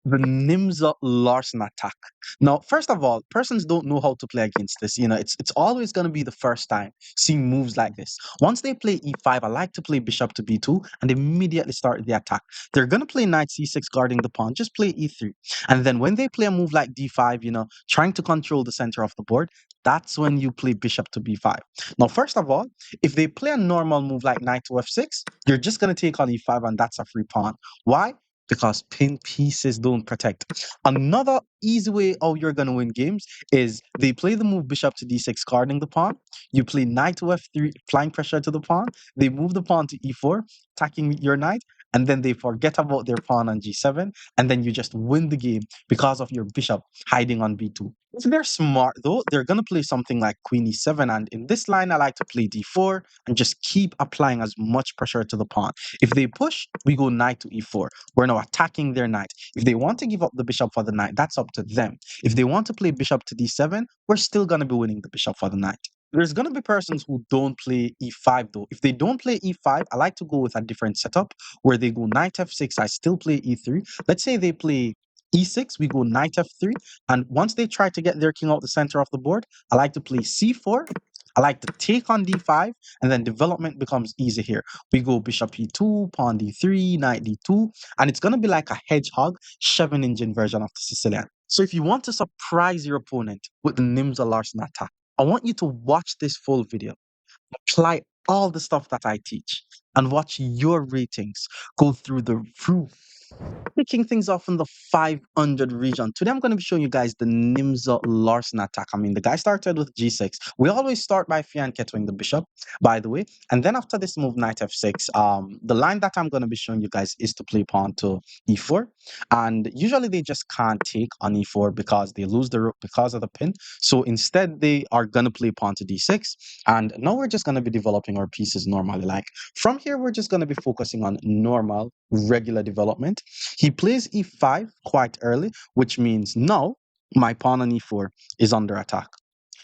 the Nimzo Larsen attack. Now, first of all, persons don't know how to play against this. It's always going to be the first time seeing moves like this. Once they play e5, I like to play bishop to b2 and immediately start the attack. They're going to play knight c6 guarding the pawn, just play e3. And then when they play a move like d5, trying to control the center of the board, that's when you play bishop to b5. Now, first of all, if they play a normal move like knight to f6, you're just going to take on e5 and that's a free pawn. Why? Because pin pieces don't protect. Another easy way how you're going to win games is they play the move bishop to d6 guarding the pawn. You play knight to f3 applying pressure to the pawn. They move the pawn to e4 attacking your knight, and then they forget about their pawn on g7, and then you just win the game because of your bishop hiding on b2. If they're smart though, they're going to play something like queen e7, and in this line I like to play d4 and just keep applying as much pressure to the pawn. If they push, we go knight to e4. We're now attacking their knight. If they want to give up the bishop for the knight, that's up to them. If they want to play bishop to d7, we're still going to be winning the bishop for the knight. There's going to be persons who don't play e5 though. If they don't play e5, I like to go with a different setup where they go knight f6, I still play e3. Let's say they play e6, we go knight f3, and once they try to get their king out the center of the board, I like to play c4. I like to take on d5, and then development becomes easy here. We go bishop e2, pawn d3, knight d2, and it's going to be like a hedgehog, 7-engine version of the Sicilian. So if you want to surprise your opponent with the Nimzo Larsen attack, I want you to watch this full video, apply all the stuff that I teach, and watch your ratings go through the roof. Kicking things off in the 500 region. Today I'm going to be showing you guys the Nimzo Larsen attack. I mean, the guy started with g6. We always start by fianchettoing the bishop, by the way. And then after this move, knight f6, the line that I'm going to be showing you guys is to play pawn to e4. And usually they just can't take on e4 because they lose the rook because of the pin. So instead, they are going to play pawn to d6. And now we're just going to be developing our pieces normally. Like from here, we're just going to be focusing on normal, regular development. He plays e5 quite early, which means now my pawn on e4 is under attack.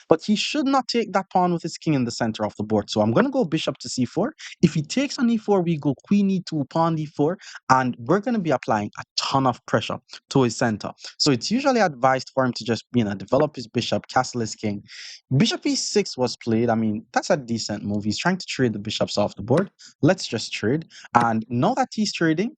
But he should not take that pawn with his king in the center of the board. So I'm going to go bishop to c4. If he takes on e4, we go queen e2, pawn d4, and we're going to be applying a ton of pressure to his center. So it's usually advised for him to just, develop his bishop, castle his king. Bishop e6 was played. I mean, that's a decent move. He's trying to trade the bishops off the board. Let's just trade. And now that he's trading,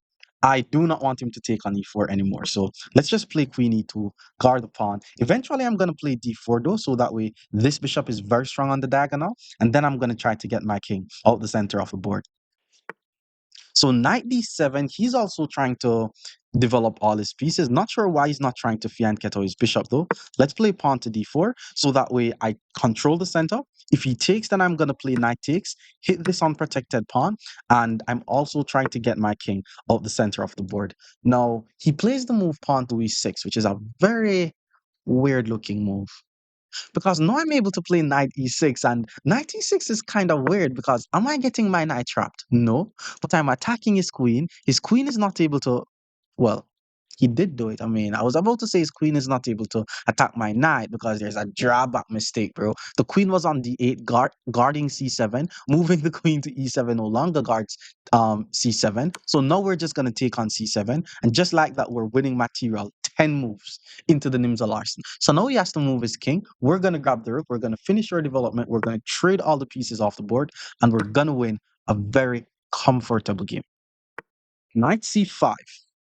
I do not want him to take on e4 anymore. So let's just play queen e2, guard the pawn. Eventually, I'm going to play d4 though, so that way this bishop is very strong on the diagonal. And then I'm going to try to get my king out the center of the board. So knight d7, he's also trying to develop all his pieces. Not sure why he's not trying to fianchetto his bishop though. Let's play pawn to d4, so that way I control the center. If he takes, then I'm going to play knight takes, hit this unprotected pawn, and I'm also trying to get my king out the center of the board. Now, he plays the move pawn to e6, which is a very weird looking move. Because now I'm able to play knight e6, and knight e6 is kind of weird because am I getting my knight trapped? No, but I'm attacking his queen. His queen is not able to, well, he did do it. I mean, I was about to say his queen is not able to attack my knight because there's a drawback mistake, bro. The queen was on d8, guarding c7, moving the queen to e7 no longer guards c7. So now we're just going to take on c7, and just like that, we're winning material 10 moves into the Nimzo Larsen. So now he has to move his king. We're going to grab the rook. We're going to finish our development. We're going to trade all the pieces off the board, and we're going to win a very comfortable game. Knight c5.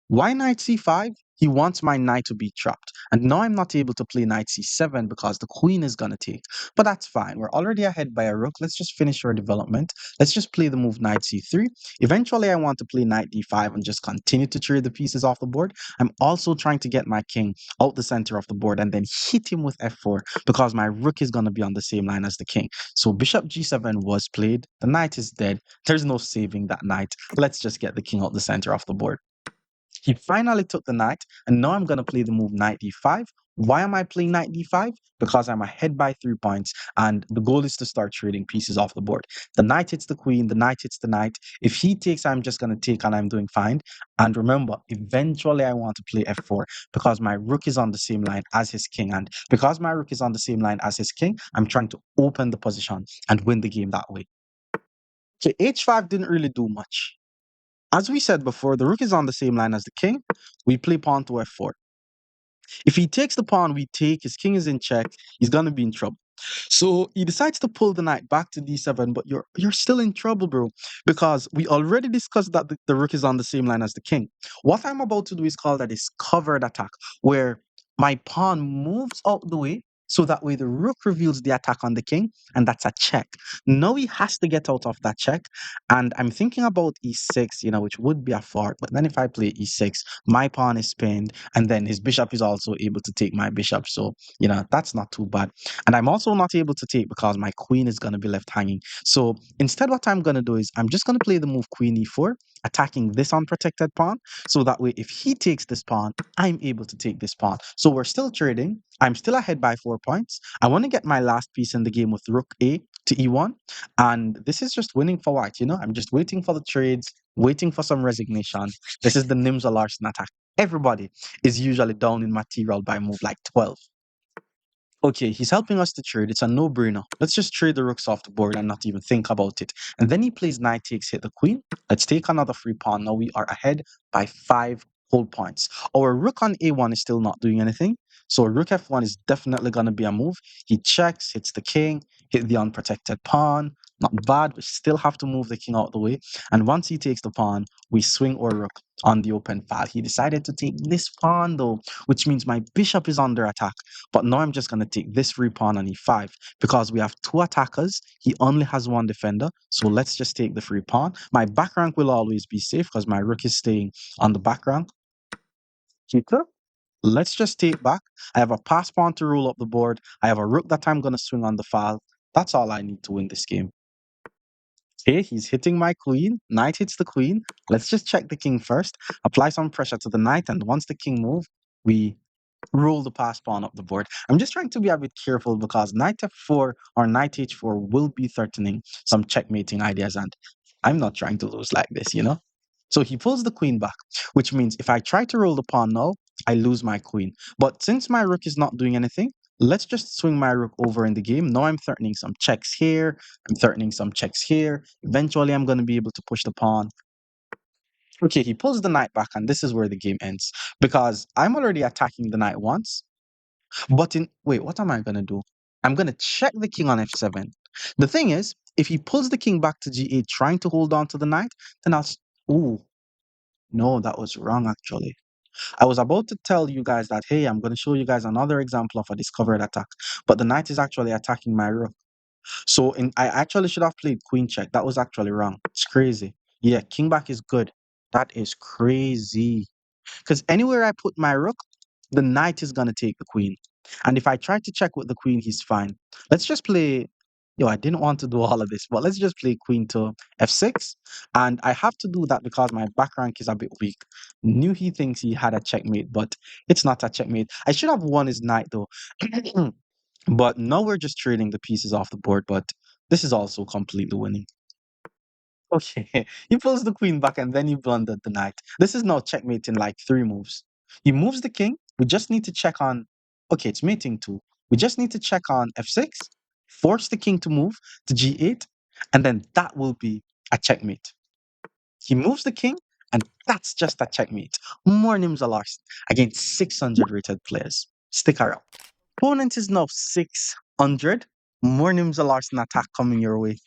Why knight c5? He wants my knight to be trapped. And now I'm not able to play knight c7 because the queen is going to take. But that's fine. We're already ahead by a rook. Let's just finish our development. Let's just play the move knight c3. Eventually, I want to play knight d5 and just continue to trade the pieces off the board. I'm also trying to get my king out the center of the board and then hit him with f4 because my rook is going to be on the same line as the king. So bishop g7 was played. The knight is dead. There's no saving that knight. Let's just get the king out the center of the board. He finally took the knight, and now I'm going to play the move knight d5. Why am I playing knight d5? Because I'm ahead by 3 points, and the goal is to start trading pieces off the board. The knight hits the queen, the knight hits the knight. If he takes, I'm just going to take, and I'm doing fine. And remember, eventually I want to play f4 because my rook is on the same line as his king. And because my rook is on the same line as his king, I'm trying to open the position and win the game that way. So h5 didn't really do much. As we said before, the rook is on the same line as the king. We play pawn to f4. If he takes the pawn, we take, his king is in check, he's gonna be in trouble. So he decides to pull the knight back to d7, but you're still in trouble, bro, because we already discussed that the rook is on the same line as the king. What I'm about to do is called a discovered attack, where my pawn moves out the way, so that way the rook reveals the attack on the king, and that's a check. Now he has to get out of that check, and I'm thinking about e6, which would be a fork, but then if I play e6, my pawn is pinned, and then his bishop is also able to take my bishop, so that's not too bad. And I'm also not able to take because my queen is going to be left hanging. So instead, what I'm going to do is I'm just going to play the move queen e4, attacking this unprotected pawn. So that way, if he takes this pawn, I'm able to take this pawn. So we're still trading. I'm still ahead by 4 points. I want to get my last piece in the game with rook a to e1. And this is just winning for white. I'm just waiting for the trades, waiting for some resignation. This is the Nimzo Larsen attack. Everybody is usually down in material by move like 12. Okay, he's helping us to trade. It's a no-brainer. Let's just trade the rooks off the board and not even think about it. And then he plays knight takes, hit the queen. Let's take another free pawn. Now we are ahead by 5 whole points. Our rook on a1 is still not doing anything. So rook f1 is definitely going to be a move. He checks, hits the king, hit the unprotected pawn. Not bad. We still have to move the king out the way. And once he takes the pawn, we swing our rook on the open file. He decided to take this pawn though, which means my bishop is under attack. But now I'm just going to take this free pawn on e5 because we have two attackers. He only has one defender. So let's just take the free pawn. My back rank will always be safe because my rook is staying on the back rank. Cheater. Let's just take back. I have a pass pawn to rule up the board. I have a rook that I'm going to swing on the file. That's all I need to win this game. Okay, he's hitting my queen. Knight hits the queen. Let's just check the king first. Apply some pressure to the knight. And once the king moves, we roll the pass pawn up the board. I'm just trying to be a bit careful because knight f4 or knight h4 will be threatening some checkmating ideas, and I'm not trying to lose like this. So he pulls the queen back, which means if I try to roll the pawn now, I lose my queen. But since my rook is not doing anything, let's just swing my rook over in the game. Now I'm threatening some checks here. I'm threatening some checks here. Eventually, I'm going to be able to push the pawn. Okay, he pulls the knight back, and this is where the game ends because I'm already attacking the knight once. But wait, what am I gonna do? I'm gonna check the king on f7. The thing is, if he pulls the king back to g8, trying to hold on to the knight, then ooh, no, that was wrong actually. I was about to tell you guys that, hey, I'm gonna show you guys another example of a discovered attack, but the knight is actually attacking my rook. So I actually should have played queen check. That was actually wrong. It's crazy. Yeah, king back is good. That is crazy. Because anywhere I put my rook, the knight is going to take the queen. And if I try to check with the queen, he's fine. Let's just play. Yo, I didn't want to do all of this, but let's just play queen to f6. And I have to do that because my back rank is a bit weak. Knew he thinks he had a checkmate, but it's not a checkmate. I should have won his knight though. But now we're just trading the pieces off the board, but this is also completely winning. Okay, he pulls the queen back and then he blundered the knight. This is now checkmate in like 3 moves. He moves the king. We just need to check on. Okay, it's mating 2. We just need to check on f6, force the king to move to g8, and then that will be a checkmate. He moves the king, and that's just a checkmate. More Nimzo Larsen against 600 rated players. Stick around. Opponent is now 600. More Nimzo Larsen attack coming your way.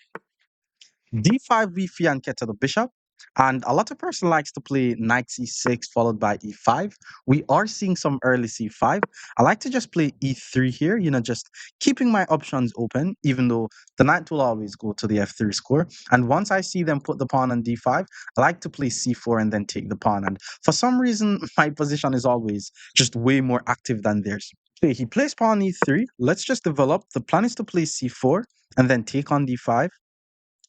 D5 v fianchet to the bishop, and a lot of person likes to play knight c6 followed by e5. We are seeing some early c5. I like to just play e3 here, just keeping my options open, even though the knight will always go to the f3 score. And once I see them put the pawn on d5, I like to play c4 and then take the pawn. And for some reason, my position is always just way more active than theirs. Okay, he plays pawn e3. Let's just develop. The plan is to play c4 and then take on d5.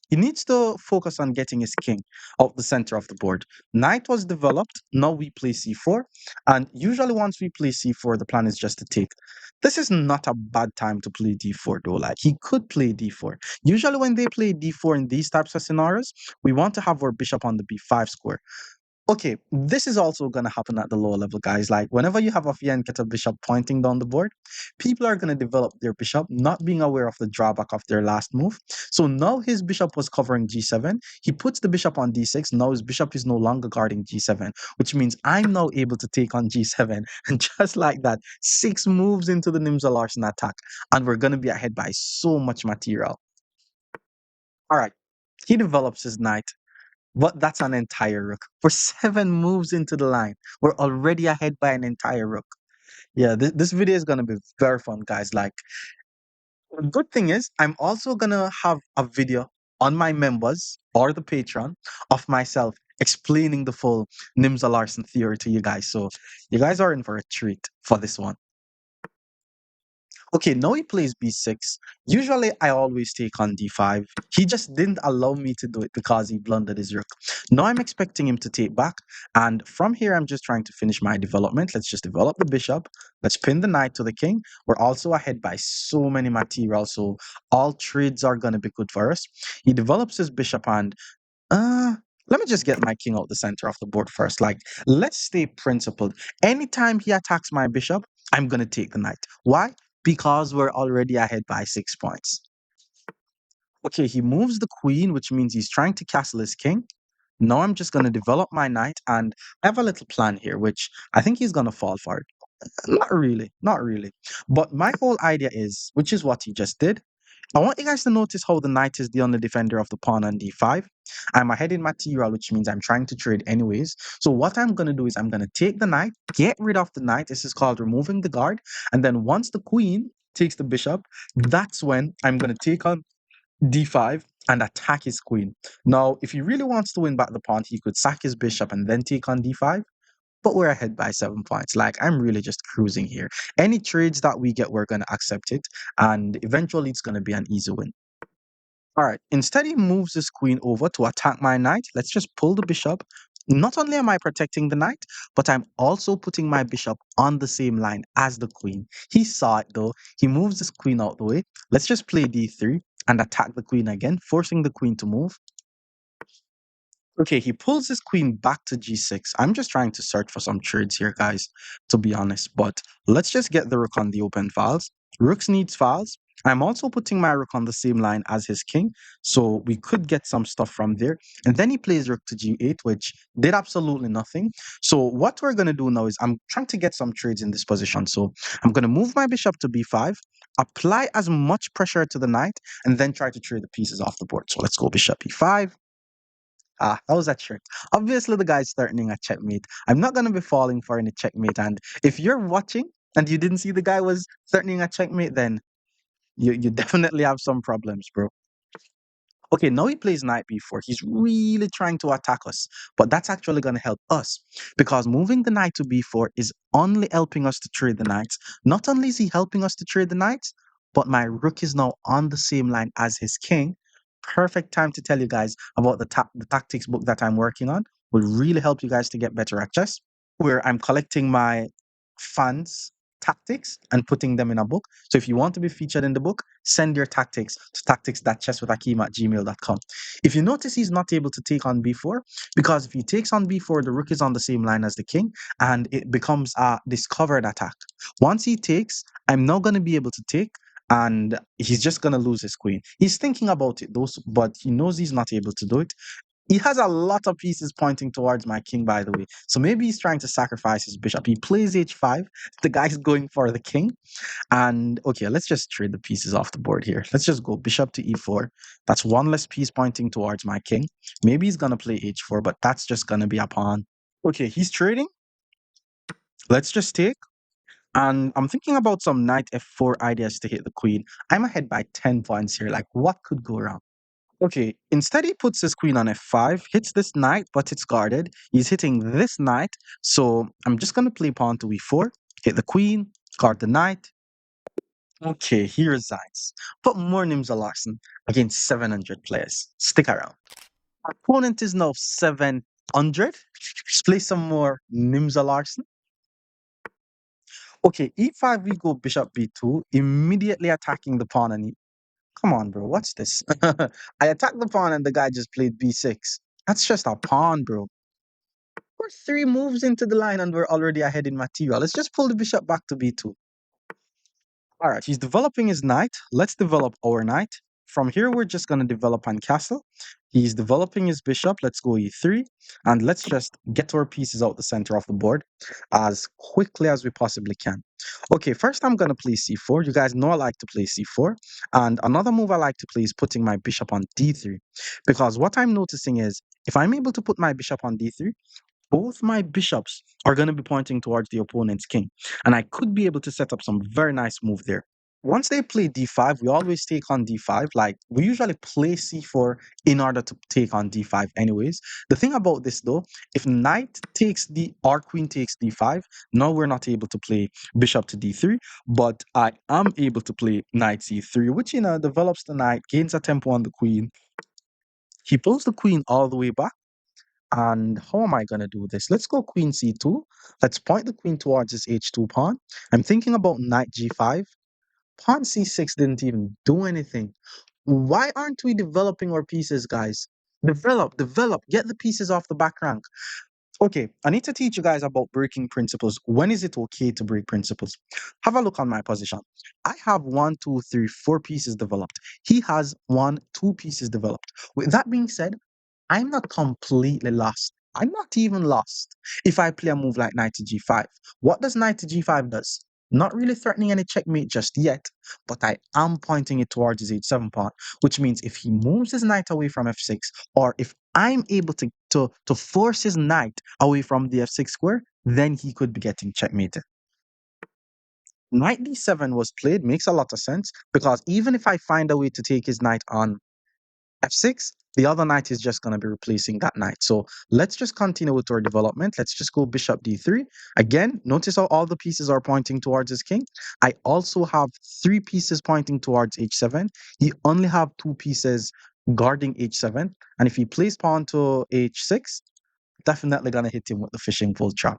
He needs to focus on getting his king out the center of the board. Knight was developed. Now we play c4. And usually once we play c4, the plan is just to take. This is not a bad time to play d4 though. Like he could play d4. Usually when they play d4 in these types of scenarios, we want to have our bishop on the b5 square. Okay, this is also going to happen at the lower level, guys. Like, whenever you have a Fianchetto bishop pointing down the board, people are going to develop their bishop, not being aware of the drawback of their last move. So now his bishop was covering g7. He puts the bishop on d6. Now his bishop is no longer guarding g7, which means I'm now able to take on g7. And just like that, 6 moves into the Nimzo Larsen attack, and we're going to be ahead by so much material. All right, he develops his knight. But that's an entire rook. We're 7 moves into the line. We're already ahead by an entire rook. Yeah, this video is gonna be very fun, guys. Like, the good thing is, I'm also gonna have a video on my members or the Patreon of myself explaining the full Nimza Larsen theory to you guys. So you guys are in for a treat for this one. Okay, now he plays b6. Usually, I always take on d5. He just didn't allow me to do it because he blundered his rook. Now I'm expecting him to take back. And from here, I'm just trying to finish my development. Let's just develop the bishop. Let's pin the knight to the king. We're also ahead by so many materials, so all trades are going to be good for us. He develops his bishop and uh, let me just get my king out the center of the board first. Like, let's stay principled. Anytime he attacks my bishop, I'm gonna take the knight. Why? Because we're already ahead by 6 points. Okay, he moves the queen, which means he's trying to castle his king. Now I'm just gonna develop my knight, and I have a little plan here, which I think he's gonna fall for it. Not really, not really. But my whole idea is, which is what he just did. I want you guys to notice how the knight is the only defender of the pawn on d5. I'm ahead in material, which means I'm trying to trade anyways. So what I'm going to do is I'm going to take the knight, get rid of the knight. This is called removing the guard. And then once the queen takes the bishop, that's when I'm going to take on d5 and attack his queen. Now, if he really wants to win back the pawn, he could sack his bishop and then take on d5, but we're ahead by 7 points. Like, I'm really just cruising here. Any trades that we get, we're going to accept it. And eventually, it's going to be an easy win. All right. Instead, he moves his queen over to attack my knight. Let's just pull the bishop. Not only am I protecting the knight, but I'm also putting my bishop on the same line as the queen. He saw it though. He moves his queen out the way. Let's just play d3 and attack the queen again, forcing the queen to move. Okay, he pulls his queen back to g6. I'm just trying to search for some trades here, guys, to be honest. But let's just get the rook on the open files. Rooks needs files. I'm also putting my rook on the same line as his king, so we could get some stuff from there. And then he plays rook to g8, which did absolutely nothing. So what we're going to do now is I'm trying to get some trades in this position. So I'm going to move my bishop to b5, apply as much pressure to the knight, and then try to trade the pieces off the board. So let's go bishop e5. Ah, how was that trick? Obviously, the guy's threatening a checkmate. I'm not going to be falling for any checkmate. And if you're watching and you didn't see the guy was threatening a checkmate, then you definitely have some problems, bro. Okay, now he plays knight b4. He's really trying to attack us, but that's actually going to help us because moving the knight to b4 is only helping us to trade the knights. Not only is he helping us to trade the knights, but my rook is now on the same line as his king. Perfect time to tell you guys about the tactics book that I'm working on. Will really help you guys to get better at chess, where I'm collecting my fans' tactics and putting them in a book. So if you want to be featured in the book, send your tactics to tactics.chesswithakeem@gmail.com. If you notice he's not able to take on b4, because if he takes on b4, the rook is on the same line as the king, and it becomes a discovered attack. Once he takes, I'm now going to be able to take, and he's just going to lose his queen. He's thinking about it, though, but he knows he's not able to do it. He has a lot of pieces pointing towards my king, by the way. So maybe he's trying to sacrifice his bishop. He plays h5. The guy's going for the king. And okay, let's just trade the pieces off the board here. Let's just go bishop to e4. That's one less piece pointing towards my king. Maybe he's going to play h4, but that's just going to be a pawn. Okay, he's trading. Let's just take. And I'm thinking about some knight f4 ideas to hit the queen. I'm ahead by 10 points here. Like, what could go wrong? Okay, instead he puts his queen on f5, hits this knight, but it's guarded. He's hitting this knight, so I'm just going to play pawn to e4, hit the queen, guard the knight. Okay, he resigns. But more Nimzo Larsen against 700 players. Stick around. Our opponent is now 700. Let's play some more Nimzo Larsen. Okay, e5, we go bishop b2, immediately attacking the pawn and come on, bro. What's this? I attacked the pawn and the guy just played b6. That's just a pawn, bro. We're three moves into the line and we're already ahead in material. Let's just pull the bishop back to b2. All right, he's developing his knight. Let's develop our knight. From here, we're just going to develop on castle. He's developing his bishop. Let's go e3. And let's just get our pieces out the center of the board as quickly as we possibly can. Okay, first I'm going to play c4. You guys know I like to play c4. And another move I like to play is putting my bishop on d3. Because what I'm noticing is if I'm able to put my bishop on d3, both my bishops are going to be pointing towards the opponent's king. And I could be able to set up some very nice move there. Once they play d5, we always take on d5. Like, we usually play c4 in order to take on d5 anyways. The thing about this though, if knight takes d or queen takes d5, now we're not able to play bishop to d3, but I am able to play knight c3, which, develops the knight, gains a tempo on the queen. He pulls the queen all the way back. And how am I going to do this? Let's go queen c2. Let's point the queen towards this h2 pawn. I'm thinking about knight g5. Pawn c6 didn't even do anything. Why aren't we developing our pieces, guys? Develop, develop, get the pieces off the back rank. Okay, I need to teach you guys about breaking principles. When is it okay to break principles? Have a look on my position. I have one, two, three, four pieces developed. He has one, two pieces developed. With that being said, I'm not completely lost. I'm not even lost if I play a move like knight to g5. What does knight to g5 does? Not really threatening any checkmate just yet, but I am pointing it towards his h7 pawn, which means if he moves his knight away from f6, or if I'm able to force his knight away from the f6 square, then he could be getting checkmated. Knight d7 was played, makes a lot of sense, because even if I find a way to take his knight on f6, the other knight is just going to be replacing that knight. So let's just continue with our development. Let's just go bishop d3. Again, notice how all the pieces are pointing towards his king. I also have three pieces pointing towards h7. He only have two pieces guarding h7. And if he plays pawn to h6, definitely going to hit him with the fishing pole trap.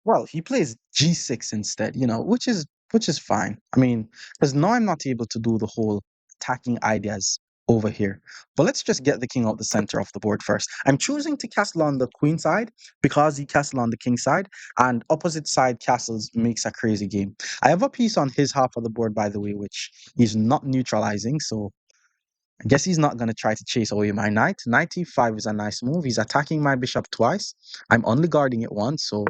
Well, he plays g6 instead, which is fine. I mean, because now I'm not able to do the whole attacking ideas over here. But let's just get the king out the center of the board first. I'm choosing to castle on the queen side because he castled on the king side, and opposite side castles makes a crazy game. I have a piece on his half of the board, by the way, which he's not neutralizing, so I guess he's not going to try to chase away my knight. Knight e5 is a nice move. He's attacking my bishop twice. I'm only guarding it once, so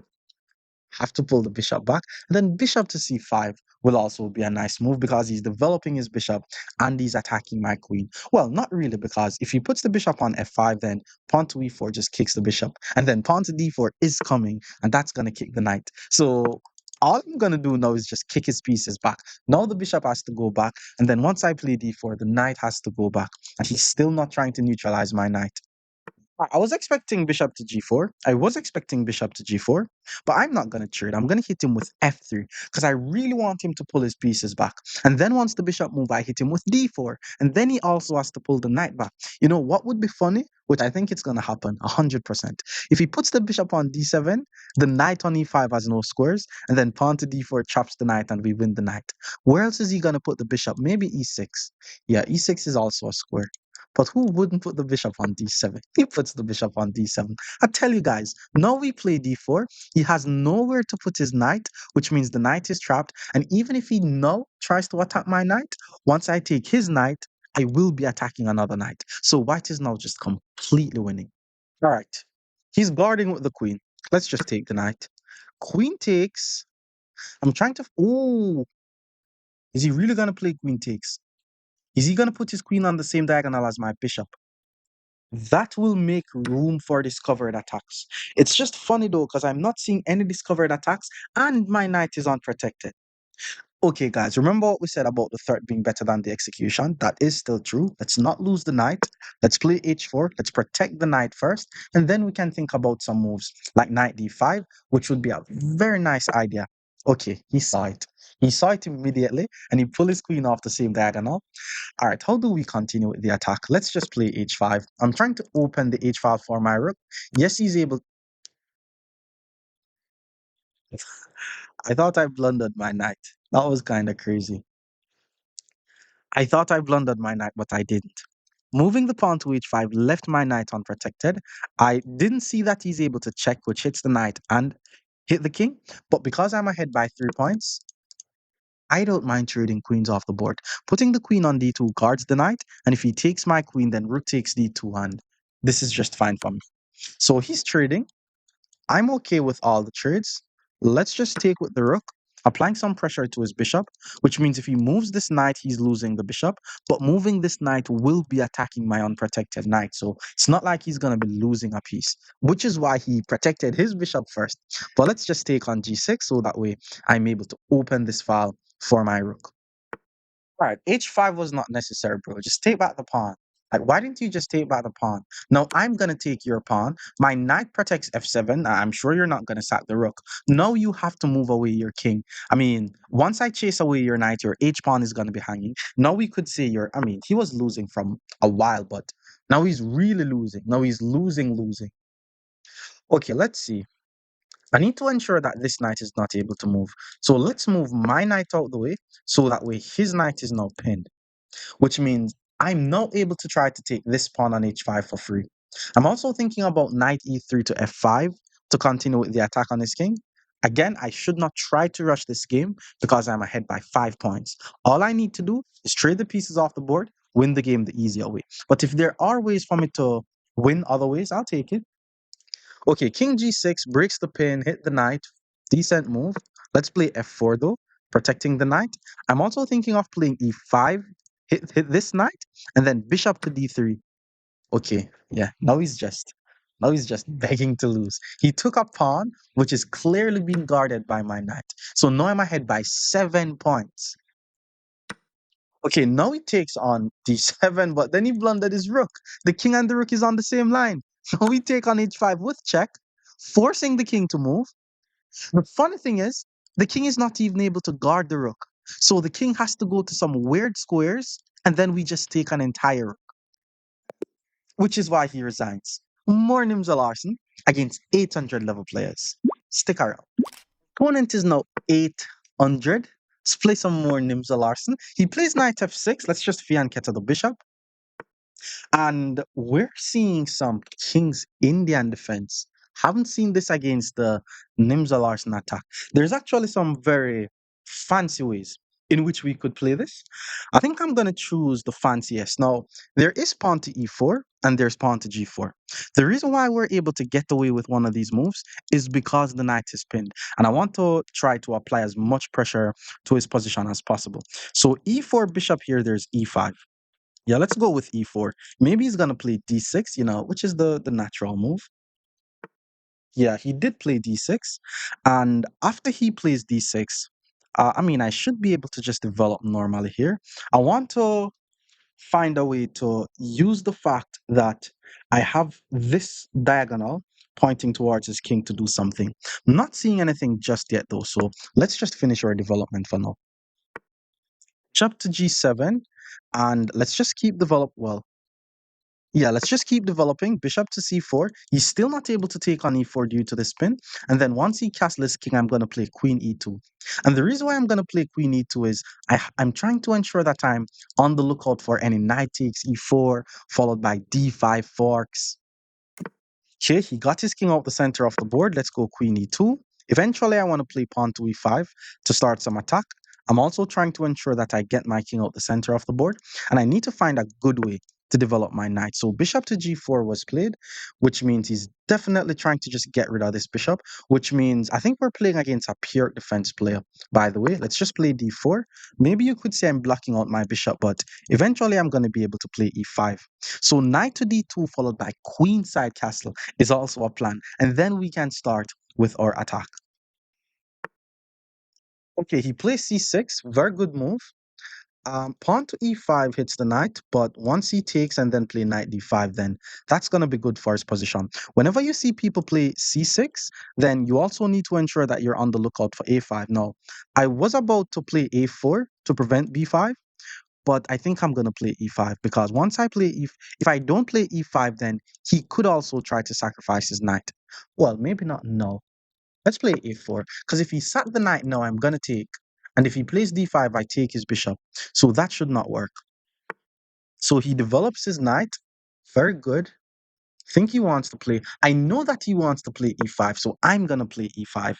have to pull the bishop back. And then bishop to c5 will also be a nice move because he's developing his bishop and he's attacking my queen. Well, not really, because if he puts the bishop on f5, then pawn to e4 just kicks the bishop. And then pawn to d4 is coming, and that's going to kick the knight. So all I'm going to do now is just kick his pieces back. Now the bishop has to go back. And then once I play d4, the knight has to go back. And he's still not trying to neutralize my knight. I was expecting bishop to g4. I was expecting bishop to g4, but I'm not going to trade. I'm going to hit him with f3 because I really want him to pull his pieces back. And then once the bishop move, I hit him with d4. And then he also has to pull the knight back. You know what would be funny? Which I think it's going to happen 100%. If he puts the bishop on d7, the knight on e5 has no squares, and then pawn to d4 traps the knight and we win the knight. Where else is he going to put the bishop? Maybe e6. Yeah, e6 is also a square. But who wouldn't put the bishop on d7? He puts the bishop on d7. I tell you guys, now we play d4. He has nowhere to put his knight, which means the knight is trapped. And even if he now tries to attack my knight, once I take his knight, I will be attacking another knight. So white is now just completely winning. All right. He's guarding with the queen. Let's just take the knight. Queen takes. I'm trying to. Oh, is he really going to play queen takes? Is he going to put his queen on the same diagonal as my bishop? That will make room for discovered attacks. It's just funny though, because I'm not seeing any discovered attacks and my knight is unprotected. Okay, guys, remember what we said about the threat being better than the execution? That is still true. Let's not lose the knight. Let's play h4. Let's protect the knight first, and then we can think about some moves like knight d5, which would be a very nice idea. Okay, he saw it. He saw it immediately, and he pulled his queen off the same diagonal. All right, how do we continue with the attack? Let's just play h5. I'm trying to open the h5 for my rook. Yes, he's able. I thought I blundered my knight. That was kind of crazy. I thought I blundered my knight, but I didn't. Moving the pawn to h5 left my knight unprotected. I didn't see that he's able to check, which hits the knight and hit the king. But because I'm ahead by 3 points, I don't mind trading queens off the board. Putting the queen on d2 guards the knight, and if he takes my queen, then rook takes d2, and this is just fine for me. So he's trading. I'm okay with all the trades. Let's just take with the rook, applying some pressure to his bishop, which means if he moves this knight, he's losing the bishop. But moving this knight will be attacking my unprotected knight. So it's not like he's going to be losing a piece, which is why he protected his bishop first. But let's just take on g6 so that way I'm able to open this file for my rook. All right, h5 was not necessary, bro. Just take back the pawn. Like, why didn't you just take back the pawn? No, I'm gonna take your pawn. My knight protects f7. I'm sure you're not gonna sack the rook. No, you have to move away your king. I mean, once I chase away your knight, your h pawn is gonna be hanging. Now we could say you're. I mean, he was losing from a while, but now he's really losing. Now he's losing. Okay, let's see. I need to ensure that this knight is not able to move. So let's move my knight out the way so that way his knight is now pinned, which means I'm now able to try to take this pawn on h5 for free. I'm also thinking about knight e3 to f5 to continue with the attack on his king. Again, I should not try to rush this game because I'm ahead by 5 points. All I need to do is trade the pieces off the board, win the game the easier way. But if there are ways for me to win other ways, I'll take it. Okay, king g6 breaks the pin, hit the knight. Decent move. Let's play f4 though, protecting the knight. I'm also thinking of playing e5, hit this knight, and then bishop to d3. Okay, yeah, now he's just begging to lose. He took a pawn, which is clearly being guarded by my knight. So now I'm ahead by 7 points. Okay, now he takes on d7, but then he blundered his rook. The king and the rook is on the same line. Now we take on h5 with check, forcing the king to move. The funny thing is, the king is not even able to guard the rook. So the king has to go to some weird squares, and then we just take an entire rook, which is why he resigns. More Nimzo Larsen against 800 level players. Stick around. Opponent is now 800. Let's play some more Nimzo Larsen. He plays knight f6. Let's just fianchetto the bishop. And we're seeing some King's Indian defense. Haven't seen this against the Nimza Larsen attack. There's actually some very fancy ways in which we could play this. I think I'm going to choose the fanciest. Now, there is pawn to e4 and there's pawn to g4. The reason why we're able to get away with one of these moves is because the knight is pinned. And I want to try to apply as much pressure to his position as possible. So e4 bishop here, there's e5. Yeah, let's go with e4. Maybe he's gonna play d6, which is the natural move. Yeah, he did play d6, and after he plays d6, I mean, I should be able to just develop normally here. I want to find a way to use the fact that I have this diagonal pointing towards his king to do something. I'm not seeing anything just yet though, so let's just finish our development for now. Jump to g7, and let's just keep develop well. Yeah, let's just keep developing. Bishop to c4. He's still not able to take on e4 due to the spin. And then once he castles his king, I'm going to play queen e2. And the reason why I'm going to play queen e2 is I'm trying to ensure that I'm on the lookout for any knight takes e4, followed by d5 forks. Okay, he got his king out the center of the board. Let's go queen e2. Eventually, I want to play pawn to e5 to start some attack. I'm also trying to ensure that I get my king out the center of the board, and I need to find a good way to develop my knight. So bishop to g4 was played, which means he's definitely trying to just get rid of this bishop, which means I think we're playing against a pure defense player. By the way, let's just play d4. Maybe you could say I'm blocking out my bishop, but eventually I'm going to be able to play e5. So knight to d2 followed by queenside castle is also a plan. And then we can start with our attack. Okay, he plays c6. Very good move. Pawn to e5 hits the knight, but once he takes and then play knight d5, then that's going to be good for his position. Whenever you see people play c6, then you also need to ensure that you're on the lookout for a5. Now, I was about to play a4 to prevent b5, but I think I'm going to play e5 because once I play if I don't play e5, then he could also try to sacrifice his knight. Well, maybe not. No, let's play a4 because if he sacked the knight, no, I'm going to take. And if he plays d5, I take his bishop. So that should not work. So he develops his knight. Very good. Think he wants to play. I know that he wants to play e5, so I'm gonna play e5.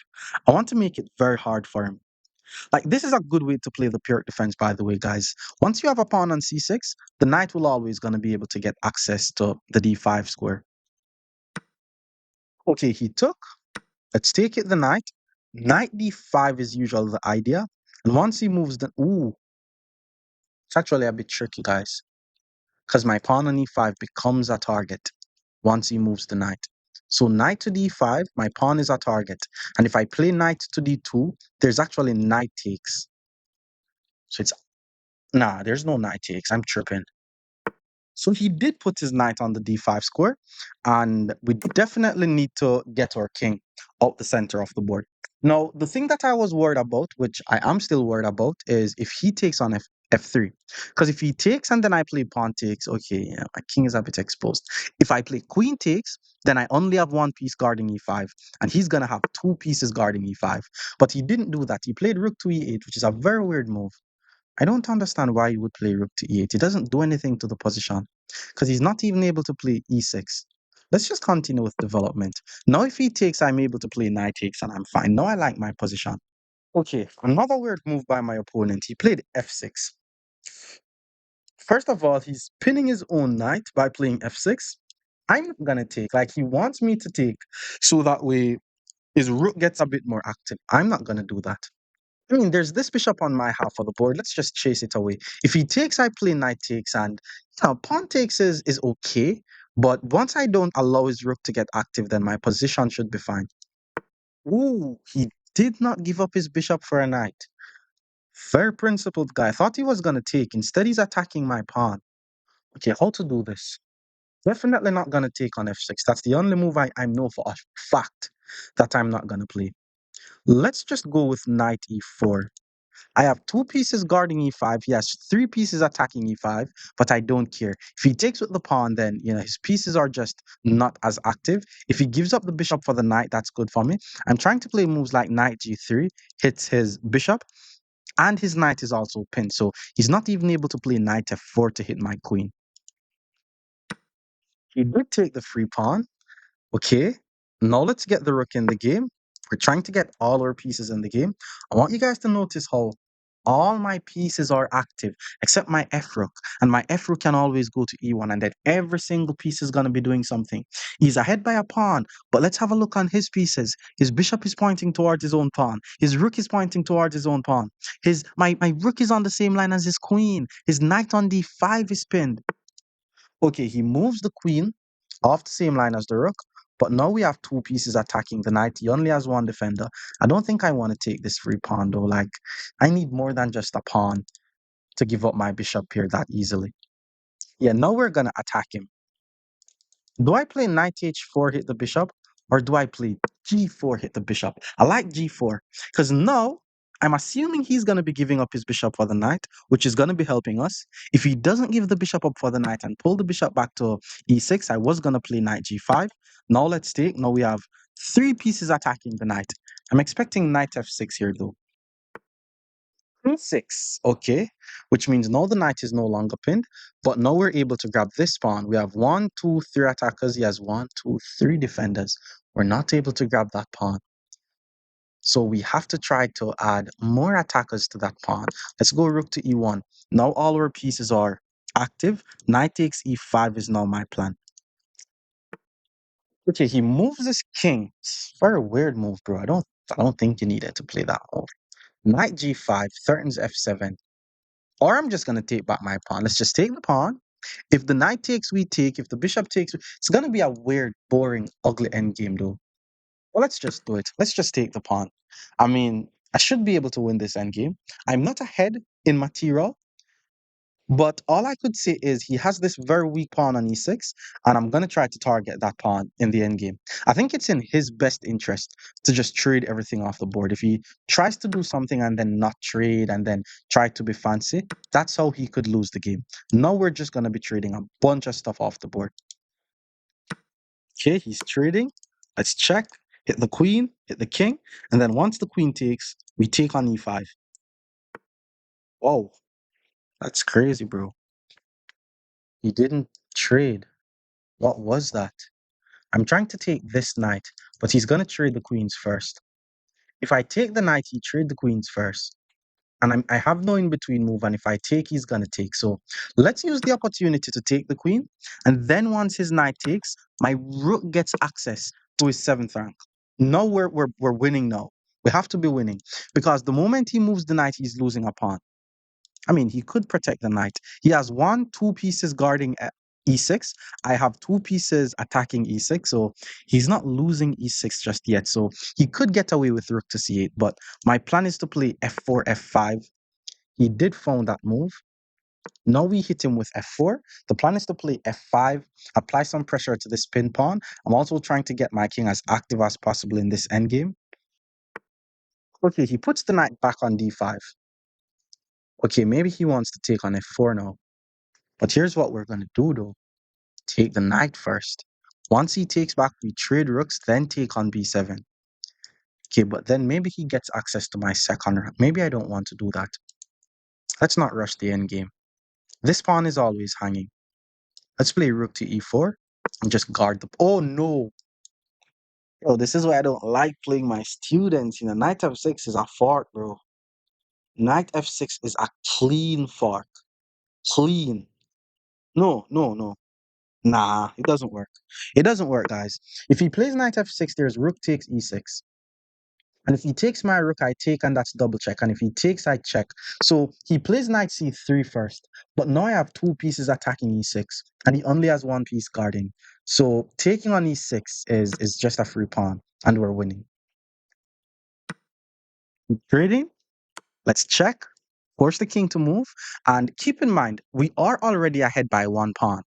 I want to make it very hard for him. Like this is a good way to play the pure defense, by the way, guys. Once you have a pawn on c6, the knight will always gonna be able to get access to the d5 square. Okay, he took. Let's take it the knight. Knight d5 is usually the idea. And once he moves the ooh, it's actually a bit tricky, guys. Because my pawn on e5 becomes a target once he moves the knight. So knight to d5, my pawn is a target. And if I play knight to d2, there's actually knight takes. So it's, nah, there's no knight takes. I'm tripping. So he did put his knight on the d5 square, and we definitely need to get our king out the center of the board. Now, the thing that I was worried about, which I am still worried about, is if he takes on f3. Because if he takes and then I play pawn takes, okay, yeah, my king is a bit exposed. If I play queen takes, then I only have one piece guarding e5, and he's going to have two pieces guarding e5. But he didn't do that. He played rook to e8, which is a very weird move. I don't understand why you would play rook to e8. It doesn't do anything to the position because he's not even able to play e6. Let's just continue with development. Now if he takes, I'm able to play knight takes and I'm fine. Now I like my position. Okay, another weird move by my opponent. He played f6. First of all, he's pinning his own knight by playing f6. I'm not gonna take. Like he wants me to take so that way his rook gets a bit more active. I'm not gonna do that. I mean, there's this bishop on my half of the board. Let's just chase it away. If he takes, I play knight takes, and pawn takes is okay. But once I don't allow his rook to get active, then my position should be fine. Ooh, he did not give up his bishop for a knight. Very principled guy. I thought he was gonna take. Instead, he's attacking my pawn. Okay, how to do this? Definitely not gonna take on f6. That's the only move I know for a fact that I'm not gonna play. Let's just go with knight e4. I have two pieces guarding e5. He has three pieces attacking e5, but I don't care. If he takes with the pawn, then his pieces are just not as active. If he gives up the bishop for the knight, that's good for me. I'm trying to play moves like knight g3, hits his bishop, and his knight is also pinned. So he's not even able to play knight f4 to hit my queen. He did take the free pawn. Okay, now let's get the rook in the game. We're trying to get all our pieces in the game. I want you guys to notice how all my pieces are active except my f rook. And my f rook can always go to e1, and then every single piece is going to be doing something. He's ahead by a pawn, but let's have a look on his pieces. His bishop is pointing towards his own pawn. His rook is pointing towards his own pawn. My rook is on the same line as his queen. His knight on d5 is pinned. Okay, he moves the queen off the same line as the rook, but now we have two pieces attacking the knight. He only has one defender. I don't think I want to take this free pawn though. Like, I need more than just a pawn to give up my bishop here that easily. Yeah, now we're gonna attack him. Do I play knight h4 hit the bishop, or do I play g4 hit the bishop? I like g4 because now I'm assuming he's going to be giving up his bishop for the knight, which is going to be helping us. If he doesn't give the bishop up for the knight and pull the bishop back to e6, I was going to play knight g5. Now let's take. Now we have three pieces attacking the knight. I'm expecting knight f6 here though. E6, okay, which means now the knight is no longer pinned, but now we're able to grab this pawn. We have one, two, three attackers. He has one, two, three defenders. We're not able to grab that pawn. So we have to try to add more attackers to that pawn. Let's go rook to e1. Now all our pieces are active. Knight takes e5 is now my plan. Okay, he moves his king. It's a very weird move, bro. I don't think you needed to play that move. Knight g5 threatens f7. Or I'm just going to take back my pawn. Let's just take the pawn. If the knight takes, we take. If the bishop takes, it's going to be a weird, boring, ugly endgame, though. Well, let's just do it. Let's just take the pawn. I mean, I should be able to win this endgame. I'm not ahead in material, but all I could say is he has this very weak pawn on e6, and I'm going to try to target that pawn in the endgame. I think it's in his best interest to just trade everything off the board. If he tries to do something and then not trade and then try to be fancy, that's how he could lose the game. Now we're just going to be trading a bunch of stuff off the board. Okay, he's trading. Let's check. Hit the queen, hit the king, and then once the queen takes, we take on e5. Whoa, that's crazy, bro. He didn't trade. What was that? I'm trying to take this knight, but he's gonna trade the queens first. If I take the knight, he trade the queens first. And I have no in between move. And if I take, he's gonna take. So let's use the opportunity to take the queen. And then once his knight takes, my rook gets access to his seventh rank. Now we're winning now. We have to be winning because the moment he moves the knight, he's losing a pawn. I mean, he could protect the knight. He has two pieces guarding e6. I have two pieces attacking e6, so he's not losing e6 just yet. So he could get away with rook to c8, but my plan is to play f4, f5. He did found that move. Now we hit him with f4. The plan is to play f5, apply some pressure to this pin pawn. I'm also trying to get my king as active as possible in this endgame. Okay, he puts the knight back on d5. Okay, maybe he wants to take on f4 now. But here's what we're going to do though. Take the knight first. Once he takes back, we trade rooks, then take on b7. Okay, but then maybe he gets access to my second rank. Maybe I don't want to do that. Let's not rush the endgame. This pawn is always hanging. Let's play rook to e4 and just guard the... Oh no! Bro, this is why I don't like playing my students. Knight f6 is a fork, bro. Knight f6 is a clean fork. Clean. No, no, no. Nah, it doesn't work. It doesn't work, guys. If he plays knight f6, there's rook takes e6. And if he takes my rook, I take, and that's double check. And if he takes, I check. So he plays knight c3 first. But now I have two pieces attacking e6. And he only has one piece guarding. So taking on e6 is just a free pawn. And we're winning. Trading, let's check. Force the king to move. And keep in mind, we are already ahead by one pawn.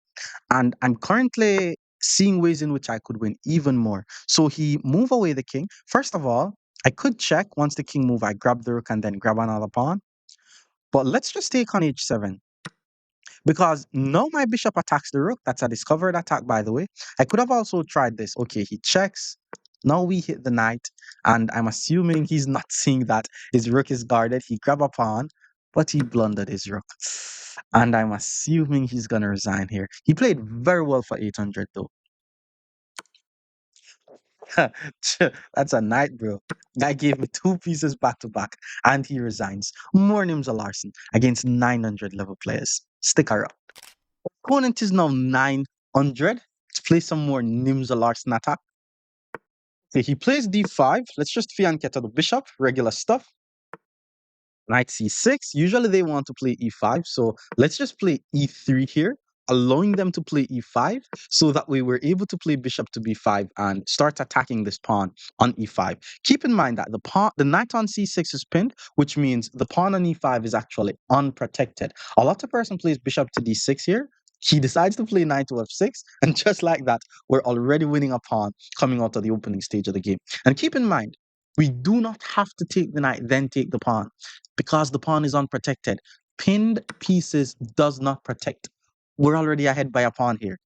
And I'm currently seeing ways in which I could win even more. So he move away the king. First of all, I could check once the king move, I grab the rook and then grab another pawn. But let's just take on h7 because now my bishop attacks the rook. That's a discovered attack, by the way. I could have also tried this. Okay, he checks. Now we hit the knight, and I'm assuming he's not seeing that his rook is guarded. He grab a pawn, but he blundered his rook. And I'm assuming he's gonna resign here. He played very well for 800 though. That's a night, bro. Guy gave me two pieces back to back, and he resigns. More Nimzo Larsen against 900 level players. Stick around. Opponent is now 900. Let's play some more Nimzo Larsen attack. Okay, he plays d5. Let's just fianchetto the bishop, regular stuff. Knight c6. Usually they want to play e5, so let's just play e3 here, allowing them to play e5, so that we were able to play bishop to b5 and start attacking this pawn on e5. Keep in mind that the knight on c6 is pinned, which means the pawn on e5 is actually unprotected. A lot of person plays bishop to d6 here. He decides to play knight to f6, and just like that, we're already winning a pawn coming out of the opening stage of the game. And keep in mind, we do not have to take the knight, then take the pawn because the pawn is unprotected. Pinned pieces does not protect. We're already ahead by a pawn here.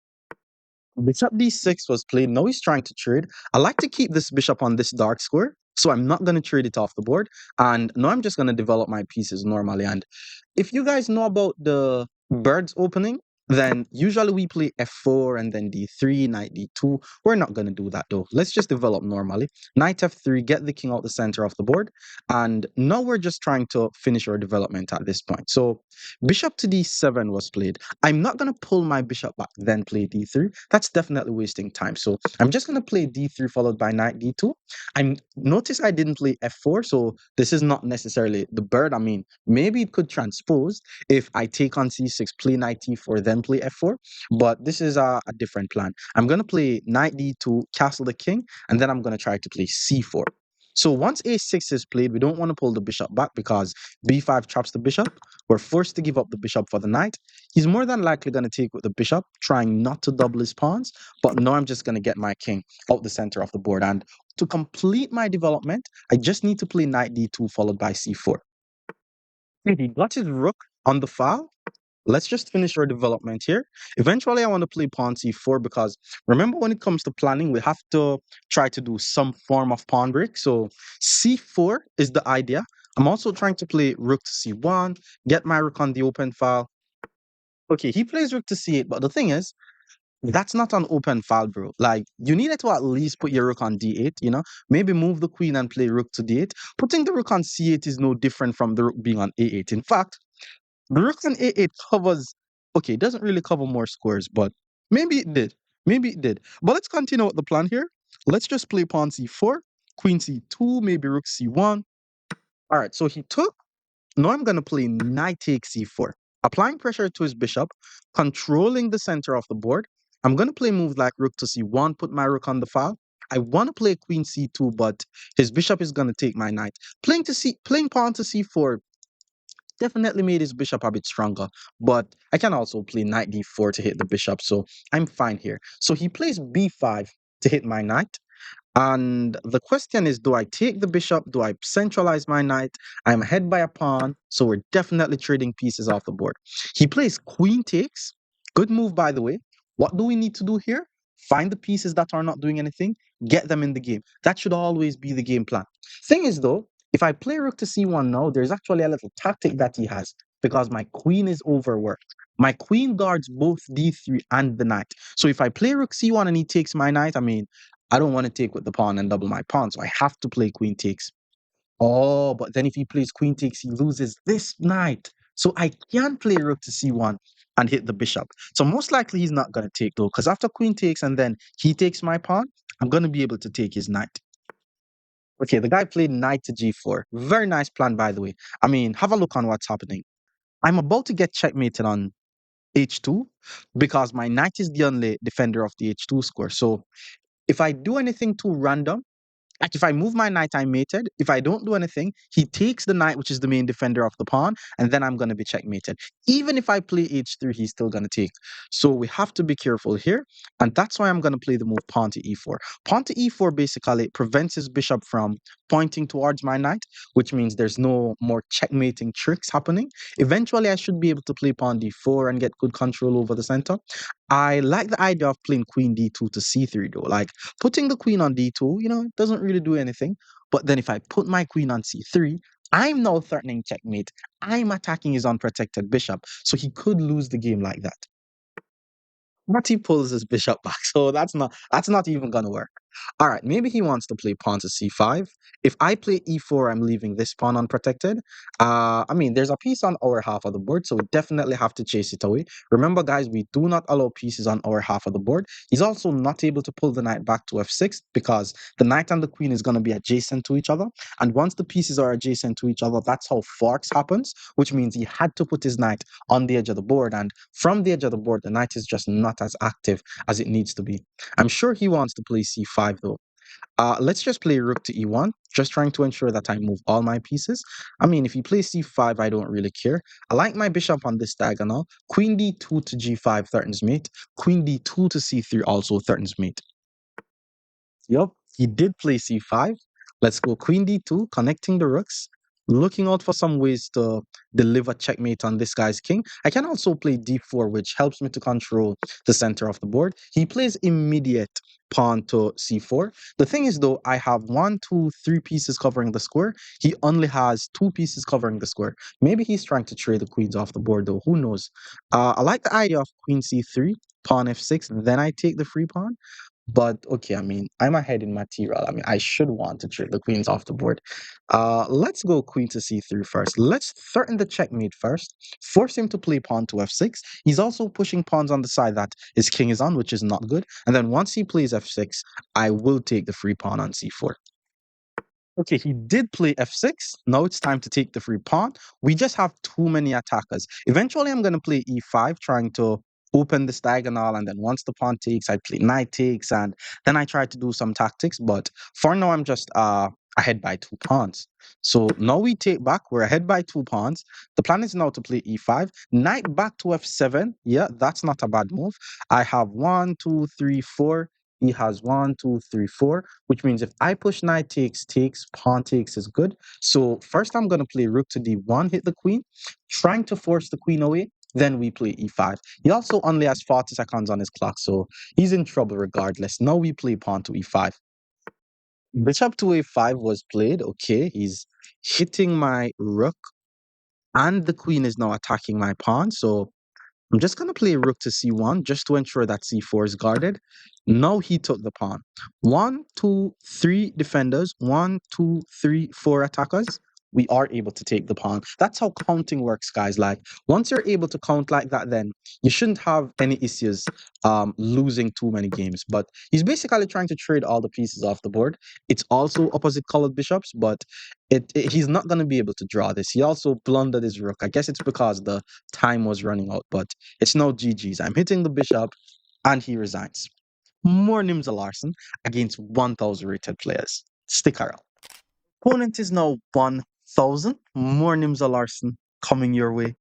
Bishop d6 was played. Now he's trying to trade. I like to keep this bishop on this dark square, so I'm not going to trade it off the board. And now I'm just going to develop my pieces normally. And if you guys know about the birds opening, then usually we play f4 and then d3, knight d2. We're not going to do that though. Let's just develop normally. Knight f3, get the king out the center of the board. And now we're just trying to finish our development at this point. So bishop to d7 was played. I'm not going to pull my bishop back, then play d3. That's definitely wasting time. So I'm just going to play d3 followed by knight d2. I notice I didn't play f4, so this is not necessarily the bird. I mean, maybe it could transpose if I take on c6, play knight e4, then play f4. But this is a different plan. I'm going to play knight d2, castle the king, and then I'm going to try to play c4. So once a6 is played, we don't want to pull the bishop back because b5 traps the bishop. We're forced to give up the bishop for the knight. He's more than likely going to take with the bishop, trying not to double his pawns. But now I'm just going to get my king out the center of the board. And to complete my development, I just need to play knight d2 followed by c4. He got his rook on the file. Let's just finish our development here. Eventually, I want to play pawn c4 because remember when it comes to planning, we have to try to do some form of pawn break. So c4 is the idea. I'm also trying to play rook to c1, get my rook on the open file. Okay, he plays rook to c8, but the thing is, that's not an open file, bro. Like, you needed to at least put your rook on d8, you know? Maybe move the queen and play rook to d8. Putting the rook on c8 is no different from the rook being on a8. In fact, the rook on a8 covers, okay, it doesn't really cover more squares, but maybe it did. Maybe it did. But let's continue with the plan here. Let's just play pawn c4, queen c2, maybe rook c1. All right, so he took. Now I'm going to play knight takes c4, applying pressure to his bishop, controlling the center of the board. I'm going to play moves like rook to c1, put my rook on the file. I want to play queen c2, but his bishop is going to take my knight. Playing pawn to c4 definitely made his bishop a bit stronger, but I can also play knight d4 to hit the bishop, so I'm fine here. So he plays b5 to hit my knight. And the question is, do I take the bishop? Do I centralize my knight? I'm ahead by a pawn, so we're definitely trading pieces off the board. He plays queen takes. Good move, by the way. What do we need to do here? Find the pieces that are not doing anything, get them in the game. That should always be the game plan. Thing is, though, if I play rook to c1 now, there's actually a little tactic that he has because my queen is overworked. My queen guards both d3 and the knight. So if I play rook c1 and he takes my knight, I mean, I don't want to take with the pawn and double my pawn, so I have to play queen takes. Oh, but then if he plays queen takes, he loses this knight. So I can play rook to c1 and hit the bishop. So most likely he's not going to take though, because after queen takes and then he takes my pawn, I'm going to be able to take his knight. Okay, the guy played knight to g4. Very nice plan, by the way. I mean, have a look on what's happening. I'm about to get checkmated on h2 because my knight is the only defender of the h2 square. So if I do anything too random, like if I move my knight, I'm mated. If I don't do anything, he takes the knight, which is the main defender of the pawn, and then I'm going to be checkmated. Even if I play h3, he's still going to take. So we have to be careful here, and that's why I'm going to play the move pawn to e4. Pawn to e4 basically prevents his bishop from pointing towards my knight, which means there's no more checkmating tricks happening. Eventually, I should be able to play pawn d4 and get good control over the center. I like the idea of playing queen d2 to c3 though. Like putting the queen on d2, it doesn't really do anything. But then if I put my queen on c3, I'm now threatening checkmate. I'm attacking his unprotected bishop. So he could lose the game like that. But he pulls his bishop back, so that's not even gonna work. All right, maybe he wants to play pawn to c5. If I play e4, I'm leaving this pawn unprotected. I mean, there's a piece on our half of the board, so we definitely have to chase it away. Remember, guys, we do not allow pieces on our half of the board. He's also not able to pull the knight back to f6 because the knight and the queen is gonna be adjacent to each other. And once the pieces are adjacent to each other, that's how forks happens, which means he had to put his knight on the edge of the board. And from the edge of the board, the knight is just not as active as it needs to be. I'm sure he wants to play c5 though. Let's just play rook to e1, just trying to ensure that I move all my pieces. I mean, if he plays c5, I don't really care. I like my bishop on this diagonal. Queen d2 to g5 threatens mate. Queen d2 to c3 also threatens mate. Yup, he did play c5. Let's go queen d2, connecting the rooks, looking out for some ways to deliver checkmate on this guy's king. I can also play d4, which helps me to control the center of the board. He plays immediate pawn to c4. The thing is, though, I have one, two, three pieces covering the square. He only has two pieces covering the square. Maybe he's trying to trade the queens off the board, though. Who knows? I like the idea of queen c3, pawn f6, then I take the free pawn. But okay, I mean, I'm ahead in material. I mean, I should want to trade the queens off the board. Let's go queen to c3 first. Let's threaten the checkmate first. Force him to play pawn to f6. He's also pushing pawns on the side that his king is on, which is not good. And then once he plays f6, I will take the free pawn on c4. Okay, he did play f6. Now it's time to take the free pawn. We just have too many attackers. Eventually, I'm going to play e5, trying to open this diagonal. And then once the pawn takes, I play knight takes. And then I try to do some tactics. But for now, I'm just ahead by two pawns. So now we take back. We're ahead by two pawns. The plan is now to play e5. Knight back to f7. Yeah, that's not a bad move. I have one, two, three, four. He has one, two, three, four, which means if I push knight takes, pawn takes is good. So first I'm going to play rook to d1, hit the queen, trying to force the queen away. Then we play e5. He also only has 40 seconds on his clock, so he's in trouble regardless. Now we play pawn to e5. Bishop to a5 was played. Okay, he's hitting my rook, and the queen is now attacking my pawn. So I'm just going to play rook to c1 just to ensure that c4 is guarded. Now he took the pawn. One, two, three defenders. One, two, three, four attackers. We are able to take the pawn. That's how counting works, guys. Like once you're able to count like that, then you shouldn't have any issues losing too many games. But he's basically trying to trade all the pieces off the board. It's also opposite colored bishops, but he's not going to be able to draw this. He also blundered his rook. I guess it's because the time was running out, but it's no GG's. I'm hitting the bishop and he resigns. More Nimzo Larsen against 1,000 rated players. Stick around. Opponent is now 1,000. More Nimzo Larsen coming your way.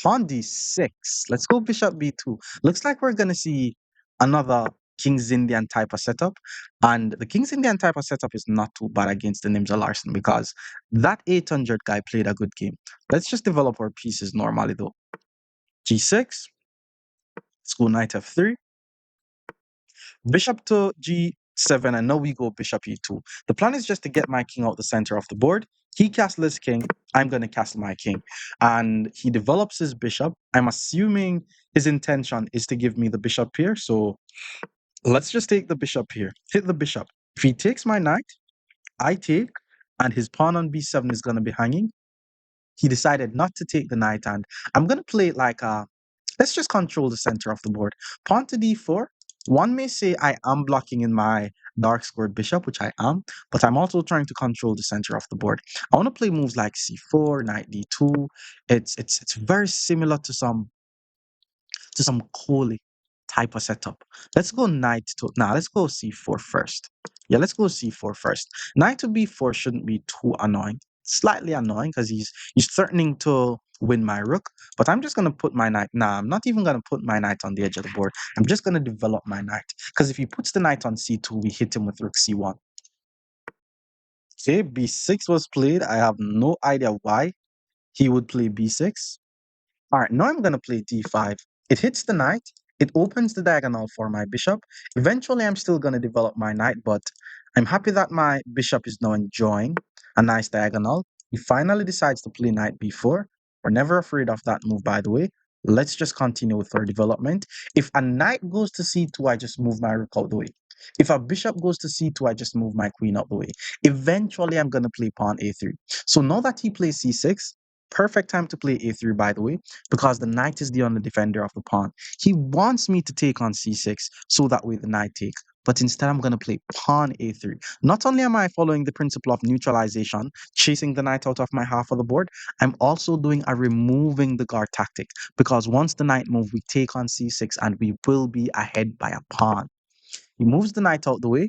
Pawn d6. Let's go bishop b2. Looks like we're going to see another King's Indian type of setup. And the King's Indian type of setup is not too bad against the Nimzo Larsen because that 800 guy played a good game. Let's just develop our pieces normally though. g6. Let's go knight f3. Bishop to g7, and now we go bishop e2. The plan is just to get my king out the center of the board. He castles his king, I'm going to castle my king. And he develops his bishop. I'm assuming his intention is to give me the bishop here. So let's just take the bishop here. Hit the bishop. If he takes my knight, I take, and his pawn on b7 is going to be hanging. He decided not to take the knight, and I'm going to play it like let's just control the center of the board. Pawn to d4. One may say I am blocking in my dark squared bishop, which I am, but I'm also trying to control the center of the board. I want to play moves like c4, knight d2. It's very similar to some Coley type of setup. Let's go knight to now. Let's go c4 first. Yeah, let's go c4 first. Knight to b4 shouldn't be too annoying. Slightly annoying because he's threatening to win my rook. But I'm just gonna put my knight. Nah, I'm not even gonna put my knight on the edge of the board. I'm just gonna develop my knight. Because if he puts the knight on c2, we hit him with rook c1. Okay, b6 was played. I have no idea why he would play b6. All right, now I'm going to play d5. It hits the knight. It opens the diagonal for my bishop. Eventually, I'm still going to develop my knight, but I'm happy that my bishop is now enjoying a nice diagonal. He finally decides to play knight b4. We're never afraid of that move, by the way. Let's just continue with our development. If a knight goes to c2, I just move my rook out the way. If a bishop goes to c2, I just move my queen out the way. Eventually, I'm going to play pawn a3. So now that he plays c6, perfect time to play a3, by the way, because the knight is the only defender of the pawn. He wants me to take on c6 so that way the knight takes. But instead, I'm going to play pawn a3. Not only am I following the principle of neutralization, chasing the knight out of my half of the board, I'm also doing a removing the guard tactic. Because once the knight moves, we take on c6 and we will be ahead by a pawn. He moves the knight out the way.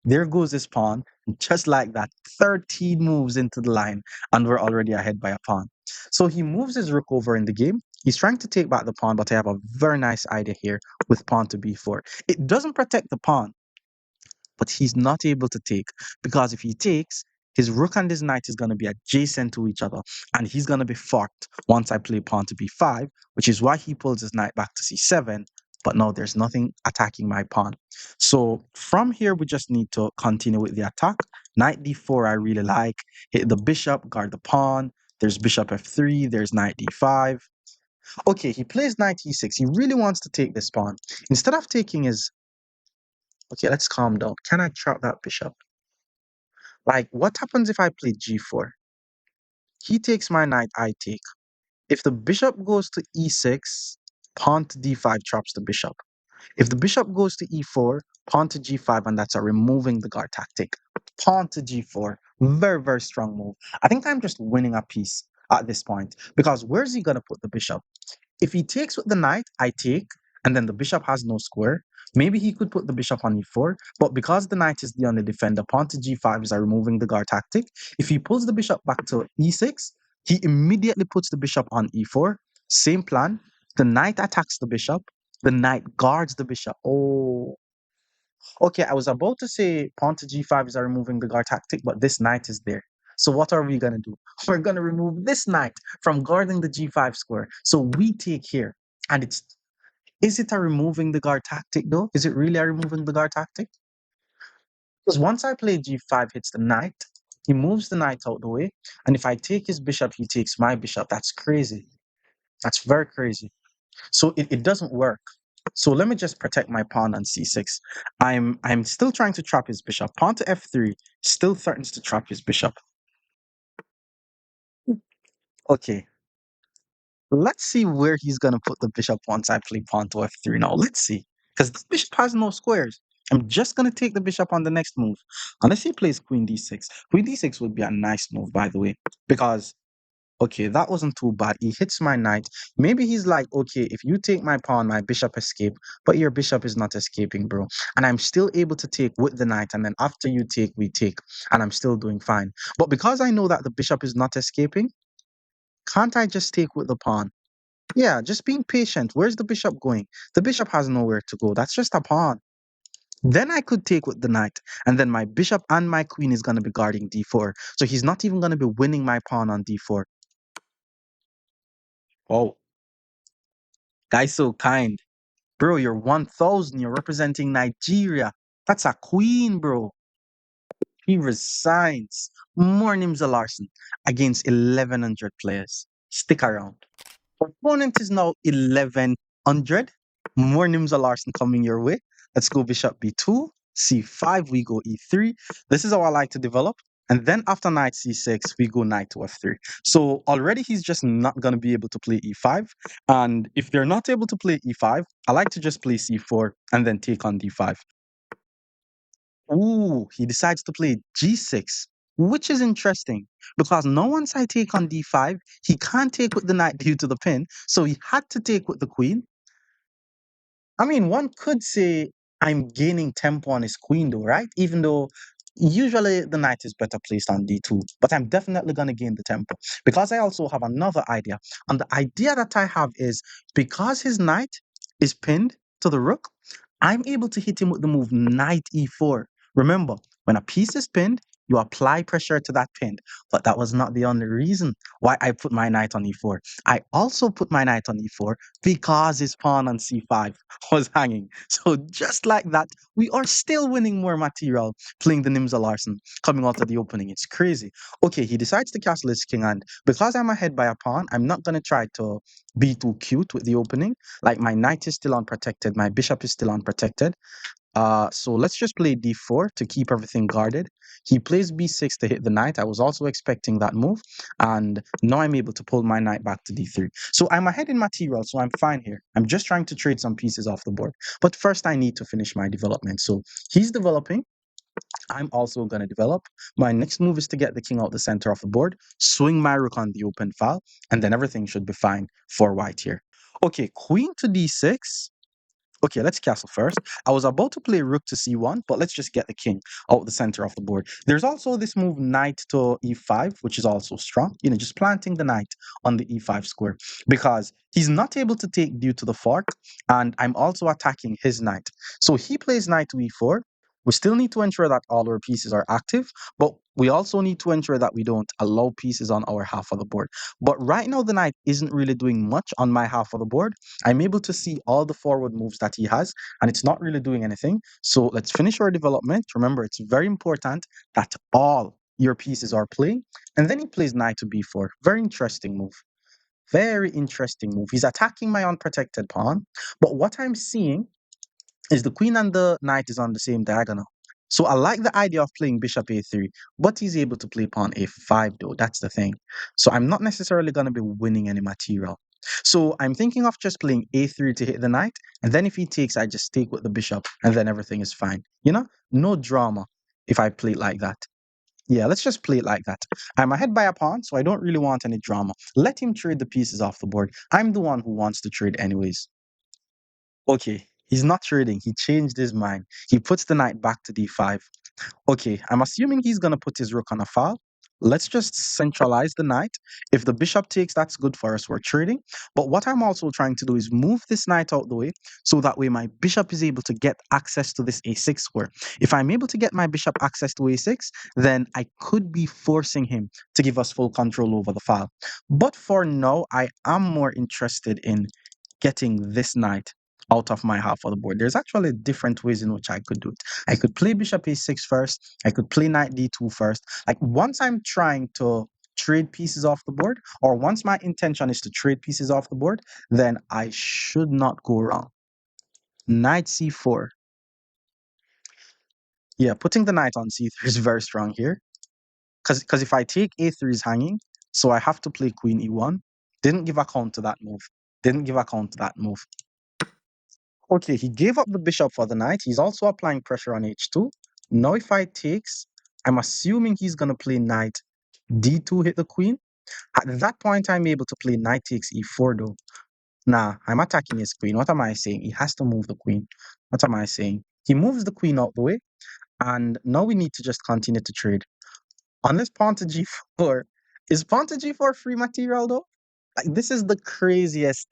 There goes his pawn. And just like that, 13 moves into the line, and we're already ahead by a pawn. So he moves his rook over in the game. He's trying to take back the pawn, but I have a very nice idea here with pawn to b4. It doesn't protect the pawn, but he's not able to take because if he takes, his rook and his knight is going to be adjacent to each other, and he's going to be fucked once I play pawn to b5, which is why he pulls his knight back to c7. But now there's nothing attacking my pawn. So from here, we just need to continue with the attack. Knight d4, I really like. Hit the bishop, guard the pawn. There's bishop f3, there's knight d5. Okay, he plays knight e6. He really wants to take this pawn. Instead of taking his... Okay, let's calm down. Can I trap that bishop? Like, what happens if I play g4? He takes my knight, I take. If the bishop goes to e6, pawn to d5 traps the bishop. If the bishop goes to e4, pawn to g5, and that's a removing the guard tactic. Pawn to g4, very, very strong move. I think I'm just winning a piece at this point because where's he going to put the bishop? If he takes with the knight, I take, and then the bishop has no square. Maybe he could put the bishop on e4, but because the knight is the only defender, pawn to g5 is a removing the guard tactic. If he pulls the bishop back to e6, he immediately puts the bishop on e4. Same plan. The knight attacks the bishop. The knight guards the bishop. Oh, okay. I was about to say pawn to g5 is a removing the guard tactic, but this knight is there. So what are we going to do? We're going to remove this knight from guarding the g5 square. So we take here. And is it a removing the guard tactic though? Is it really a removing the guard tactic? Because once I play g5 hits the knight, he moves the knight out the way. And if I take his bishop, he takes my bishop. That's crazy. That's very crazy. So it doesn't work. So let me just protect my pawn on c6. I'm still trying to trap his bishop. Pawn to f3 still threatens to trap his bishop. Okay, let's see where he's gonna put the bishop once I play pawn to f3 now. Let's see. Because this bishop has no squares. I'm just gonna take the bishop on the next move. Unless he plays queen d6. Queen d6 would be a nice move, by the way. Because okay, that wasn't too bad. He hits my knight. Maybe he's like, okay, if you take my pawn, my bishop escape, but your bishop is not escaping, bro. And I'm still able to take with the knight, and then after you take, we take, and I'm still doing fine. But because I know that the bishop is not escaping, can't I just take with the pawn? Yeah, just being patient. Where's the bishop going? The bishop has nowhere to go. That's just a pawn. Then I could take with the knight, and then my bishop and my queen is going to be guarding d4. So he's not even going to be winning my pawn on d4. Oh, guy's so kind. Bro, you're 1,000. You're representing Nigeria. That's a queen, bro. He resigns. More Nimzo Larsen against 1,100 players. Stick around. Opponent is now 1,100. More Nimzo Larsen coming your way. Let's go bishop b2, c5, we go e3. This is how I like to develop. And then after knight c6, we go knight to f3. So already he's just not going to be able to play e5. And if they're not able to play e5, I like to just play c4 and then take on d5. Ooh, he decides to play g6, which is interesting because now once I take on d5, he can't take with the knight due to the pin, so he had to take with the queen. I mean, one could say I'm gaining tempo on his queen, though, right? Even though usually the knight is better placed on d2, but I'm definitely going to gain the tempo because I also have another idea. And the idea that I have is because his knight is pinned to the rook, I'm able to hit him with the move knight e4. Remember, when a piece is pinned, you apply pressure to that pin. But that was not the only reason why I put my knight on e4. I also put my knight on e4 because his pawn on c5 was hanging. So just like that, we are still winning more material playing the Nimzo Larsen coming out of the opening. It's crazy. Okay, he decides to castle his king, and because I'm ahead by a pawn, I'm not going to try to be too cute with the opening. Like my knight is still unprotected, my bishop is still unprotected. So let's just play d4 to keep everything guarded. He plays b6 to hit the knight. I was also expecting that move, and now I'm able to pull my knight back to d3. So I'm ahead in material, so I'm fine here. I'm just trying to trade some pieces off the board. But first, I need to finish my development. So he's developing. I'm also going to develop. My next move is to get the king out the center of the board, swing my rook on the open file, and then everything should be fine for white here. Okay, queen to d6. Okay, let's castle first. I was about to play rook to c1, but let's just get the king out the center of the board. There's also this move knight to e5, which is also strong. You know, just planting the knight on the e5 square because he's not able to take due to the fork, and I'm also attacking his knight. So he plays knight to e4. We still need to ensure that all our pieces are active, but we also need to ensure that we don't allow pieces on our half of the board. But right now, the knight isn't really doing much on my half of the board. I'm able to see all the forward moves that he has, and it's not really doing anything. So let's finish our development. Remember, it's very important that all your pieces are playing. And then he plays knight to b4. Very interesting move. Very interesting move. He's attacking my unprotected pawn. But what I'm seeing is the queen and the knight is on the same diagonal. So I like the idea of playing bishop a3, but he's able to play pawn a5 though. That's the thing. So I'm not necessarily going to be winning any material. So I'm thinking of just playing a3 to hit the knight, and then if he takes, I just take with the bishop, and then everything is fine. You know, no drama if I play it like that. Yeah, let's just play it like that. I'm ahead by a pawn, so I don't really want any drama. Let him trade the pieces off the board. I'm the one who wants to trade anyways. Okay, he's not trading. He changed his mind. He puts the knight back to d5. Okay, I'm assuming he's going to put his rook on a file. Let's just centralize the knight. If the bishop takes, that's good for us. We're trading. But what I'm also trying to do is move this knight out the way so that way my bishop is able to get access to this a6 square. If I'm able to get my bishop access to a6, then I could be forcing him to give us full control over the file. But for now, I am more interested in getting this knight out of my half of the board. There's actually different ways in which I could do it. I could play bishop a6 first. I could play knight d2 first. Like once I'm trying to trade pieces off the board, or once my intention is to trade pieces off the board, then I should not go wrong. Knight c4. Yeah, putting the knight on c3 is very strong here. Because if I take a3 is hanging, so I have to play queen e1. Didn't give account to that move. Didn't give account to that move. Okay, he gave up the bishop for the knight. He's also applying pressure on h2. Now if I takes, I'm assuming he's going to play knight d2, hit the queen. At that point, I'm able to play knight takes e4 though. Nah, I'm attacking his queen. What am I saying? He has to move the queen. What am I saying? He moves the queen out the way, and now we need to just continue to trade. Unless pawn to g4. Is pawn to g4 free material though? Like, this is the craziest,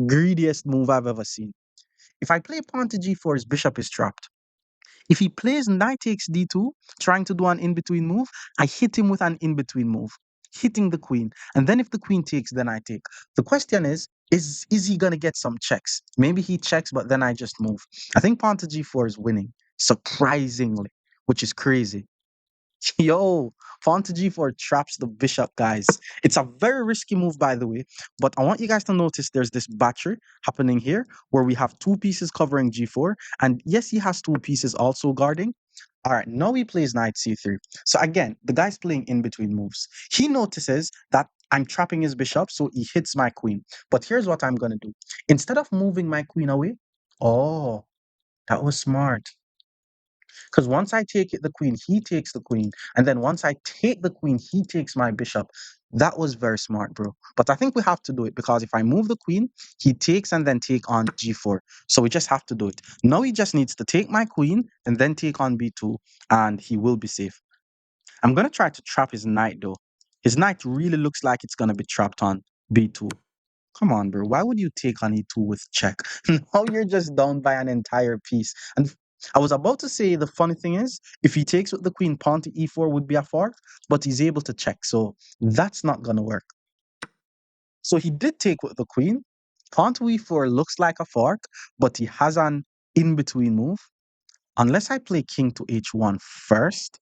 greediest move I've ever seen. If I play pawn to g4, his bishop is trapped. If he plays knight takes d2, trying to do an in-between move, I hit him with an in-between move, hitting the queen. And then if the queen takes, then I take. The question is he going to get some checks? Maybe he checks, but then I just move. I think pawn to g4 is winning, surprisingly, which is crazy. Yo, pawn to g4 traps the bishop, guys. It's a very risky move, by the way, but I want you guys to notice there's this battery happening here where we have two pieces covering g4, and yes, he has two pieces also guarding. All right, now he plays knight c3. So again, the guy's playing in between moves. He notices that I'm trapping his bishop, so he hits my queen. But here's what I'm going to do. Instead of moving my queen away, oh, that was smart. Because once I take it, the queen, he takes the queen. And then once I take the queen, he takes my bishop. That was very smart, bro. But I think we have to do it because if I move the queen, he takes and then take on g4. So we just have to do it. Now he just needs to take my queen and then take on b2, and he will be safe. I'm going to try to trap his knight, though. His knight really looks like it's going to be trapped on b2. Come on, bro. Why would you take on e2 with check? Now you're just down by an entire piece. And I was about to say the funny thing is, if he takes with the queen, pawn to e4 would be a fork, but he's able to check. So that's not going to work. So he did take with the queen. Pawn to e4 looks like a fork, but he has an in-between move. Unless I play king to h1 first,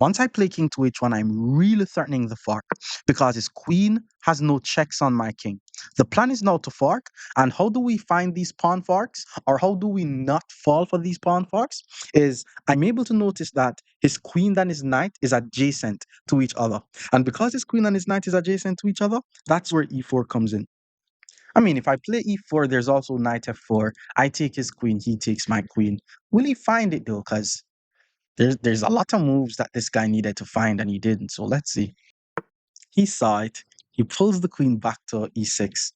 once I play king to h1, I'm really threatening the fork because his queen has no checks on my king. The plan is now to fork, and how do we find these pawn forks, or how do we not fall for these pawn forks, is I'm able to notice that his queen and his knight is adjacent to each other. And because his queen and his knight is adjacent to each other, that's where e4 comes in. I mean, if I play e4, there's also knight f4. I take his queen, he takes my queen. Will he find it though? Because there's a lot of moves that this guy needed to find and he didn't. So let's see. He saw it. He pulls the queen back to e6.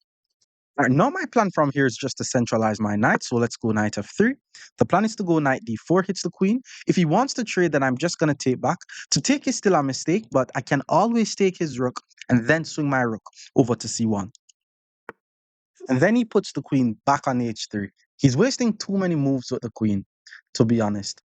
All right, now my plan from here is just to centralize my knight. So let's go knight f3. The plan is to go knight d4, hits the queen. If he wants to trade, then I'm just going to take back. To take is still a mistake, but I can always take his rook and then swing my rook over to c1. And then he puts the queen back on h3. He's wasting too many moves with the queen, to be honest.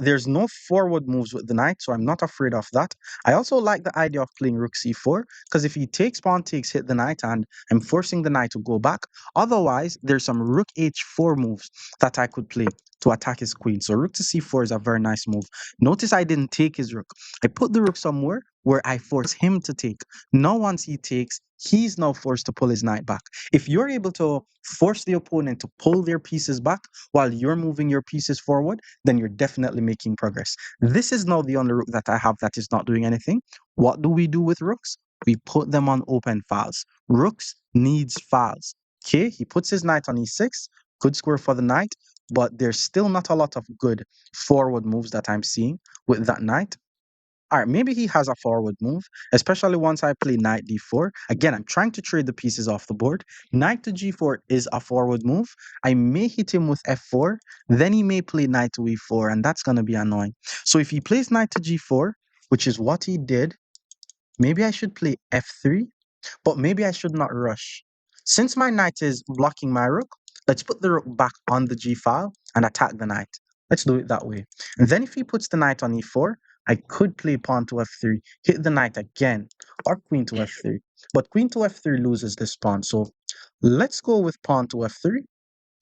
There's no forward moves with the knight, so I'm not afraid of that. I also like the idea of playing rook c4, because if he takes pawn takes, hit the knight, and I'm forcing the knight to go back. Otherwise, there's some rook h4 moves that I could play to attack his queen. So rook to c4 is a very nice move. Notice I didn't take his rook. I put the rook somewhere where I force him to take. Now once he takes, he's now forced to pull his knight back. If you're able to force the opponent to pull their pieces back while you're moving your pieces forward, then you're definitely making progress. This is now the only rook that I have that is not doing anything. What do we do with rooks? We put them on open files. Rooks needs files. Okay, he puts his knight on e6, good square for the knight, but there's still not a lot of good forward moves that I'm seeing with that knight. All right, maybe he has a forward move, especially once I play knight d4. Again, I'm trying to trade the pieces off the board. Knight to g4 is a forward move. I may hit him with f4, then he may play knight to e4, and that's going to be annoying. So if he plays knight to g4, which is what he did, maybe I should play f3, but maybe I should not rush. Since my knight is blocking my rook, let's put the rook back on the g file and attack the knight. Let's do it that way. And then if he puts the knight on e4, I could play pawn to f3, hit the knight again, or queen to f3. But queen to f3 loses this pawn. So let's go with pawn to f3.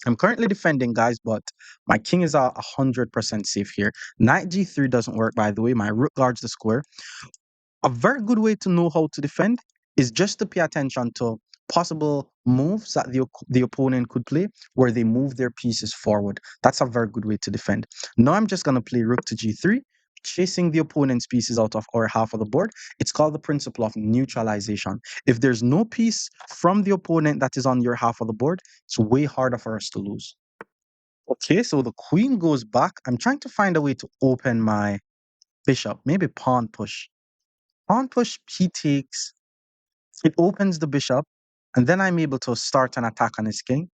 I'm currently defending, guys, but my king is 100% safe here. Knight g3 doesn't work, by the way. My rook guards the square. A very good way to know how to defend is just to pay attention to possible moves that the opponent could play where they move their pieces forward. That's a very good way to defend. Now I'm just going to play rook to g3, chasing the opponent's pieces out of our half of the board. It's called the principle of neutralization. If there's no piece from the opponent that is on your half of the board, it's way harder for us to lose. Okay, so the queen goes back. I'm trying to find a way to open my bishop, maybe pawn push. Pawn push, he takes, it opens the bishop, and then I'm able to start an attack on his king.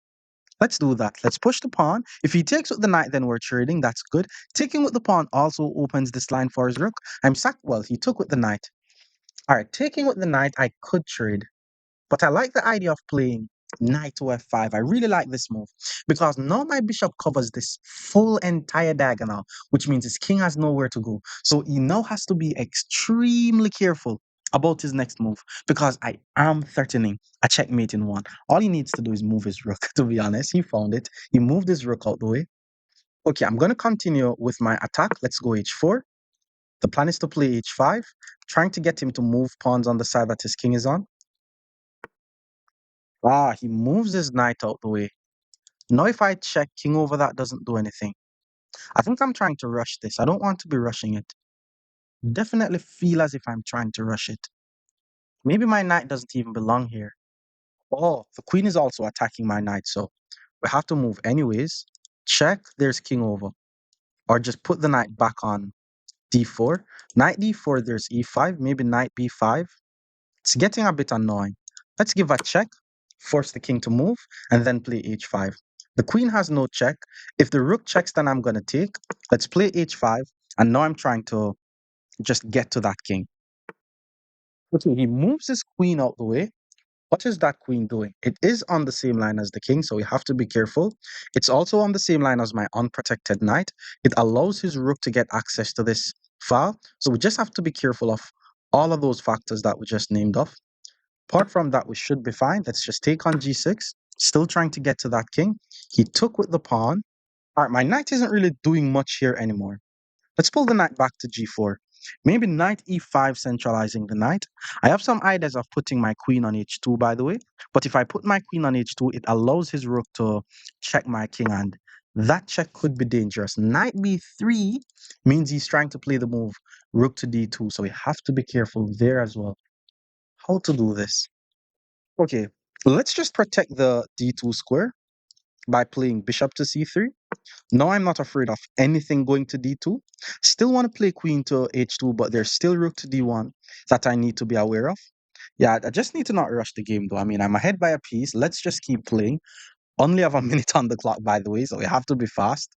Let's do that. Let's push the pawn. If he takes with the knight, then we're trading. That's good. Taking with the pawn also opens this line for his rook. Well, he took with the knight. All right, taking with the knight, I could trade. But I like the idea of playing knight to f5. I really like this move because now my bishop covers this full entire diagonal, which means his king has nowhere to go. So he now has to be extremely careful about his next move because I am threatening a checkmate in one. All he needs to do is move his rook, to be honest. He found it. He moved his rook out the way. Okay, I'm going to continue with my attack. Let's go h4. The plan is to play h5, trying to get him to move pawns on the side that his king is on. Ah, he moves his knight out the way. Now if I check king over, that doesn't do anything. I think I'm trying to rush this. I don't want to be rushing it. Definitely feel as if I'm trying to rush it. Maybe my knight doesn't even belong here. Oh, the queen is also attacking my knight, so we have to move anyways. Check, there's king over. Or just put the knight back on d4. Knight d4, there's e5, maybe knight b5. It's getting a bit annoying. Let's give a check, force the king to move, and then play h5. The queen has no check. If the rook checks, then I'm going to take. Let's play h5, and now I'm trying to just get to that king. Okay, he moves his queen out the way. What is that queen doing? It is on the same line as the king, so we have to be careful. It's also on the same line as my unprotected knight. It allows his rook to get access to this file, so we just have to be careful of all of those factors that we just named off. Apart from that, we should be fine. Let's just take on g6. Still trying to get to that king. He took with the pawn. All right, my knight isn't really doing much here anymore. Let's pull the knight back to g4. Maybe knight e5 centralizing the knight. I have some ideas of putting my queen on h2, by the way. But if I put my queen on h2, it allows his rook to check my king, and that check could be dangerous. Knight b3 means he's trying to play the move rook to d2, so we have to be careful there as well. How to do this? Okay, let's just protect the d2 square by playing bishop to c3. Now I'm not afraid of anything going to d2. Still want to play queen to h2, but there's still rook to d1 that I need to be aware of. Yeah, I just need to not rush the game though. I mean, I'm ahead by a piece. Let's just keep playing. Only have a minute on the clock, by the way, so we have to be fast.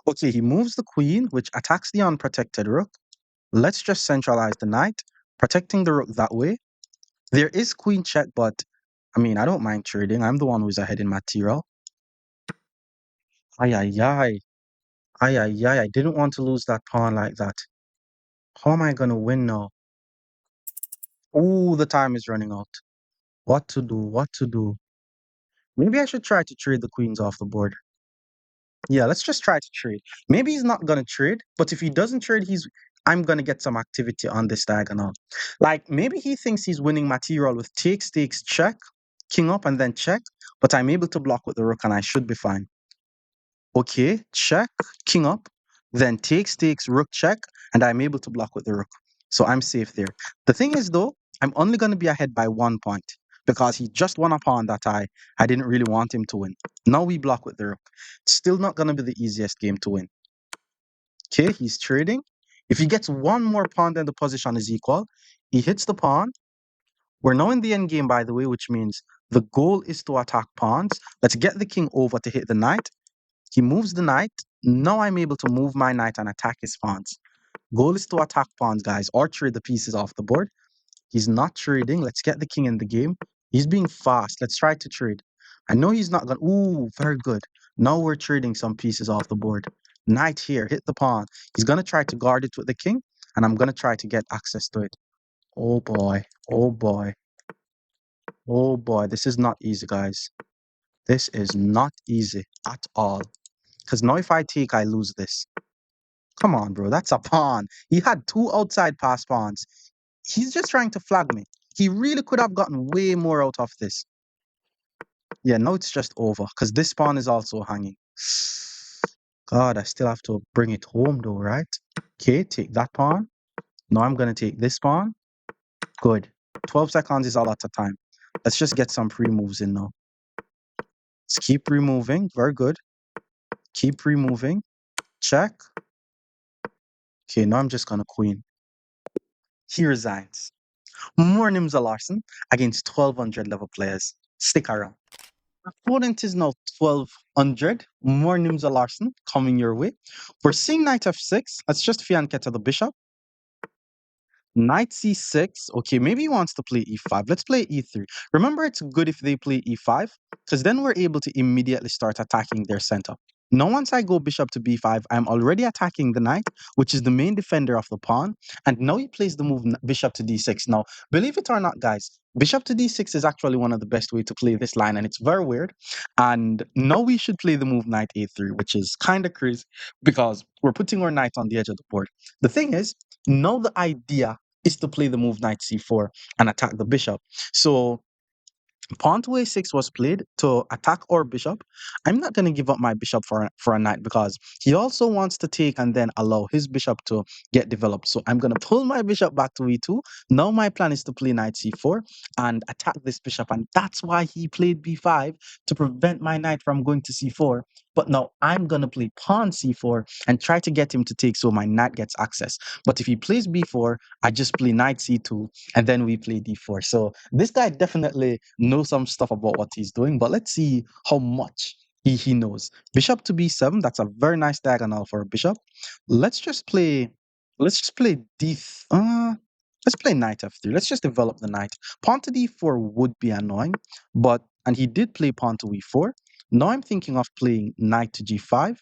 Okay, he moves the queen, which attacks the unprotected rook. Let's just centralize the knight, protecting the rook that way. There is queen check, but I mean, I don't mind trading. I'm the one who's ahead in material. Ay, ay, ay. Ay, ay, ay. I didn't want to lose that pawn like that. How am I going to win now? Oh, the time is running out. What to do? What to do? Maybe I should try to trade the queens off the board. Yeah, let's just try to trade. Maybe he's not going to trade, but if he doesn't trade, I'm going to get some activity on this diagonal. Like, maybe he thinks he's winning material with takes, check, king up, and then check, but I'm able to block with the rook, and I should be fine. Okay, check, king up, then takes, rook check, and I'm able to block with the rook. So I'm safe there. The thing is though, I'm only going to be ahead by 1 point because he just won a pawn that I didn't really want him to win. Now we block with the rook. It's still not going to be the easiest game to win. Okay, he's trading. If he gets one more pawn, then the position is equal. He hits the pawn. We're now in the end game, by the way, which means the goal is to attack pawns. Let's get the king over to hit the knight. He moves the knight. Now I'm able to move my knight and attack his pawns. Goal is to attack pawns, guys, or trade the pieces off the board. He's not trading. Let's get the king in the game. He's being fast. Let's try to trade. I know he's not going to... Ooh, very good. Now we're trading some pieces off the board. Knight here, hit the pawn. He's going to try to guard it with the king, and I'm going to try to get access to it. Oh boy. Oh boy. Oh boy. This is not easy, guys. This is not easy at all. Because now if I take, I lose this. Come on, bro. That's a pawn. He had two outside pass pawns. He's just trying to flag me. He really could have gotten way more out of this. Yeah, now it's just over because this pawn is also hanging. God, I still have to bring it home though, right? Okay, take that pawn. Now I'm going to take this pawn. Good. 12 seconds is a lot of time. Let's just get some free moves in now. Let's keep removing. Very good. Keep removing. Check. Okay, now I'm just going to queen. He resigns. More Nimzo Larsen against 1200 level players. Stick around. Opponent is now 1200. More Nimzo Larsen coming your way. We're seeing knight f6. Let's just fianchetto the bishop. Knight c6. Okay, maybe he wants to play e5. Let's play e3. Remember, it's good if they play e5 because then we're able to immediately start attacking their center. Now, once I go bishop to b5, I'm already attacking the knight, which is the main defender of the pawn. And now he plays the move bishop to d6. Now, believe it or not, guys, bishop to d6 is actually one of the best way to play this line, and it's very weird. And now we should play the move knight a3, which is kind of crazy because we're putting our knight on the edge of the board. The thing is, now the idea is to play the move knight c4 and attack the bishop. So pawn to a6 was played to attack our bishop. I'm not going to give up my bishop for a knight because he also wants to take and then allow his bishop to get developed. So I'm going to pull my bishop back to e2. Now my plan is to play knight c4 and attack this bishop. And that's why he played b5 to prevent my knight from going to c4. But now I'm going to play pawn c4 and try to get him to take so my knight gets access. But if he plays b4, I just play knight c2 and then we play d4. So this guy definitely knows some stuff about what he's doing, but let's see how much he knows. Bishop to b7, that's a very nice diagonal for a bishop. Let's just play, let's just play let's play knight f3. Let's just develop the knight. Pawn to d4 would be annoying, and he did play pawn to e4. Now I'm thinking of playing knight to g5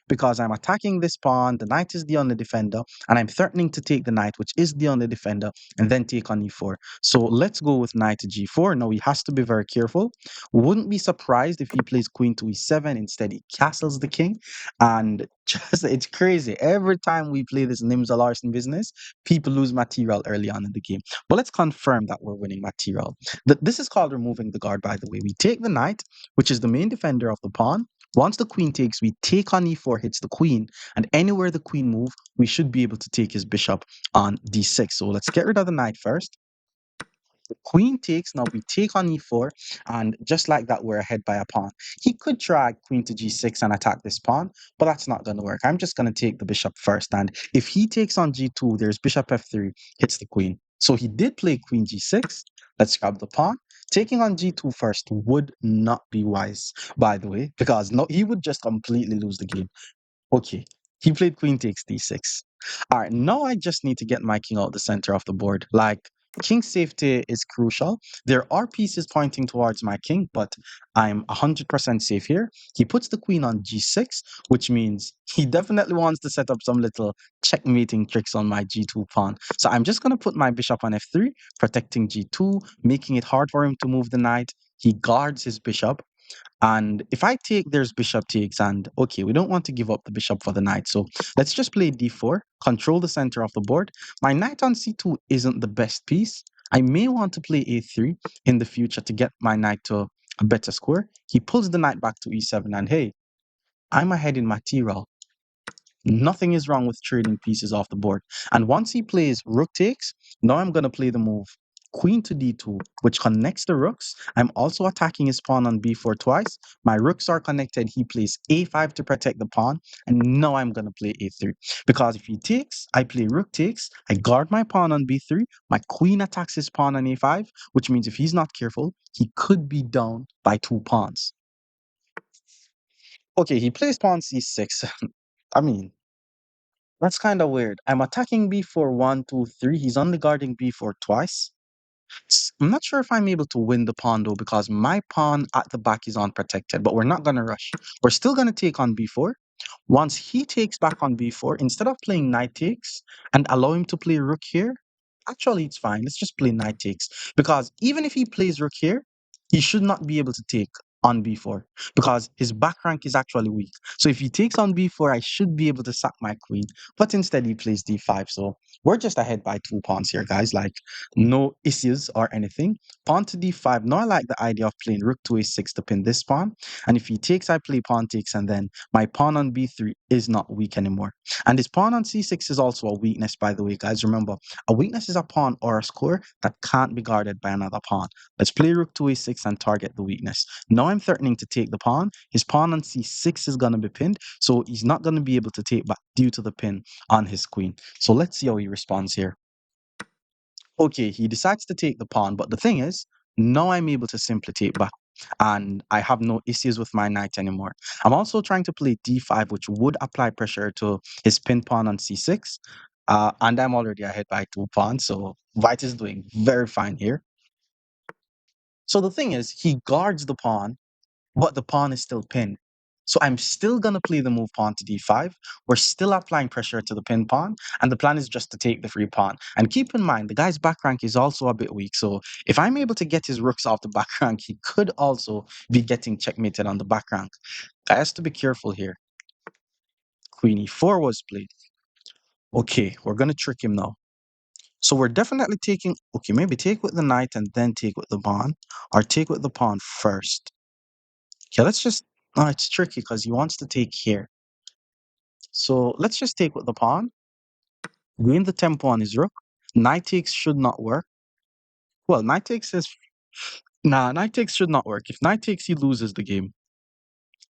because I'm attacking this pawn. The knight is the only defender, and I'm threatening to take the knight, which is the only defender, and then take on e4. So let's go with knight to g4. Now he has to be very careful. Wouldn't be surprised if he plays queen to e7. Instead, he castles the king. And just it's crazy. Every time we play this Nimzo Larsen business, people lose material early on in the game. But let's confirm that we're winning material. This is called removing the guard, by the way. We take the knight, which is the main defender of the pawn. Once the queen takes, we take on e4, hits the queen, and anywhere the queen move, we should be able to take his bishop on d6. So let's get rid of the knight first. The queen takes, now we take on e4, and just like that, we're ahead by a pawn. He could try queen to g6 and attack this pawn, but that's not going to work. I'm just going to take the bishop first, and if he takes on g2, there's bishop f3, hits the queen. So he did play queen g6. Let's grab the pawn. Taking on g2 first would not be wise, by the way, because no, he would just completely lose the game. Okay, he played queen takes d6. All right, now I just need to get my king out the center of the board. Like, king safety is crucial. There are pieces pointing towards my king, but I'm 100% safe here. He puts the queen on g6, which means he definitely wants to set up some little checkmating tricks on my g2 pawn. So I'm just going to put my bishop on f3, protecting g2, making it hard for him to move the knight. He guards his bishop. And if I take, there's bishop takes, and okay, we don't want to give up the bishop for the knight. So let's just play d4, control the center of the board. My knight on c2 isn't the best piece. I may want to play a3 in the future to get my knight to a better score. He pulls the knight back to e7, and hey, I'm ahead in material. Nothing is wrong with trading pieces off the board. And once he plays rook takes, now I'm going to play the move queen to d2, which connects the rooks. I'm also attacking his pawn on b4 twice. My rooks are connected. He plays a5 to protect the pawn. And now I'm going to play a3. Because if he takes, I play rook takes. I guard my pawn on b3. My queen attacks his pawn on a5, which means if he's not careful, he could be down by 2 pawns. Okay, he plays pawn c6. I mean, that's kind of weird. I'm attacking b4 1, 2, 3. He's only guarding b4 twice. I'm not sure if I'm able to win the pawn though, because my pawn at the back is unprotected, but we're not going to rush. We're still going to take on b4. Once he takes back on b4, instead of playing knight takes and allow him to play rook here, actually it's fine. Let's just play knight takes, because even if he plays rook here, he should not be able to take on b4 because his back rank is actually weak. So if he takes on b4, I should be able to sack my queen. But instead, he plays d5. So we're just ahead by 2 pawns here, guys. Like, no issues or anything. Pawn to d5. Now I like the idea of playing rook to a6 to pin this pawn. And if he takes, I play pawn takes, and then my pawn on b3 is not weak anymore. And his pawn on c6 is also a weakness, by the way, guys. Remember, a weakness is a pawn or a square that can't be guarded by another pawn. Let's play rook to a6 and target the weakness. Now I'm threatening to take the pawn. His pawn on c6 is going to be pinned, so he's not going to be able to take back due to the pin on his queen. So let's see how he responds here. Okay, he decides to take the pawn, but the thing is, now I'm able to simply take back, and I have no issues with my knight anymore. I'm also trying to play d5, which would apply pressure to his pin pawn on c6, and I'm already ahead by 2 pawns, so white is doing very fine here. So the thing is, he guards the pawn, but the pawn is still pinned. So I'm still going to play the move pawn to d5. We're still applying pressure to the pin pawn, and the plan is just to take the free pawn. And keep in mind, the guy's back rank is also a bit weak. So if I'm able to get his rooks off the back rank, he could also be getting checkmated on the back rank. I has to be careful here. Queen e4 was played. Okay, we're going to trick him now. So we're definitely taking, okay, maybe take with the knight and then take with the pawn, or take with the pawn first. Okay, let's just, no, it's tricky because he wants to take here. So let's just take with the pawn, gain the tempo on his rook. Knight takes should not work. Well, knight takes is, nah, knight takes should not work. If knight takes, he loses the game.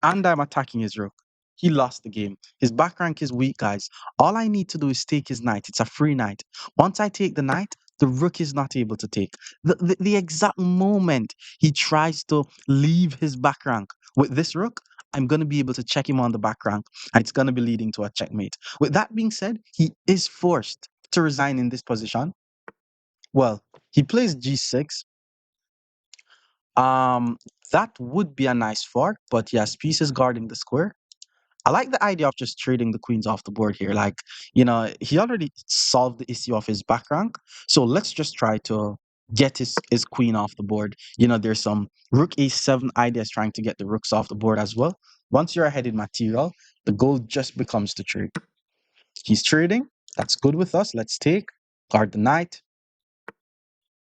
And I'm attacking his rook. He lost the game. His back rank is weak, guys. All I need to do is take his knight. It's a free knight. Once I take the knight, the rook is not able to take. The exact moment he tries to leave his back rank with this rook, I'm going to be able to check him on the back rank, and it's going to be leading to a checkmate. With that being said, he is forced to resign in this position. Well, he plays g6. Um, that would be a nice fork, but he has pieces guarding the square. I like the idea of just trading the queens off the board here. Like, he already solved the issue of his back rank. So let's just try to get his queen off the board. There's some rook a7 ideas trying to get the rooks off the board as well. Once you're ahead in material, the goal just becomes to trade. He's trading. That's good with us. Let's take, guard the knight.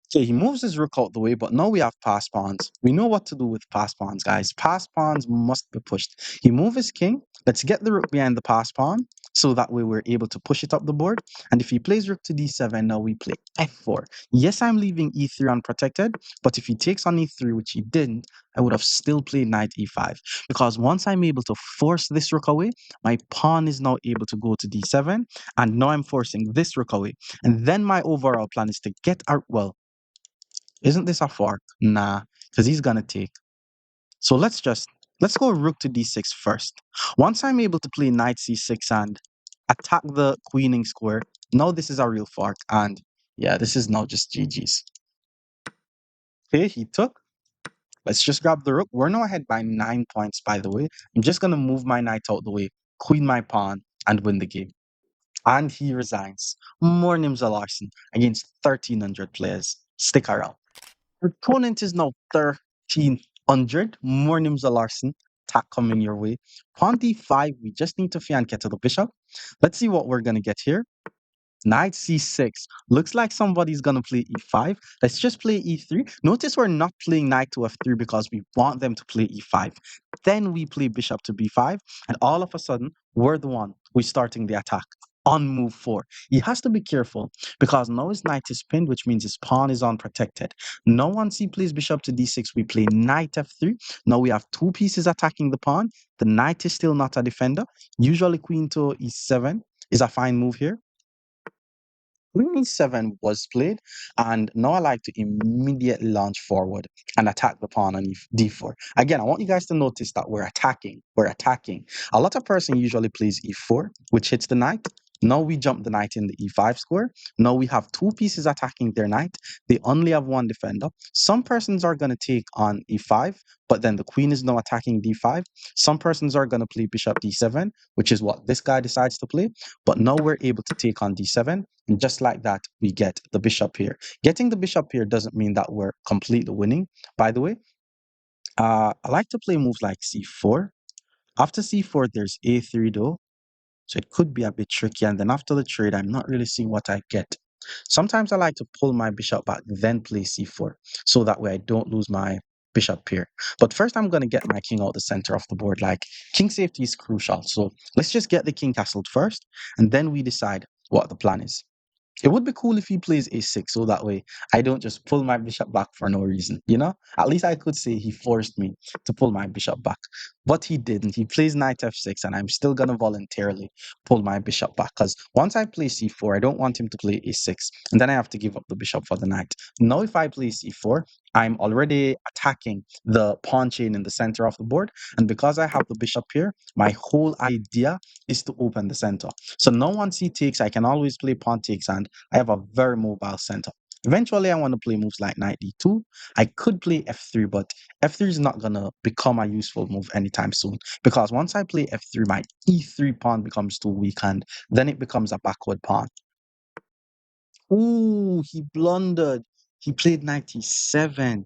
So he moves his rook out the way, but now we have pass pawns. We know what to do with pass pawns, guys. Pass pawns must be pushed. He moves his king. Let's get the rook behind the pass pawn, so that way we're able to push it up the board. And if he plays rook to d7, now we play f4. Yes, I'm leaving e3 unprotected, but if he takes on e3, which he didn't, I would have still played knight e5. Because once I'm able to force this rook away, my pawn is now able to go to d7, and now I'm forcing this rook away. And then my overall plan is to get our, well, isn't this a fork? Nah, because he's gonna take. So let's go rook to d6 first. Once I'm able to play knight c6 and attack the queening square, now this is a real fork, and yeah, this is now just GG's. Okay, he took. Let's just grab the rook. We're now ahead by 9 points, by the way. I'm just gonna move my knight out the way, queen my pawn, and win the game. And he resigns. More Nimzo Larsen against 1,300 players. Stick around. Your opponent is now 1,300. More Nimzo Larsen. Attack coming your way. Pawn d5. We just need to fianchet to the bishop. Let's see what we're going to get here. Knight c6. Looks like somebody's going to play e5. Let's just play e3. Notice we're not playing knight to f3 because we want them to play e5. Then we play bishop to b5. And all of a sudden, we're the one who's starting the attack on move 4. He has to be careful because now his knight is pinned, which means his pawn is unprotected. Now once he plays bishop to d6, we play knight f3. Now we have 2 pieces attacking the pawn. The knight is still not a defender. Usually queen to e7 is a fine move here. Queen e7 was played, and now I like to immediately launch forward and attack the pawn on d4. Again, I want you guys to notice that we're attacking. We're attacking. A lot of person usually plays e4, which hits the knight. Now we jump the knight in the e5 square. Now we have 2 pieces attacking their knight. They only have 1 defender. Some persons are going to take on e5, but then the queen is now attacking d5. Some persons are going to play bishop d7, which is what this guy decides to play. But now we're able to take on d7. And just like that, we get the bishop here. Getting the bishop here doesn't mean that we're completely winning, by the way. I like to play moves like c4. After c4, there's a3 though, so it could be a bit tricky. And then after the trade, I'm not really seeing what I get. Sometimes I like to pull my bishop back, then play c4, so that way I don't lose my bishop pair. But first, I'm going to get my king out the center of the board. Like, king safety is crucial. So let's just get the king castled first, and then we decide what the plan is. It would be cool if he plays a6, so that way I don't just pull my bishop back for no reason, you know? At least I could say he forced me to pull my bishop back. But he didn't. He plays knight f6, and I'm still gonna voluntarily pull my bishop back. Because once I play c4, I don't want him to play a6, and then I have to give up the bishop for the knight. Now, if I play c4, I'm already attacking the pawn chain in the center of the board, and because I have the bishop here, my whole idea is to open the center. So now once he takes, I can always play pawn takes, and I have a very mobile center. Eventually, I want to play moves like knight d2. I could play f3, but f3 is not going to become a useful move anytime soon, because once I play f3, my e3 pawn becomes too weak, and then it becomes a backward pawn. Ooh, he blundered. He played knight e7.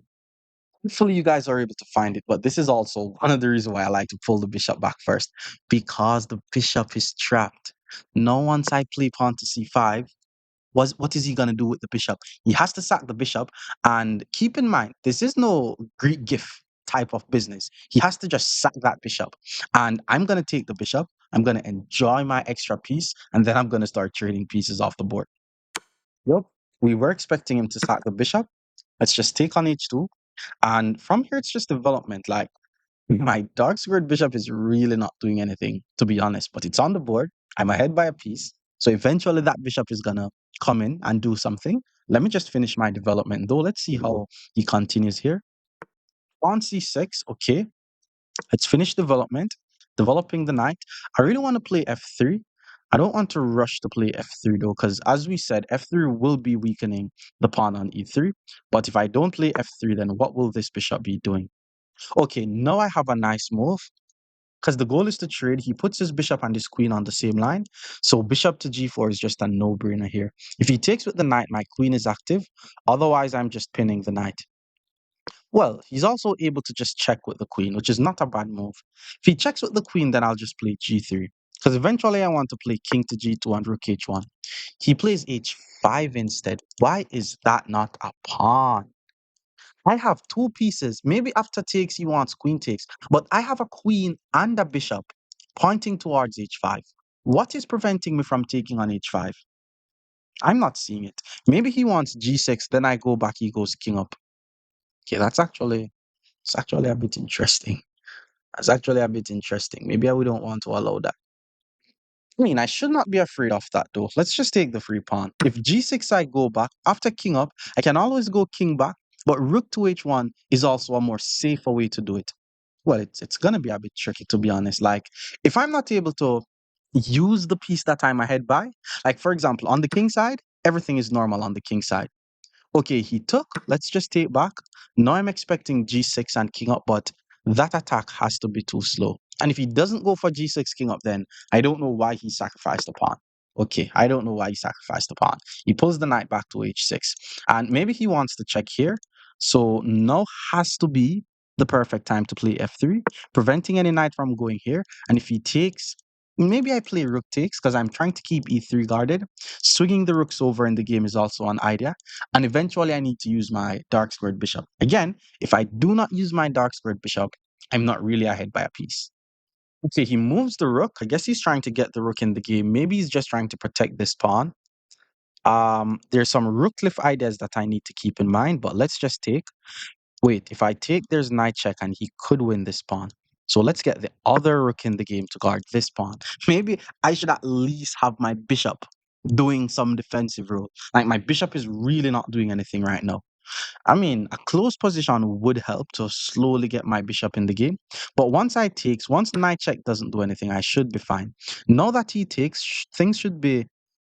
Hopefully, you guys are able to find it, but this is also one of the reasons why I like to pull the bishop back first, because the bishop is trapped. Now, once I play pawn to c5, what is he gonna do with the bishop? He has to sack the bishop, and keep in mind, this is no Greek gift type of business. He has to just sack that bishop, and I'm gonna take the bishop. I'm gonna enjoy my extra piece, and then I'm gonna start trading pieces off the board. Yep. We were expecting him to sack the bishop. Let's just take on h2, and from here it's just development. Like, my dark squared bishop is really not doing anything, to be honest, but it's on the board. I'm ahead by a piece. So eventually that bishop is gonna come in and do something. Let me just finish my development though. Let's see how he continues here. On c6, okay. Let's finish development. Developing the knight. I really want to play f3. I don't want to rush to play f3 though, because as we said, f3 will be weakening the pawn on e3. But if I don't play f3, then what will this bishop be doing? Okay, now I have a nice move because the goal is to trade. He puts his bishop and his queen on the same line. So bishop to g4 is just a no-brainer here. If he takes with the knight, my queen is active. Otherwise, I'm just pinning the knight. Well, he's also able to just check with the queen, which is not a bad move. If he checks with the queen, then I'll just play g3. Because eventually I want to play king to g2 and rook h1. He plays h5 instead. Why is that not a pawn? I have two pieces. Maybe after takes he wants queen takes, but I have a queen and a bishop pointing towards h5. What is preventing me from taking on h5? I'm not seeing it. Maybe he wants g6, then I go back, he goes king up. Okay, it's actually a bit interesting. That's actually a bit interesting. Maybe I don't want to allow that. I mean, I should not be afraid of that though. Let's just take the free pawn. If g6 I go back, after king up, I can always go king back, but rook to h1 is also a more safer way to do it. Well, it's gonna be a bit tricky to be honest. Like, if I'm not able to use the piece that I'm ahead by, like for example, on the king side, everything is normal on the king side. Okay, he took. Let's just take back. Now I'm expecting g6 and king up, but that attack has to be too slow. And if he doesn't go for g6 king up, then I don't know why he sacrificed the pawn. Okay, I don't know why he sacrificed the pawn. He pulls the knight back to h6. And maybe he wants to check here. So now has to be the perfect time to play f3, preventing any knight from going here. And if he takes, maybe I play rook takes because I'm trying to keep e3 guarded. Swinging the rooks over in the game is also an idea. And eventually I need to use my dark squared bishop. Again, if I do not use my dark squared bishop, I'm not really ahead by a piece. Okay, he moves the rook. I guess he's trying to get the rook in the game. Maybe he's just trying to protect this pawn. There's some rook cliff ideas that I need to keep in mind, but let's just take. Wait, if I take, there's knight check, and he could win this pawn. So let's get the other rook in the game to guard this pawn. Maybe I should at least have my bishop doing some defensive role. Like, my bishop is really not doing anything right now. I mean, a close position would help to slowly get my bishop in the game. But once knight check doesn't do anything, I should be fine. Now that he takes, things should be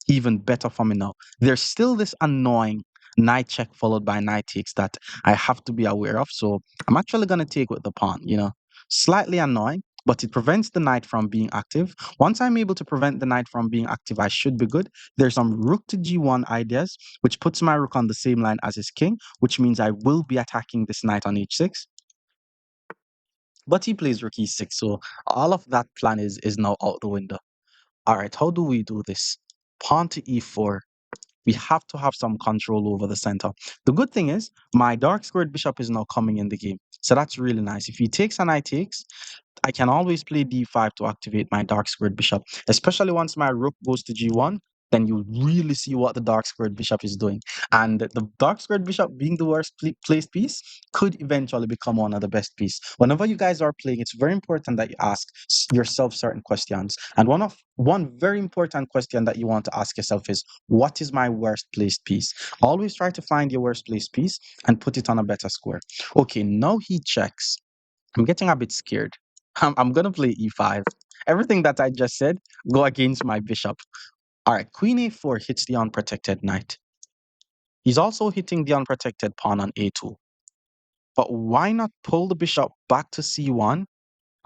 even better for me now. There's still this annoying knight check followed by knight takes that I have to be aware of. So I'm actually going to take with the pawn, you know. Slightly annoying, but it prevents the knight from being active. Once I'm able to prevent the knight from being active, I should be good. There's some rook to g1 ideas, which puts my rook on the same line as his king, which means I will be attacking this knight on h6. But he plays rook e6, so all of that plan is now out the window. All right, how do we do this? Pawn to e4. We have to have some control over the center. The good thing is my dark squared bishop is now coming in the game. So that's really nice. If he takes and I takes, I can always play d5 to activate my dark squared bishop, especially once my rook goes to g1. Then you really see what the dark squared bishop is doing. And the dark squared bishop being the worst placed piece could eventually become one of the best piece. Whenever you guys are playing, it's very important that you ask yourself certain questions. And one very important question that you want to ask yourself is, what is my worst placed piece? Always try to find your worst placed piece and put it on a better square. Okay, now he checks. I'm getting a bit scared. I'm gonna play e5. Everything that I just said go against my bishop. All right, queen a4 hits the unprotected knight. He's also hitting the unprotected pawn on a2. But why not pull the bishop back to c1?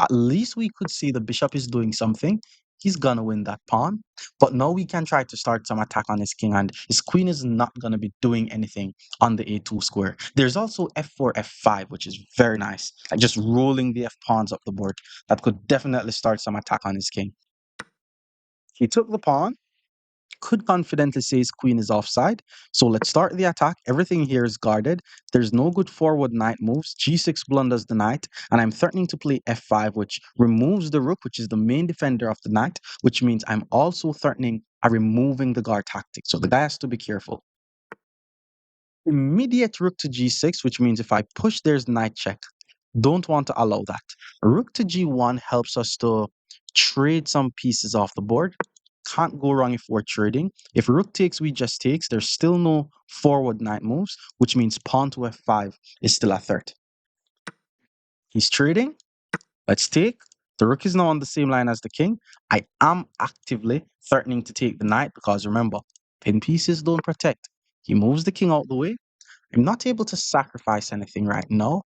At least we could see the bishop is doing something. He's gonna win that pawn. But now we can try to start some attack on his king, and his queen is not gonna be doing anything on the a2 square. There's also f4, f5, which is very nice. Like just rolling the f pawns up the board. That could definitely start some attack on his king. He took the pawn, could confidently say his queen is offside. So let's start the attack. Everything here is guarded. There's no good forward knight moves. g6 blunders the knight, and I'm threatening to play f5, which removes the rook, which is the main defender of the knight, which means I'm also threatening a removing the guard tactic. So the guy has to be careful. Immediate rook to g6, which means if I push, there's knight check. Don't want to allow that. Rook to g1 helps us to trade some pieces off the board. Can't go wrong if we're trading. If rook takes, we just takes. There's still no forward knight moves, which means pawn to f5 is still a threat. He's trading. Let's take. The rook is now on the same line as the king. I am actively threatening to take the knight because remember, pin pieces don't protect. He moves the king out the way. I'm not able to sacrifice anything right now,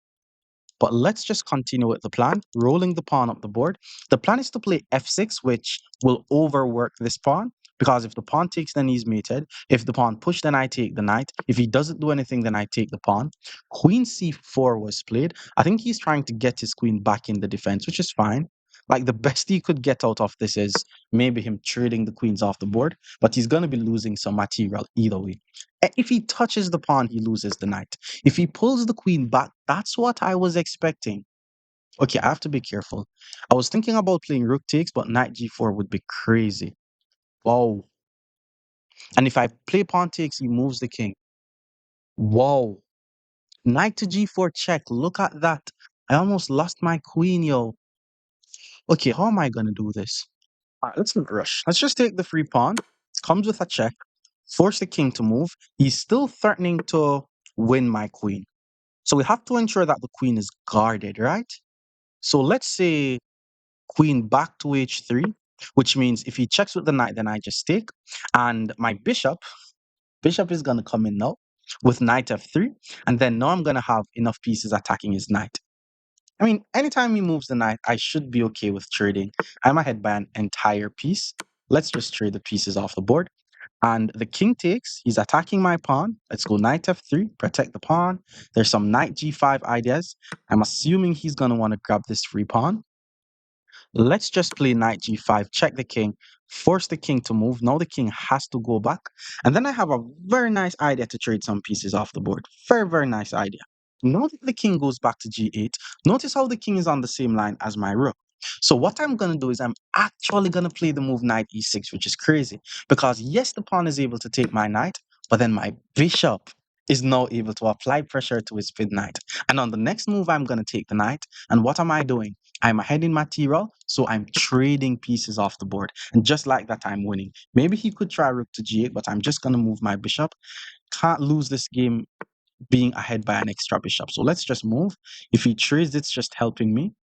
but let's just continue with the plan, rolling the pawn up the board. The plan is to play f6, which will overwork this pawn, because if the pawn takes, then he's mated. If the pawn push, then I take the knight. If he doesn't do anything, then I take the pawn. Queen c4 was played. I think he's trying to get his queen back in the defense, which is fine. Like the best he could get out of this is maybe him trading the queens off the board, but he's going to be losing some material either way. If he touches the pawn, he loses the knight. If he pulls the queen back, that's what I was expecting. Okay, I have to be careful. I was thinking about playing rook takes, but knight g4 would be crazy. Wow. And if I play pawn takes, he moves the king. Wow. Knight to g4 check. Look at that. I almost lost my queen, yo. Okay, how am I going to do this? All right, let's not rush. Let's just take the free pawn. Comes with a check. Force the king to move. He's still threatening to win my queen. So we have to ensure that the queen is guarded, right? So let's say queen back to h3, which means if he checks with the knight, then I just take. And my bishop is going to come in now with knight f3. And then now I'm going to have enough pieces attacking his knight. I mean, anytime he moves the knight, I should be okay with trading. I'm ahead by an entire piece. Let's just trade the pieces off the board. And the king takes, he's attacking my pawn. Let's go knight f3, protect the pawn. There's some knight g5 ideas. I'm assuming he's going to want to grab this free pawn. Let's just play knight g5, check the king, force the king to move. Now the king has to go back. And then I have a very nice idea to trade some pieces off the board. Very, very nice idea. Now that the king goes back to g8, notice how the king is on the same line as my rook. So what I'm going to do is I'm actually going to play the move knight e6, which is crazy. Because yes, the pawn is able to take my knight, but then my bishop is now able to apply pressure to his pin knight. And on the next move, I'm going to take the knight. And what am I doing? I'm ahead in material, so I'm trading pieces off the board. And just like that, I'm winning. Maybe he could try rook to g8, but I'm just going to move my bishop. Can't lose this game being ahead by an extra bishop. So let's just move. If he trades, it's just helping me.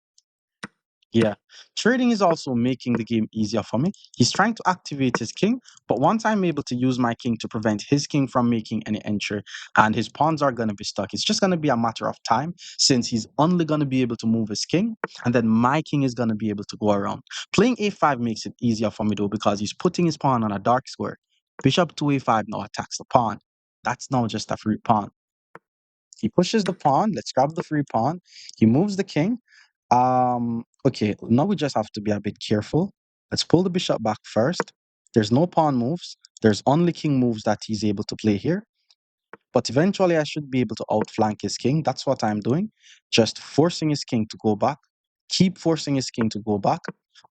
Yeah, trading is also making the game easier for me. He's trying to activate his king, but once I'm able to use my king to prevent his king from making any entry and his pawns are going to be stuck, it's just going to be a matter of time since he's only going to be able to move his king and then my king is going to be able to go around. Playing a5 makes it easier for me though because he's putting his pawn on a dark square. Bishop to a5 now attacks the pawn. That's now just a free pawn. He pushes the pawn. Let's grab the free pawn. He moves the king. Okay, now we just have to be a bit careful. Let's pull the bishop back first. There's no pawn moves. There's only king moves that he's able to play here. But eventually I should be able to outflank his king. That's what I'm doing. Just forcing his king to go back. Keep forcing his king to go back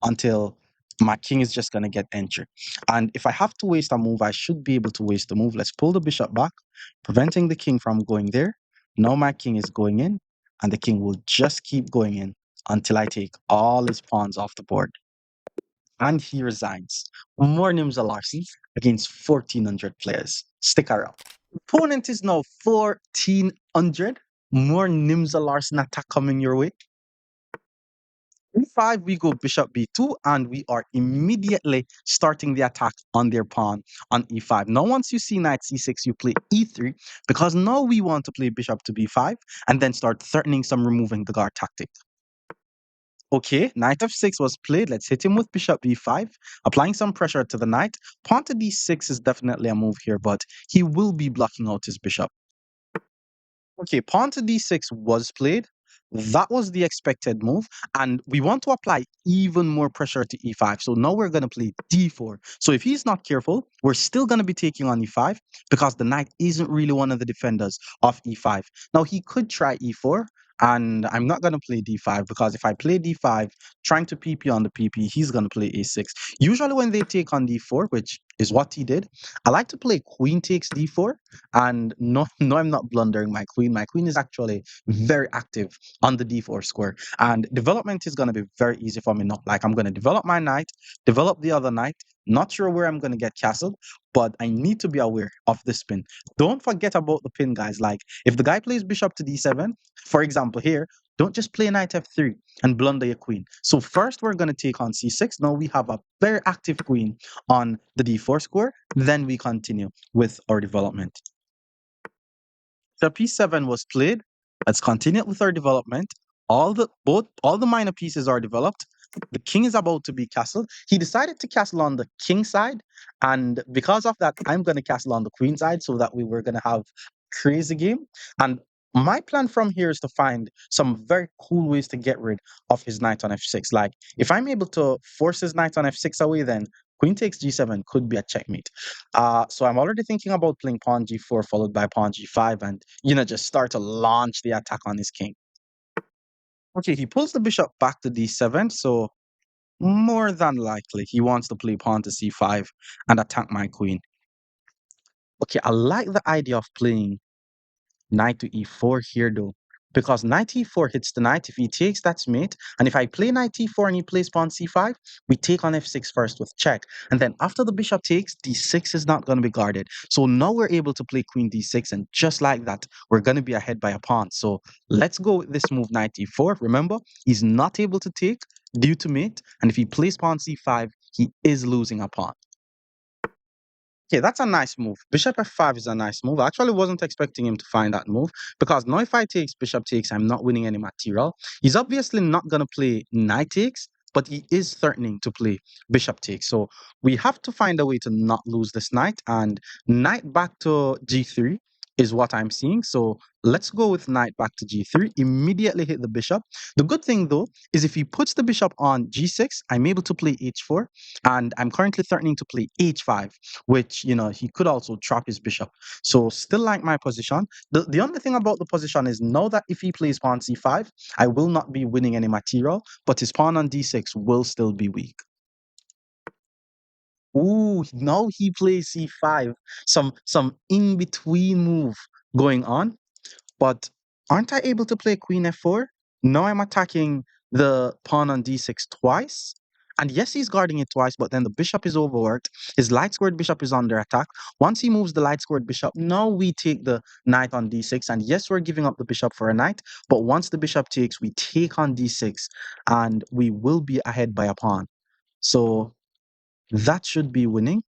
until my king is just going to get injured. And if I have to waste a move, I should be able to waste the move. Let's pull the bishop back, preventing the king from going there. Now my king is going in, and the king will just keep going in until I take all his pawns off the board. And he resigns. More Nimzo Larsen against 1,400 players. Stick around. Opponent is now 1,400. More Nimzo Larsen attack coming your way. E5, we go bishop b2, and we are immediately starting the attack on their pawn on e5. Now, once you see knight c6, you play e3, because now we want to play bishop to b5 and then start threatening some removing the guard tactic. Okay, knight f6 was played. Let's hit him with bishop b5, applying some pressure to the knight. Pawn to d6 is definitely a move here, but he will be blocking out his bishop. Okay, pawn to d6 was played. That was the expected move. And we want to apply even more pressure to e5. So now we're going to play d4. So if he's not careful, we're still going to be taking on e5 because the knight isn't really one of the defenders of e5. Now he could try e4. And I'm not going to play d5 because if I play d5, trying to pp on the pp, he's going to play a6. Usually when they take on d4, which is what he did, I like to play queen takes d4. And no, no, I'm not blundering my queen. My queen is actually very active on the d4 square. And development is going to be very easy for me. Not like I'm going to develop my knight, develop the other knight. Not sure where I'm going to get castled, but I need to be aware of the spin. Don't forget about the pin, guys. Like if the guy plays bishop to d7, for example, here, don't just play knight f3 and blunder your queen. So first we're going to take on c6. Now we have a very active queen on the d4 square. Then we continue with our development. So p7 was played. Let's continue with our development. All the minor pieces are developed. The king is about to be castled. He decided to castle on the king side, and because of that, I'm going to castle on the queen side so that we were going to have crazy game. And my plan from here is to find some very cool ways to get rid of his knight on f6. Like if I'm able to force his knight on f6 away, then queen takes g7 could be a checkmate. So I'm already thinking about playing pawn g4 followed by pawn g5 and, just start to launch the attack on his king. Okay, he pulls the bishop back to d7, so more than likely he wants to play pawn to c5 and attack my queen. Okay, I like the idea of playing knight to e4 here though, because knight e4 hits the knight. If he takes, that's mate. And if I play knight e4 and he plays pawn c5, we take on f6 first with check. And then after the bishop takes, d6 is not going to be guarded. So now we're able to play queen d6, and just like that, we're going to be ahead by a pawn. So let's go with this move, knight e4. Remember, he's not able to take due to mate. And if he plays pawn c5, he is losing a pawn. Okay, that's a nice move. Bishop f5 is a nice move. I actually wasn't expecting him to find that move because now if I takes, bishop takes, I'm not winning any material. He's obviously not going to play knight takes, but he is threatening to play bishop takes. So we have to find a way to not lose this knight, and knight back to g3 is what I'm seeing. So let's go with knight back to g3, immediately hit the bishop. The good thing though is if he puts the bishop on g6, I'm able to play h4, and I'm currently threatening to play h5, which he could also trap his bishop. So still like my position. The only thing about the position is now that if he plays pawn c5, I will not be winning any material, but his pawn on d6 will still be weak. Ooh, now he plays c5. Some in-between move going on. But aren't I able to play queen f4? Now I'm attacking the pawn on d6 twice. And yes, he's guarding it twice, but then the bishop is overworked. His light squared bishop is under attack. Once he moves the light squared bishop, now we take the knight on d6. And yes, we're giving up the bishop for a knight. But once the bishop takes, we take on d6. And we will be ahead by a pawn. So that should be winning.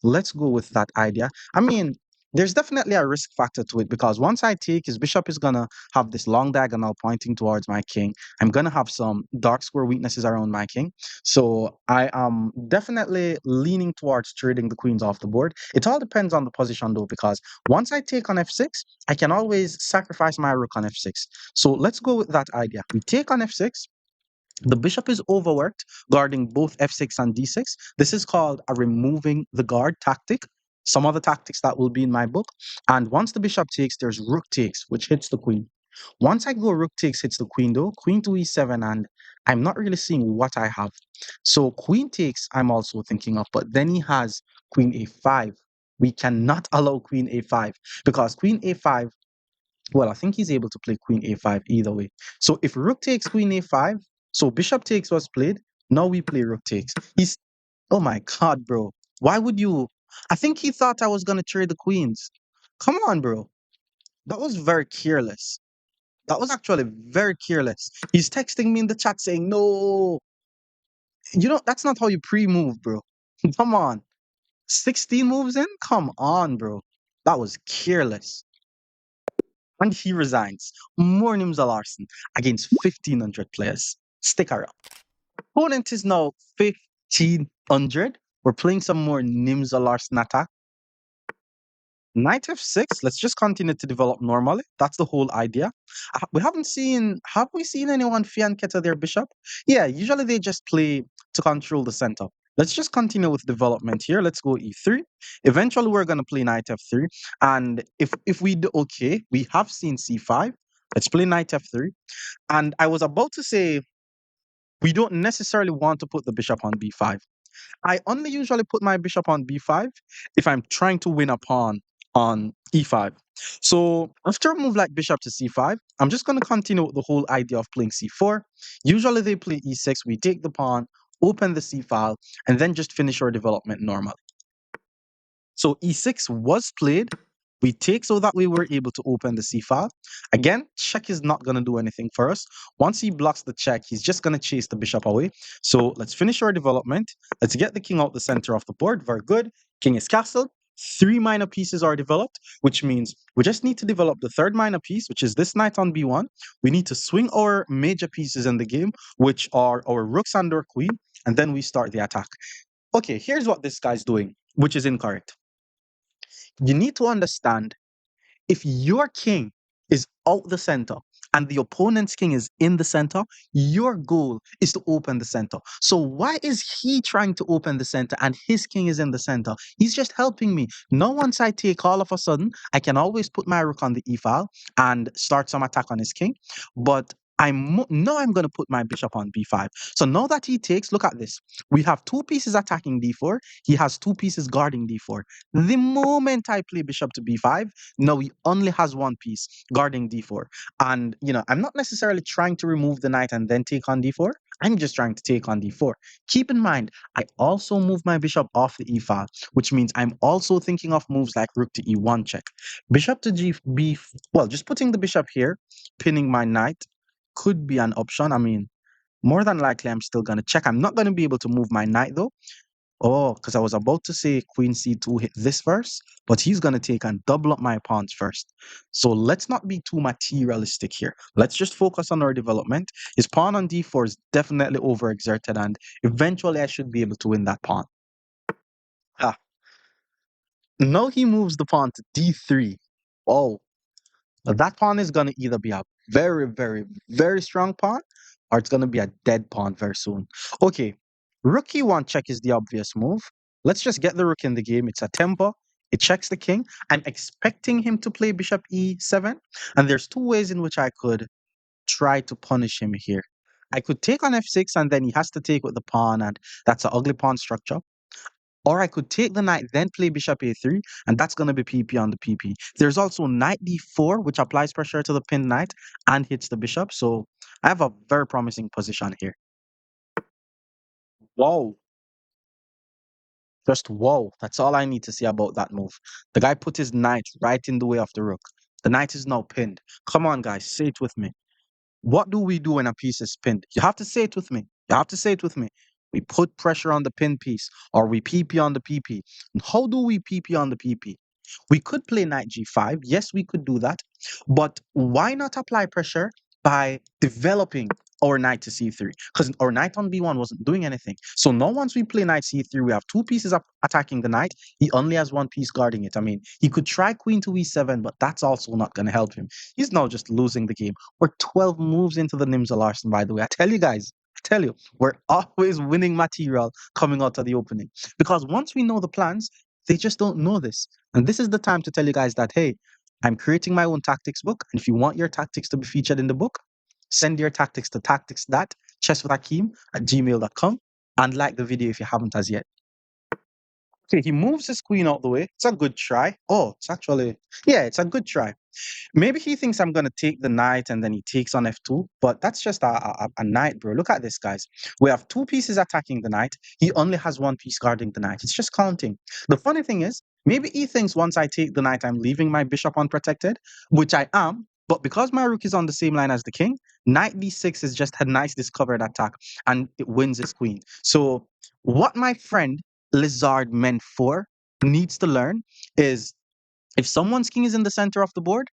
Let's go with that idea. I mean, there's definitely a risk factor to it because once I take, his bishop is gonna have this long diagonal pointing towards my king. I'm gonna have some dark square weaknesses around my king. So I am definitely leaning towards trading the queens off the board. It all depends on the position though, because once I take on f6, I can always sacrifice my rook on f6. So let's go with that idea. We take on f6. The bishop is overworked, guarding both f6 and d6. This is called a removing the guard tactic. Some other tactics that will be in my book. And once the bishop takes, there's rook takes, which hits the queen. Once I go rook takes hits the queen though, queen to e7, and I'm not really seeing what I have. So queen takes, I'm also thinking of, but then he has queen a5. We cannot allow queen a5 because queen a5, well, I think he's able to play queen a5 either way. So if rook takes queen a5, so bishop takes was played. Now we play rook takes. He's, oh my God, bro. Why would you? I think he thought I was going to trade the queens. Come on, bro. That was very careless. That was actually very careless. He's texting me in the chat saying, no, that's not how you pre-move, bro. Come on. 16 moves in? Come on, bro. That was careless. And he resigns. More Nimzo Larsen against 1,500 players. Stick around. Opponent is now 1,500. We're playing some more Nimzo Larsen attack. Knight f6. Let's just continue to develop normally. That's the whole idea. We haven't seen. Have we seen anyone fianchetto their bishop? Yeah, usually they just play to control the center. Let's just continue with development here. Let's go e3. Eventually, we're gonna play knight f3. And if we do okay, we have seen c5. Let's play knight f3. And I was about to say we don't necessarily want to put the bishop on b5. I only usually put my bishop on b5 if I'm trying to win a pawn on e5. So after a move like bishop to c5, I'm just going to continue with the whole idea of playing c4. Usually they play e6, we take the pawn, open the c file, and then just finish our development normally. So e6 was played. We take so that we were able to open the c file. Again, check is not going to do anything for us. Once he blocks the check, he's just going to chase the bishop away. So let's finish our development. Let's get the king out the center of the board. Very good. King is castled. 3 minor pieces are developed, which means we just need to develop the third minor piece, which is this knight on b1. We need to swing our major pieces in the game, which are our rooks and our queen, and then we start the attack. Okay, here's what this guy's doing, which is incorrect. You need to understand if your king is out the center and the opponent's king is in the center, your goal is to open the center. So why is he trying to open the center and his king is in the center? He's just helping me. Now once I take, all of a sudden, I can always put my rook on the e file and start some attack on his king. But now I'm going to put my bishop on b5. So now that he takes, look at this. We have 2 pieces attacking d4. He has 2 pieces guarding d4. The moment I play bishop to b5, now he only has 1 piece guarding d4. And, I'm not necessarily trying to remove the knight and then take on d4. I'm just trying to take on d4. Keep in mind, I also move my bishop off the e file, which means I'm also thinking of moves like rook to e1 check. Bishop to well, just putting the bishop here, pinning my knight, could be an option. I mean, more than likely, I'm still going to check. I'm not going to be able to move my knight, though. Oh, because I was about to say queen c2 hit this first, but he's going to take and double up my pawns first. So let's not be too materialistic here. Let's just focus on our development. His pawn on d4 is definitely overexerted, and eventually I should be able to win that pawn. Ha. Now he moves the pawn to d3. Oh, that pawn is going to either be a very, very, very strong pawn or it's going to be a dead pawn very soon. Okay, rook e1 check is the obvious move. Let's just get the rook in the game. It's a tempo. It checks the king. I'm expecting him to play bishop e7. And there's 2 ways in which I could try to punish him here. I could take on f6 and then he has to take with the pawn, and that's an ugly pawn structure. Or I could take the knight, then play bishop a3, and that's going to be PP on the PP. There's also knight d4, which applies pressure to the pinned knight and hits the bishop. So I have a very promising position here. Whoa. Just whoa. That's all I need to say about that move. The guy put his knight right in the way of the rook. The knight is now pinned. Come on, guys, say it with me. What do we do when a piece is pinned? You have to say it with me. You have to say it with me. We put pressure on the pin piece, or we PP on the PP. And how do we PP on the PP? We could play knight g5. Yes, we could do that. But why not apply pressure by developing our knight to c3? Because our knight on b1 wasn't doing anything. So now once we play knight c3, we have 2 pieces up attacking the knight. He only has 1 piece guarding it. I mean, he could try queen to e7, but that's also not going to help him. He's now just losing the game. We're 12 moves into the Nimzo Larsen, by the way. I tell you guys, tell you, we're always winning material coming out of the opening. Because once we know the plans, they just don't know this. And this is the time to tell you guys that, hey, I'm creating my own tactics book. And if you want your tactics to be featured in the book, send your tactics to tactics.chesswithakeem@gmail.com and like the video if you haven't as yet. Okay, he moves his queen out the way. It's a good try. Oh, it's actually, yeah, it's a good try. Maybe he thinks I'm gonna take the knight and then he takes on f2, but that's just a knight, bro. Look at this, guys. We have two pieces attacking the knight. He only has one piece guarding the knight. It's just counting. The funny thing is, maybe he thinks once I take the knight, I'm leaving my bishop unprotected, which I am. But because my rook is on the same line as the king, knight d6 is just a nice discovered attack, and it wins his queen. So what my friend Lizard meant for needs to learn is if someone's king is in the center of the board,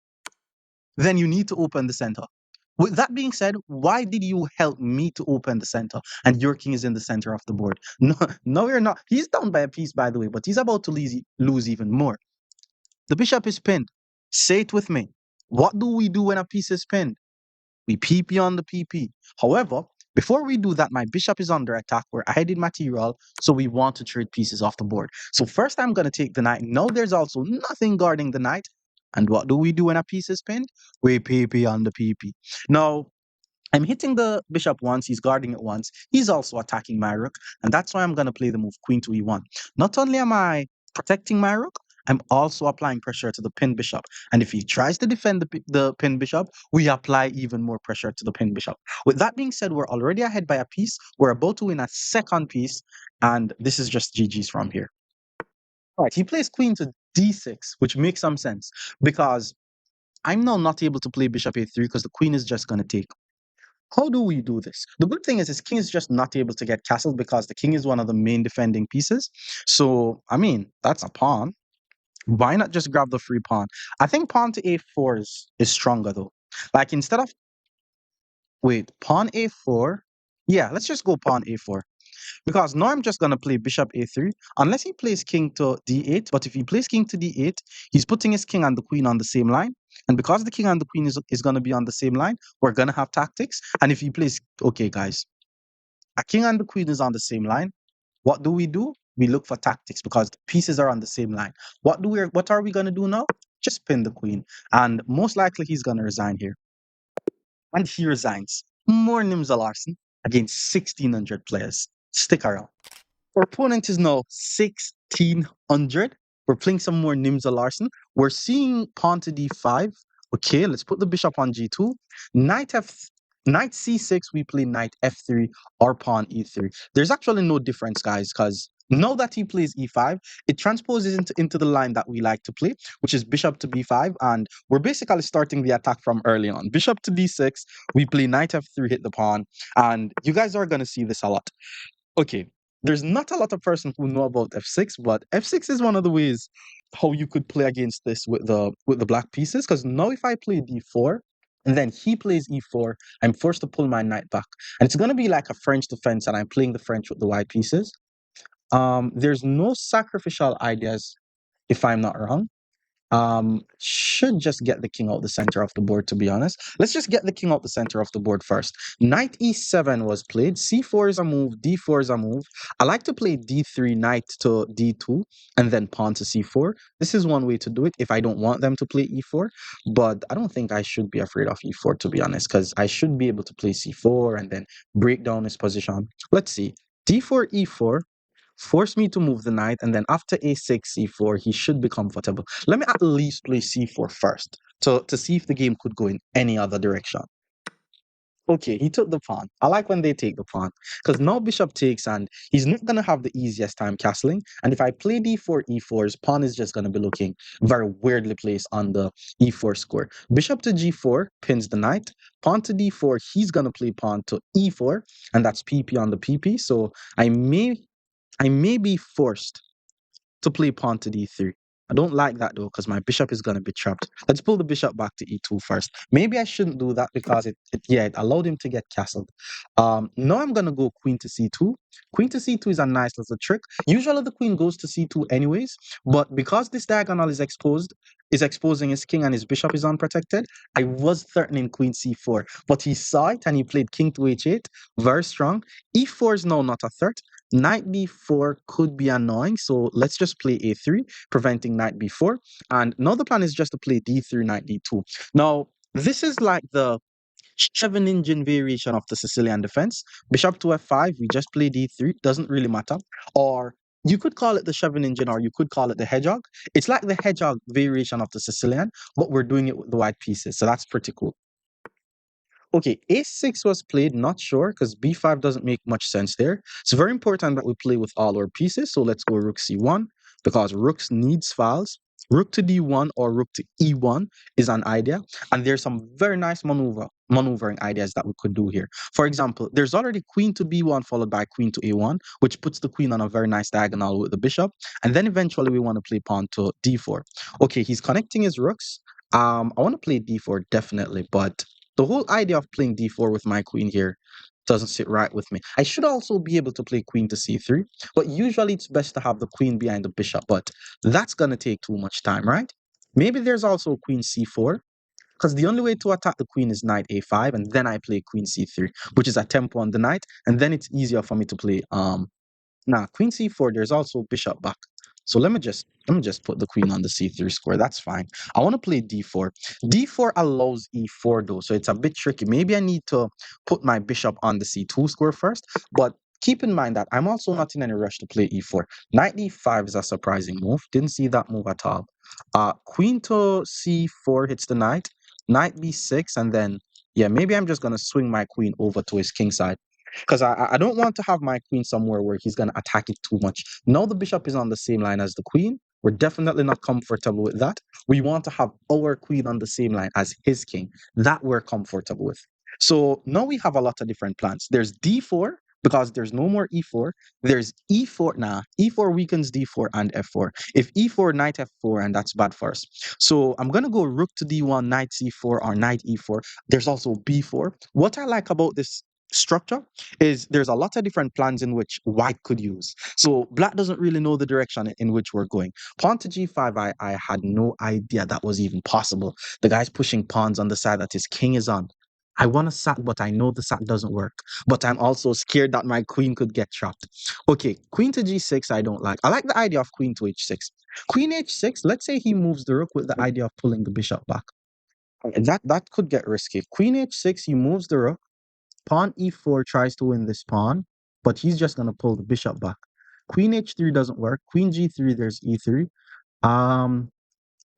then you need to open the center. With that being said, why did you help me to open the center and your king is in the center of the board? No, no, you're not. He's down by a piece, by the way, but he's about to lose even more. The bishop is pinned. Say it with me. What do we do when a piece is pinned? We PP on the PP. However, before we do that, my bishop is under attack. We're hiding material, so we want to trade pieces off the board. So first I'm going to take the knight. Now there's also nothing guarding the knight. And what do we do when a piece is pinned? We PP on the PP. Now, I'm hitting the bishop once, he's guarding it once. He's also attacking my rook, and that's why I'm going to play the move queen to e1. Not only am I protecting my rook, I'm also applying pressure to the pinned bishop. And if he tries to defend the pinned bishop, we apply even more pressure to the pinned bishop. With that being said, we're already ahead by a piece. We're about to win a second piece, and this is just GG's from here. All right, he plays queen to d6, which makes some sense because I'm now not able to play bishop a3 because the queen is just going to take. How do we do this? The good thing is his king is just not able to get castled because the king is one of the main defending pieces. So, I mean, that's a pawn. Why not just grab the free pawn? I think pawn to a4 is stronger though. Like instead of, wait, pawn a4? Yeah, let's just go pawn a4. Because now I'm just going to play bishop a3, unless he plays king to d8. But if he plays king to d8, he's putting his king and the queen on the same line. And because the king and the queen is going to be on the same line, we're going to have tactics. And if he plays, okay, guys, a king and the queen is on the same line. What do? We look for tactics because the pieces are on the same line. What are we going to do now? Just pin the queen. And most likely he's going to resign here. And he resigns. More Nimzo Larsen against 1,600 players. Stick around. Our opponent is now 1,600. We're playing some more Nimzo Larsen. We're seeing pawn to d5. Okay, let's put the bishop on g2. Knight c6, we play knight f3 or pawn e3. There's actually no difference, guys, because now that he plays e5, it transposes into the line that we like to play, which is bishop to b5, and we're basically starting the attack from early on. Bishop to d6, we play knight f3, hit the pawn, and you guys are going to see this a lot. Okay, there's not a lot of person who know about f6, but f6 is one of the ways how you could play against this with the black pieces. Because now if I play d4 and then he plays e4, I'm forced to pull my knight back, and it's gonna be like a French defense, and I'm playing the French with the white pieces. There's no sacrificial ideas, if I'm not wrong. Should just get the king out the center of the board, to be honest. Let's just get the king out the center of the board first. Knight e7 was played. C4 is a move. D4 is a move. I like to play d3, knight to d2, and then pawn to c4. This is one way to do it if I don't want them to play e4, but I don't think I should be afraid of e4, to be honest, because I should be able to play c4 and then break down his position. Let's see. D4, e4, force me to move the knight, and then after a6, c4, he should be comfortable. Let me at least play c4 first to see if the game could go in any other direction. Okay, he took the pawn. I like when they take the pawn because now bishop takes and he's not going to have the easiest time castling. And if I play d4, e4, his pawn is just going to be looking very weirdly placed on the e4 square. Bishop to g4 pins the knight. Pawn to d4, he's going to play pawn to e4, and that's pp on the pp. So I may be forced to play pawn to d3. I don't like that though, because my bishop is going to be trapped. Let's pull the bishop back to e2 first. Maybe I shouldn't do that because yeah, it allowed him to get castled. Now I'm going to go queen to c2. Queen to c2 is a nice little trick. Usually the queen goes to c2 anyways, but because this diagonal is exposed, is exposing his king and his bishop is unprotected, I was threatening queen c4, but he saw it and he played king to h8. Very strong. e4 is now not a threat. Knight b4 could be annoying, so let's just play a3, preventing knight b4. And now the plan is just to play d3, knight d2. Now, this is like the seven engine variation of the Sicilian defense. Bishop to f5, we just play d3, doesn't really matter. Or you could call it the seven engine, or you could call it the hedgehog. It's like the hedgehog variation of the Sicilian, but we're doing it with the white pieces, so that's pretty cool. Okay, a6 was played, not sure, because b5 doesn't make much sense there. It's very important that we play with all our pieces, so let's go rook c1, because rooks needs files. Rook to d1 or rook to e1 is an idea, and there's some very nice maneuvering ideas that we could do here. For example, there's already queen to b1 followed by queen to a1, which puts the queen on a very nice diagonal with the bishop, and then eventually we want to play pawn to d4. Okay, he's connecting his rooks. I want to play d4 definitely, but the whole idea of playing d4 with my queen here doesn't sit right with me. I should also be able to play queen to c3, but usually it's best to have the queen behind the bishop, but that's going to take too much time, right? Maybe there's also queen c4, because the only way to attack the queen is knight a5, and then I play queen c3, which is a tempo on the knight, and then it's easier for me to play now, queen c4, there's also bishop back. So let me just put the queen on the c3 square. That's fine. I want to play d4. d4 allows e4 though, so it's a bit tricky. Maybe I need to put my bishop on the c2 square first, but keep in mind that I'm also not in any rush to play e4. Knight d5 is a surprising move. Didn't see that move at all. Queen to c4 hits the knight. Knight b6, and then yeah, maybe I'm just gonna swing my queen over to his king side, because I don't want to have my queen somewhere where he's going to attack it too much. Now the bishop is on the same line as the queen. We're definitely not comfortable with that. We want to have our queen on the same line as his king. That we're comfortable with. So now we have a lot of different plans. There's d4 because there's no more e4. There's e4. Nah, e4 weakens d4 and f4. If e4, knight f4, and that's bad for us. So I'm going to go rook to d1, knight c4, or knight e4. There's also b4. What I like about this structure is there's a lot of different plans in which white could use. So black doesn't really know the direction in which we're going. Pawn to g5, I had no idea that was even possible. The guy's pushing pawns on the side that his king is on. I want to sack, but I know the sack doesn't work. But I'm also scared that my queen could get trapped. Okay, queen to g6, I don't like. I like the idea of queen to h6. Queen h6, let's say he moves the rook with the idea of pulling the bishop back. That could get risky. Queen h6, he moves the rook. Pawn e4 tries to win this pawn, but he's just going to pull the bishop back. Queen h3 doesn't work. Queen g3, there's e3. Um,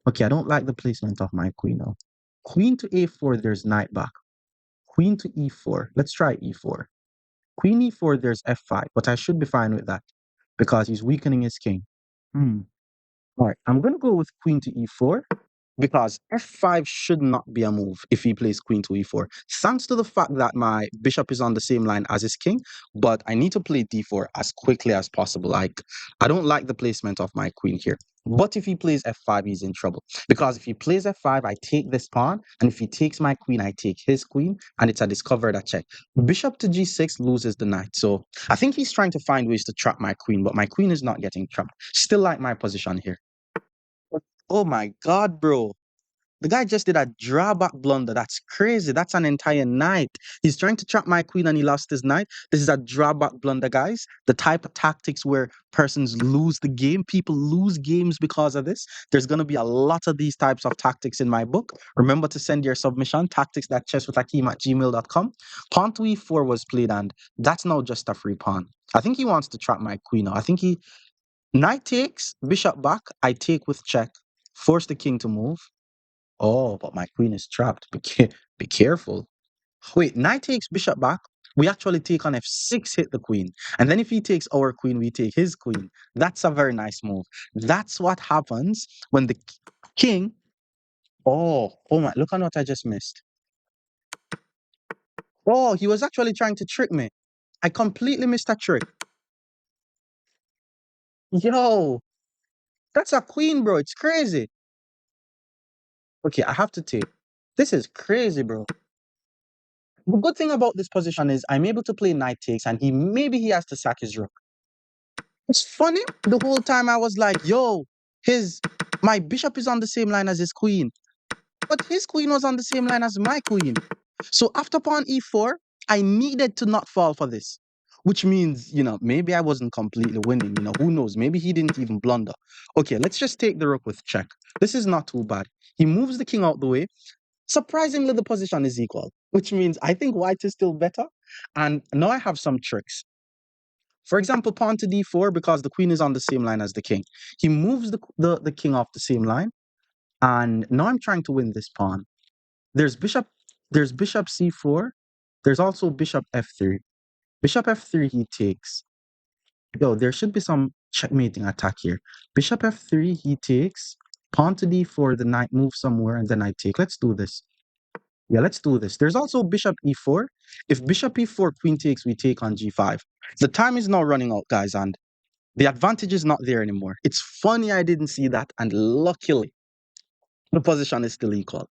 okay, I don't like the placement of my queen now. Queen to a4, there's knight back. Queen to e4. Let's try e4. Queen e4, there's f5, but I should be fine with that because he's weakening his king. Hmm. All right, I'm going to go with queen to e4 because f5 should not be a move if he plays queen to e4. Thanks to the fact that my bishop is on the same line as his king, but I need to play d4 as quickly as possible. Like, I don't like the placement of my queen here. But if he plays f5, he's in trouble. Because if he plays f5, I take this pawn, and if he takes my queen, I take his queen, and it's a discovered check. Bishop to g6 loses the knight. So I think he's trying to find ways to trap my queen, but my queen is not getting trapped. Still like my position here. Oh my God, bro. The guy just did a drawback blunder. That's crazy. That's an entire knight. He's trying to trap my queen and he lost his knight. This is a drawback blunder, guys. The type of tactics where persons lose the game. People lose games because of this. There's going to be a lot of these types of tactics in my book. Remember to send your submission, tactics.chesswithakeem@gmail.com. Pawn to e4 was played, and that's now just a free pawn. I think he wants to trap my queen now. I think he... Knight takes, bishop back. I take with check. Force the king to move. Oh, but my queen is trapped. Be careful. Wait, knight takes bishop back. We actually take on f6, hit the queen. And then if he takes our queen, we take his queen. That's a very nice move. That's what happens when the king... Oh my, look at what I just missed. Oh, he was actually trying to trick me. I completely missed that trick. Yo, That's a queen, bro. It's crazy. Okay, I have to take. This is crazy, bro. The good thing about this position is I'm able to play knight takes, and maybe he has to sack his rook. It's funny. The whole time I was like, yo, his my bishop is on the same line as his queen. But his queen was on the same line as my queen. So after pawn e4, I needed to not fall for this. Which means, maybe I wasn't completely winning. Who knows? Maybe he didn't even blunder. Okay, let's just take the rook with check. This is not too bad. He moves the king out the way. Surprisingly, the position is equal, which means I think white is still better. And now I have some tricks. For example, pawn to d4, because the queen is on the same line as the king. He moves the king off the same line. And now I'm trying to win this pawn. There's bishop, there's bishop c4. There's also bishop f3. Bishop f3 he takes. Yo, there should be some checkmating attack here. Bishop f3 he takes. Pawn to d4, the knight moves somewhere, and then I take. Let's do this. Yeah, let's do this. There's also bishop e4. If bishop e4, queen takes, we take on g5. The time is now running out, guys, and the advantage is not there anymore. It's funny I didn't see that, and luckily, the position is still equal.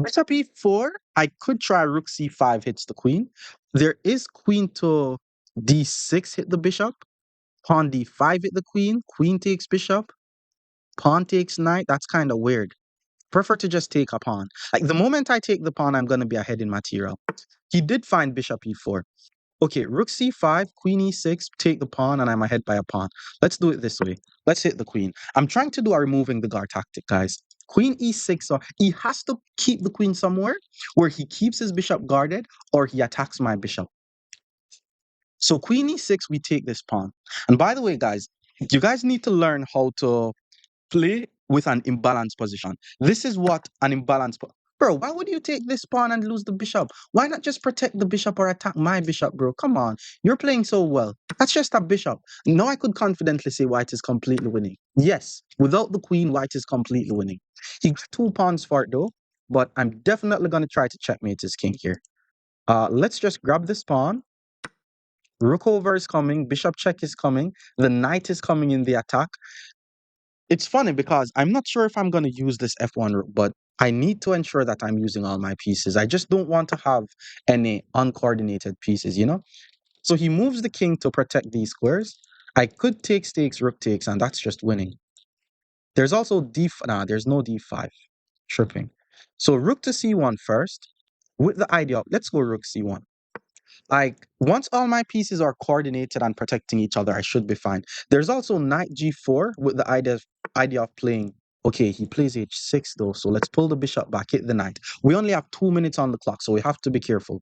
Bishop e4, I could try rook c5 hits the queen. There is queen to d6 hit the bishop. Pawn d5 hit the queen. Queen takes bishop. Pawn takes knight. That's kind of weird. Prefer to just take a pawn. Like the moment I take the pawn, I'm going to be ahead in material. He did find bishop e4. Okay, rook c5, queen e6, take the pawn, and I'm ahead by a pawn. Let's do it this way. Let's hit the queen. I'm trying to do a removing the guard tactic, guys. Queen e6, so he has to keep the queen somewhere where he keeps his bishop guarded or he attacks my bishop. So queen e6, we take this pawn. And by the way, guys, you guys need to learn how to play with an imbalanced position. This is what an imbalanced bro, why would you take this pawn and lose the bishop? Why not just protect the bishop or attack my bishop, bro? Come on. You're playing so well. That's just a bishop. Now I could confidently say white is completely winning. Yes, without the queen, white is completely winning. He got 2 pawns for it though, but I'm definitely going to try to checkmate his king here. Let's just grab this pawn. Rook over is coming. Bishop check is coming. The knight is coming in the attack. It's funny because I'm not sure if I'm going to use this f1 rook, but I need to ensure that I'm using all my pieces. I just don't want to have any uncoordinated pieces. So he moves the king to protect these squares. I could take stakes, rook takes, and that's just winning. There's also there's no d5. Tripping. So rook to c1 first. With the idea, let's go rook c1. Like, once all my pieces are coordinated and protecting each other, I should be fine. There's also knight g4 with the idea of playing. Okay, he plays h6 though, so let's pull the bishop back, hit the knight. We only have 2 minutes on the clock, so we have to be careful.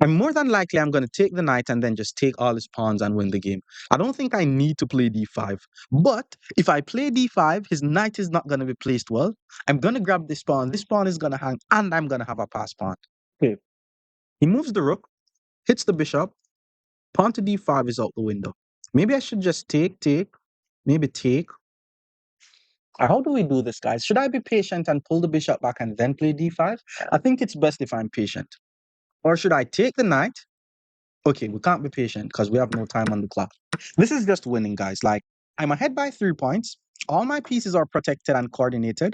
I'm more than likely I'm going to take the knight and then just take all his pawns and win the game. I don't think I need to play d5. But if I play d5, his knight is not going to be placed well. I'm going to grab this pawn. This pawn is going to hang, and I'm going to have a pass pawn. Okay. He moves the rook, hits the bishop. Pawn to d5 is out the window. Maybe I should just take, maybe take. How do we do this, guys? Should I be patient and pull the bishop back and then play d5? I think it's best if I'm patient. Or should I take the knight? Okay, we can't be patient because we have no time on the clock. This is just winning, guys. Like, I'm ahead by 3 points. All my pieces are protected and coordinated.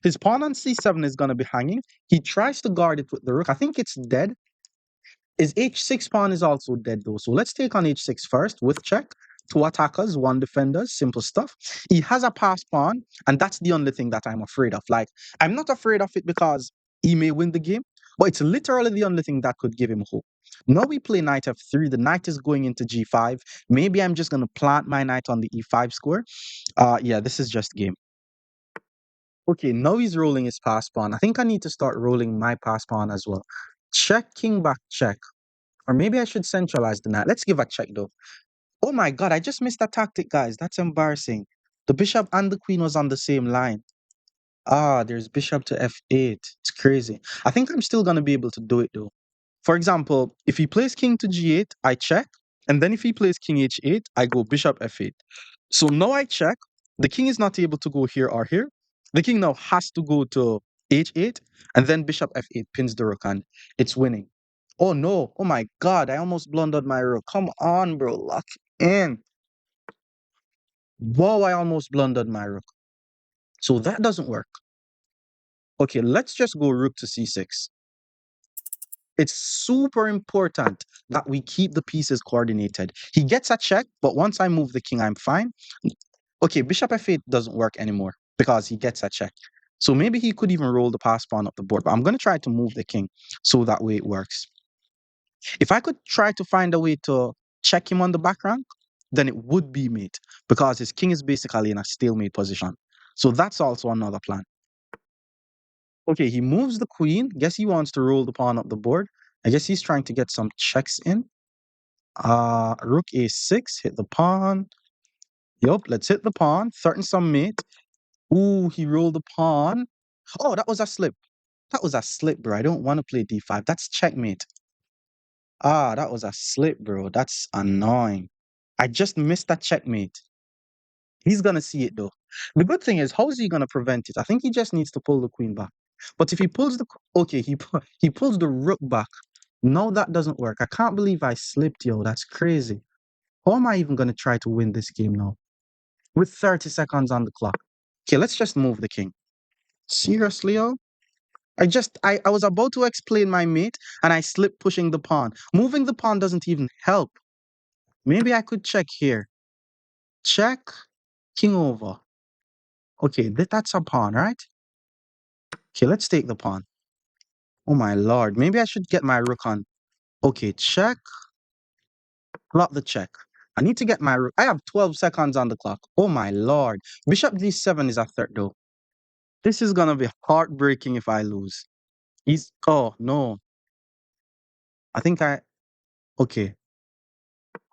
His pawn on c7 is going to be hanging. He tries to guard it with the rook. I think it's dead. His h6 pawn is also dead though. So let's take on h6 first with check. 2 attackers, 1 defenders, simple stuff. He has a pass pawn, and that's the only thing that I'm afraid of. Like, I'm not afraid of it because he may win the game, but it's literally the only thing that could give him hope. Now we play knight f3. The knight is going into g5. Maybe I'm just going to plant my knight on the e5 square. Yeah, this is just game. Okay, now he's rolling his pass pawn. I think I need to start rolling my pass pawn as well. Check, king back, check. Or maybe I should centralize the knight. Let's give a check though. Oh my god, I just missed that tactic, guys. That's embarrassing. The bishop and the queen was on the same line. There's bishop to f8. It's crazy. I think I'm still going to be able to do it though. For example, if he plays king to g8, I check. And then if he plays king h8, I go bishop f8. So now I check. The king is not able to go here or here. The king now has to go to h8. And then bishop f8 pins the rook and it's winning. Oh no. Oh my god. I almost blundered my rook. Come on, bro. Lock in. Whoa, I almost blundered my rook. So that doesn't work. Okay, let's just go rook to c6. It's super important that we keep the pieces coordinated. He gets a check, but once I move the king, I'm fine. Okay, bishop f8 doesn't work anymore because he gets a check. So maybe he could even roll the pass pawn up the board, but I'm going to try to move the king so that way it works. If I could try to find a way to check him on the back rank, then it would be mate because his king is basically in a stalemate position. So that's also another plan. Okay, he moves the queen. Guess he wants to roll the pawn up the board. I guess he's trying to get some checks in. Rook a6, hit the pawn. Yup, let's hit the pawn, threaten some mate. Ooh, he rolled the pawn. Oh, that was a slip. That was a slip, bro. I don't want to play d5. That's checkmate. Ah, that was a slip, bro. That's annoying. I just missed that checkmate. He's gonna see it though. The good thing is, how is he gonna prevent it? I think he just needs to pull the queen back. But if he pulls the okay, he pulls the rook back. No, that doesn't work. I can't believe I slipped, yo. That's crazy. How am I even gonna try to win this game now? With 30 seconds on the clock. Okay, let's just move the king. Seriously, yo? I was about to explain my mate and I slipped pushing the pawn. Moving the pawn doesn't even help. Maybe I could check here. Check, king over. Okay, that's a pawn, right? Okay, let's take the pawn. Oh my lord, maybe I should get my rook on. Okay, check, block the check. I need to get my rook. I have 12 seconds on the clock. Oh my lord. Bishop d7 is a threat though. This is gonna be heartbreaking if I lose. Oh no. I think okay,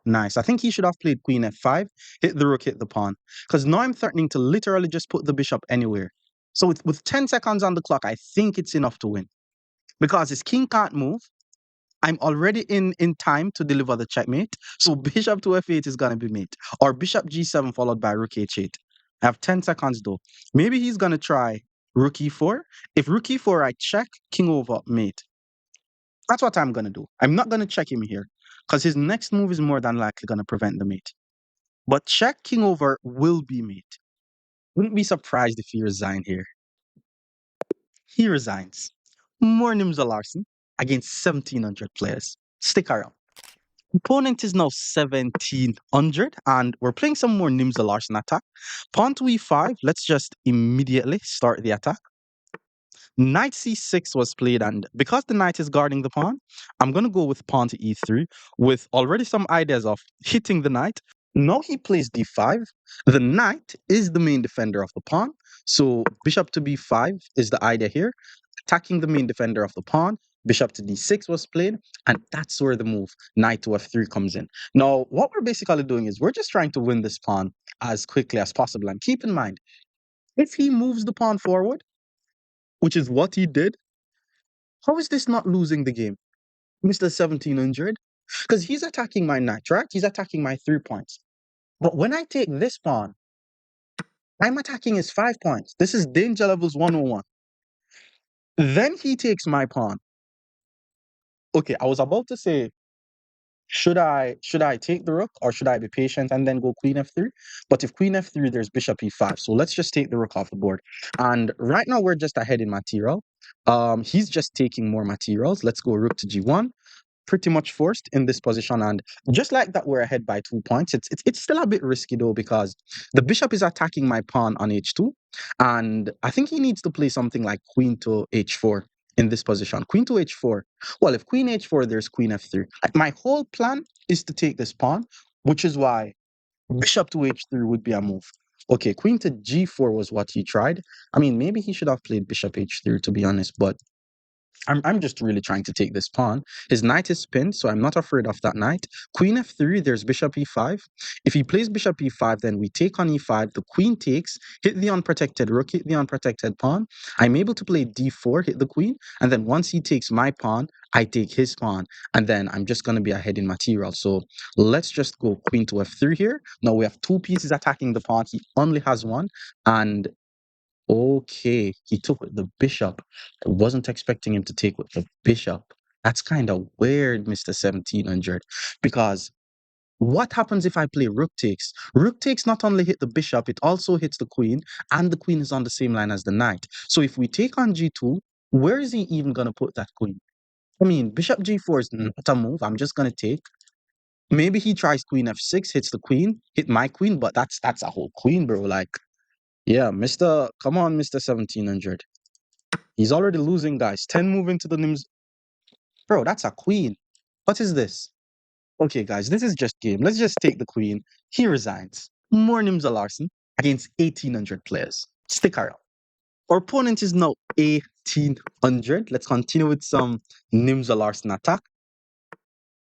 nice. I think he should have played queen f5, hit the rook, hit the pawn. Because now I'm threatening to literally just put the bishop anywhere. So with 10 seconds on the clock, I think it's enough to win. Because his king can't move. I'm already in time to deliver the checkmate. So bishop to f8 is going to be mate. Or bishop g7 followed by rook h8. I have 10 seconds though. Maybe he's going to try rook e4. If rook e4, I check, king over, mate. That's what I'm going to do. I'm not going to check him here because his next move is more than likely going to prevent the mate. But check king over will be mate. Wouldn't be surprised if he resigned here. He resigns. More Nimzo Larsen against 1,700 players. Stick around. Opponent is now 1,700 and we're playing some more Nimzo Larsen attack. Pawn to e5. Let's just immediately start the attack. Knight c6 was played, and because the knight is guarding the pawn, I'm going to go with pawn to e3 with already some ideas of hitting the knight. Now he plays d5. The knight is the main defender of the pawn, so bishop to b5 is the idea here. Attacking the main defender of the pawn, bishop to d6 was played, and that's where the move knight to f3 comes in. Now, what we're basically doing is we're just trying to win this pawn as quickly as possible. And keep in mind, if he moves the pawn forward, which is what he did, how is this not losing the game, Mr. 1700? Because he's attacking my knight, right? He's attacking my 3 points. But when I take this pawn, I'm attacking his 5 points. This is danger levels 101. Then he takes my pawn. Okay, I was about to say, should I take the rook or should I be patient and then go queen f3? But if queen f3, there's bishop e5. So let's just take the rook off the board. And right now we're just ahead in material. He's just taking more materials. Let's go rook to g1. Pretty much forced in this position, and just like that we're ahead by 2 points. It's still a bit risky though because the bishop is attacking my pawn on h2, and I think he needs to play something like queen to h4 in this position. Queen to h4. Well, if queen h4, there's queen f3. Like, my whole plan is to take this pawn, which is why bishop to h3 would be a move. Okay, queen to g4 was what he tried. I mean, maybe he should have played bishop h3 to be honest, but I'm just really trying to take this pawn. His knight is pinned, so I'm not afraid of that knight. Queen f3, there's bishop e5. If he plays bishop e5, then we take on e5. The queen takes, hit the unprotected rook, hit the unprotected pawn. I'm able to play d4, hit the queen. And then once he takes my pawn, I take his pawn. And then I'm just going to be ahead in material. So let's just go queen to f3 here. Now we have two pieces attacking the pawn. He only has one. And okay, he took with the bishop. I wasn't expecting him to take with the bishop. That's kind of weird, Mr. 1700, because What happens if I play rook takes? Rook takes not only hit the bishop, it also hits the queen, and the queen is on the same line as the knight. So if we take on g2, where is he even going to put that queen? I mean, bishop g4 is not a move. I'm just going to take. Maybe he tries queen f6, hits the queen, hit my queen, but that's a whole queen, bro. Like, yeah, come on, Mr. 1700. He's already losing, guys. 10 move into the Nimzo. Bro, that's a queen. What is this? Okay, guys, this is just game. Let's just take the queen. He resigns. More Nimzo Larsen against 1800 players. Stick around. Our opponent is now 1800. Let's continue with some Nimzo Larsen attack.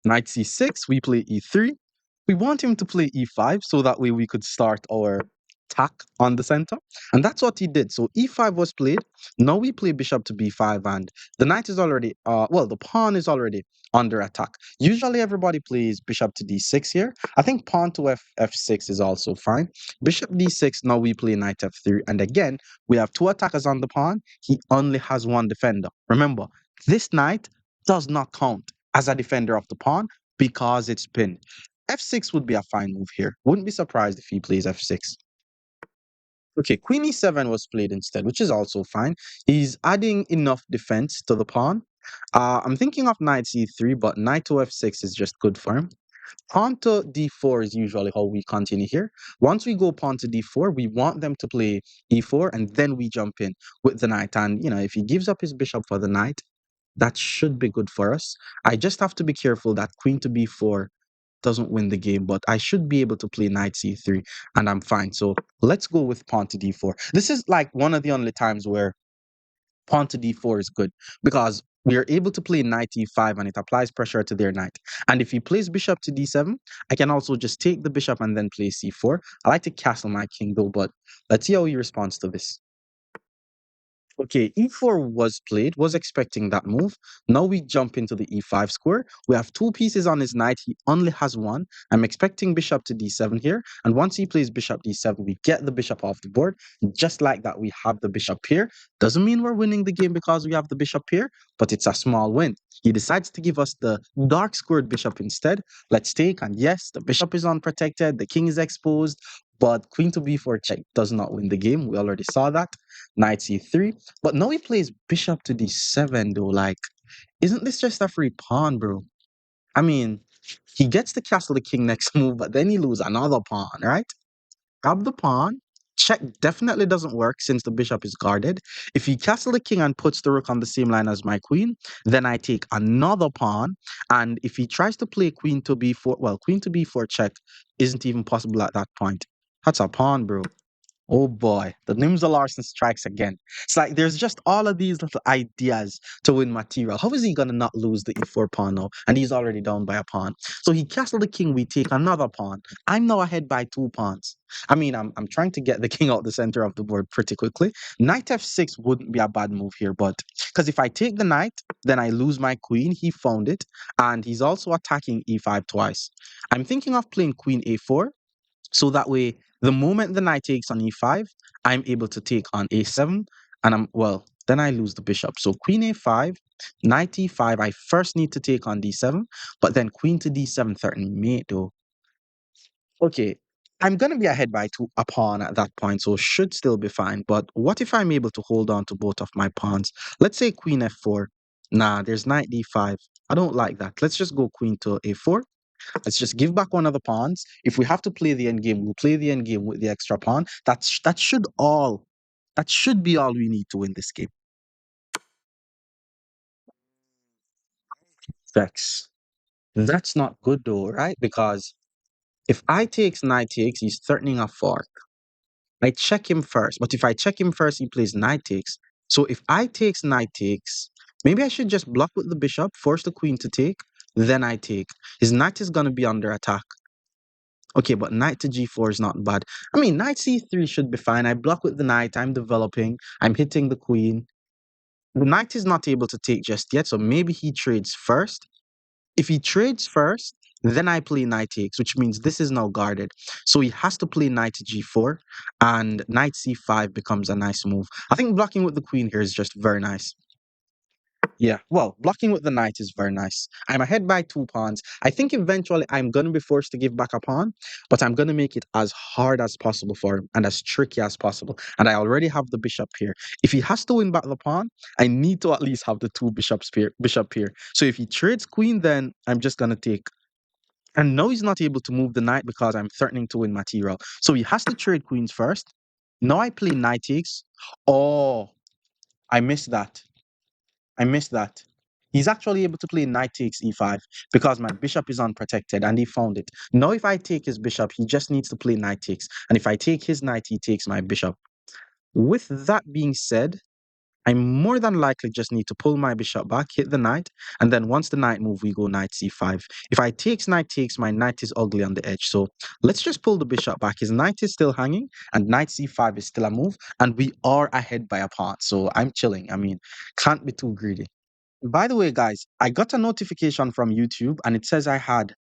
Knight c6, we play e3. We want him to play e5 so that way we could start our attack on the center. And that's what he did. So e5 was played. Now we play bishop to b5 and the knight is already, the pawn is already under attack. Usually everybody plays bishop to d6 here. I think pawn to f6 is also fine. Bishop d6, now we play knight f3. And again, we have two attackers on the pawn. He only has one defender. Remember, this knight does not count as a defender of the pawn because it's pinned. F6 would be a fine move here. Wouldn't be surprised if he plays F6. Okay, Queen E7 was played instead, which is also fine. He's adding enough defense to the pawn. I'm thinking of Knight C3, but Knight to F6 is just good for him. Pawn to D4 is usually how we continue here. Once we go pawn to D4, we want them to play E4, and then we jump in with the knight. And, if he gives up his bishop for the knight, that should be good for us. I just have to be careful that queen to b4 doesn't win the game, but I should be able to play knight c3 and I'm fine. So let's go with pawn to d4. This is like one of the only times where pawn to d4 is good because we are able to play knight e5 and it applies pressure to their knight. And if he plays bishop to d7, I can also just take the bishop and then play c4. I like to castle my king though, but let's see how he responds to this. Okay, e4 was played, was expecting that move. Now we jump into the e5 square. We have two pieces on his knight. He only has one. I'm expecting bishop to d7 here. And once he plays bishop d7, we get the bishop off the board. Just like that, we have the bishop here. Doesn't mean we're winning the game because we have the bishop here, but it's a small win. He decides to give us the dark squared bishop instead. Let's take, and yes, the bishop is unprotected. The king is exposed. But queen to b4 check does not win the game. We already saw that. Knight c3. But now he plays bishop to d7 though. Like, isn't this just a free pawn, bro? I mean, he gets to castle the king next move, but then he loses another pawn, right? Grab the pawn. Check definitely doesn't work since the bishop is guarded. If he castle the king and puts the rook on the same line as my queen, then I take another pawn. And if he tries to play queen to b4, well, queen to b4 check isn't even possible at that point. That's a pawn, bro. Oh boy, the Nimzo Larsen strikes again. It's like there's just all of these little ideas to win material. How is he gonna not lose the e4 pawn now? And he's already down by a pawn. So he castled the king, we take another pawn. I'm now ahead by two pawns. I mean, I'm trying to get the king out the center of the board pretty quickly. Knight f6 wouldn't be a bad move here, but because if I take the knight, then I lose my queen. He found it, and he's also attacking e5 twice. I'm thinking of playing queen a4 so that way, the moment the knight takes on e5, I'm able to take on a7, and then I lose the bishop. So queen a5, knight e5, I first need to take on d7, but then queen to d7 threatening mate though. Okay, I'm gonna be ahead by a pawn at that point, so should still be fine. But what if I'm able to hold on to both of my pawns? Let's say queen f4. Nah, there's knight d5. I don't like that. Let's just go queen to a4. Let's just give back one of the pawns. If we have to play the endgame, we'll play the endgame with the extra pawn. That should be all we need to win this game. Vex. That's not good though, right? Because if I takes knight takes, he's threatening a fork. I check him first, but if I check him first, he plays knight takes. So if I takes knight takes, maybe I should just block with the bishop, force the queen to take, then I take. His knight is going to be under attack. Okay, but knight to g4 is not bad. I mean, knight c3 should be fine. I block with the knight. I'm developing. I'm hitting the queen. The knight is not able to take just yet, so maybe he trades first. If he trades first, then I play knight takes, which means this is now guarded. So he has to play knight to g4, and knight c5 becomes a nice move. I think blocking with the queen here is just very nice. Yeah, well, blocking with the knight is very nice. I'm ahead by 2 pawns. I think eventually I'm going to be forced to give back a pawn, but I'm going to make it as hard as possible for him and as tricky as possible. And I already have the bishop here. If he has to win back the pawn, I need to at least have the two bishops here, bishop here. So if he trades queen, then I'm just going to take. And now he's not able to move the knight because I'm threatening to win material. So he has to trade queens first. Now I play knight takes. Oh, I missed that. I missed that. He's actually able to play knight takes e5 because my bishop is unprotected and he found it. Now, if I take his bishop, he just needs to play knight takes. And if I take his knight, he takes my bishop. With that being said, I more than likely just need to pull my bishop back, hit the knight, and then once the knight move, we go knight c5. If I takes knight takes, my knight is ugly on the edge. So let's just pull the bishop back. His knight is still hanging, and knight c5 is still a move, and we are ahead by a pawn. So I'm chilling. I mean, can't be too greedy. By the way, guys, I got a notification from YouTube and it says I had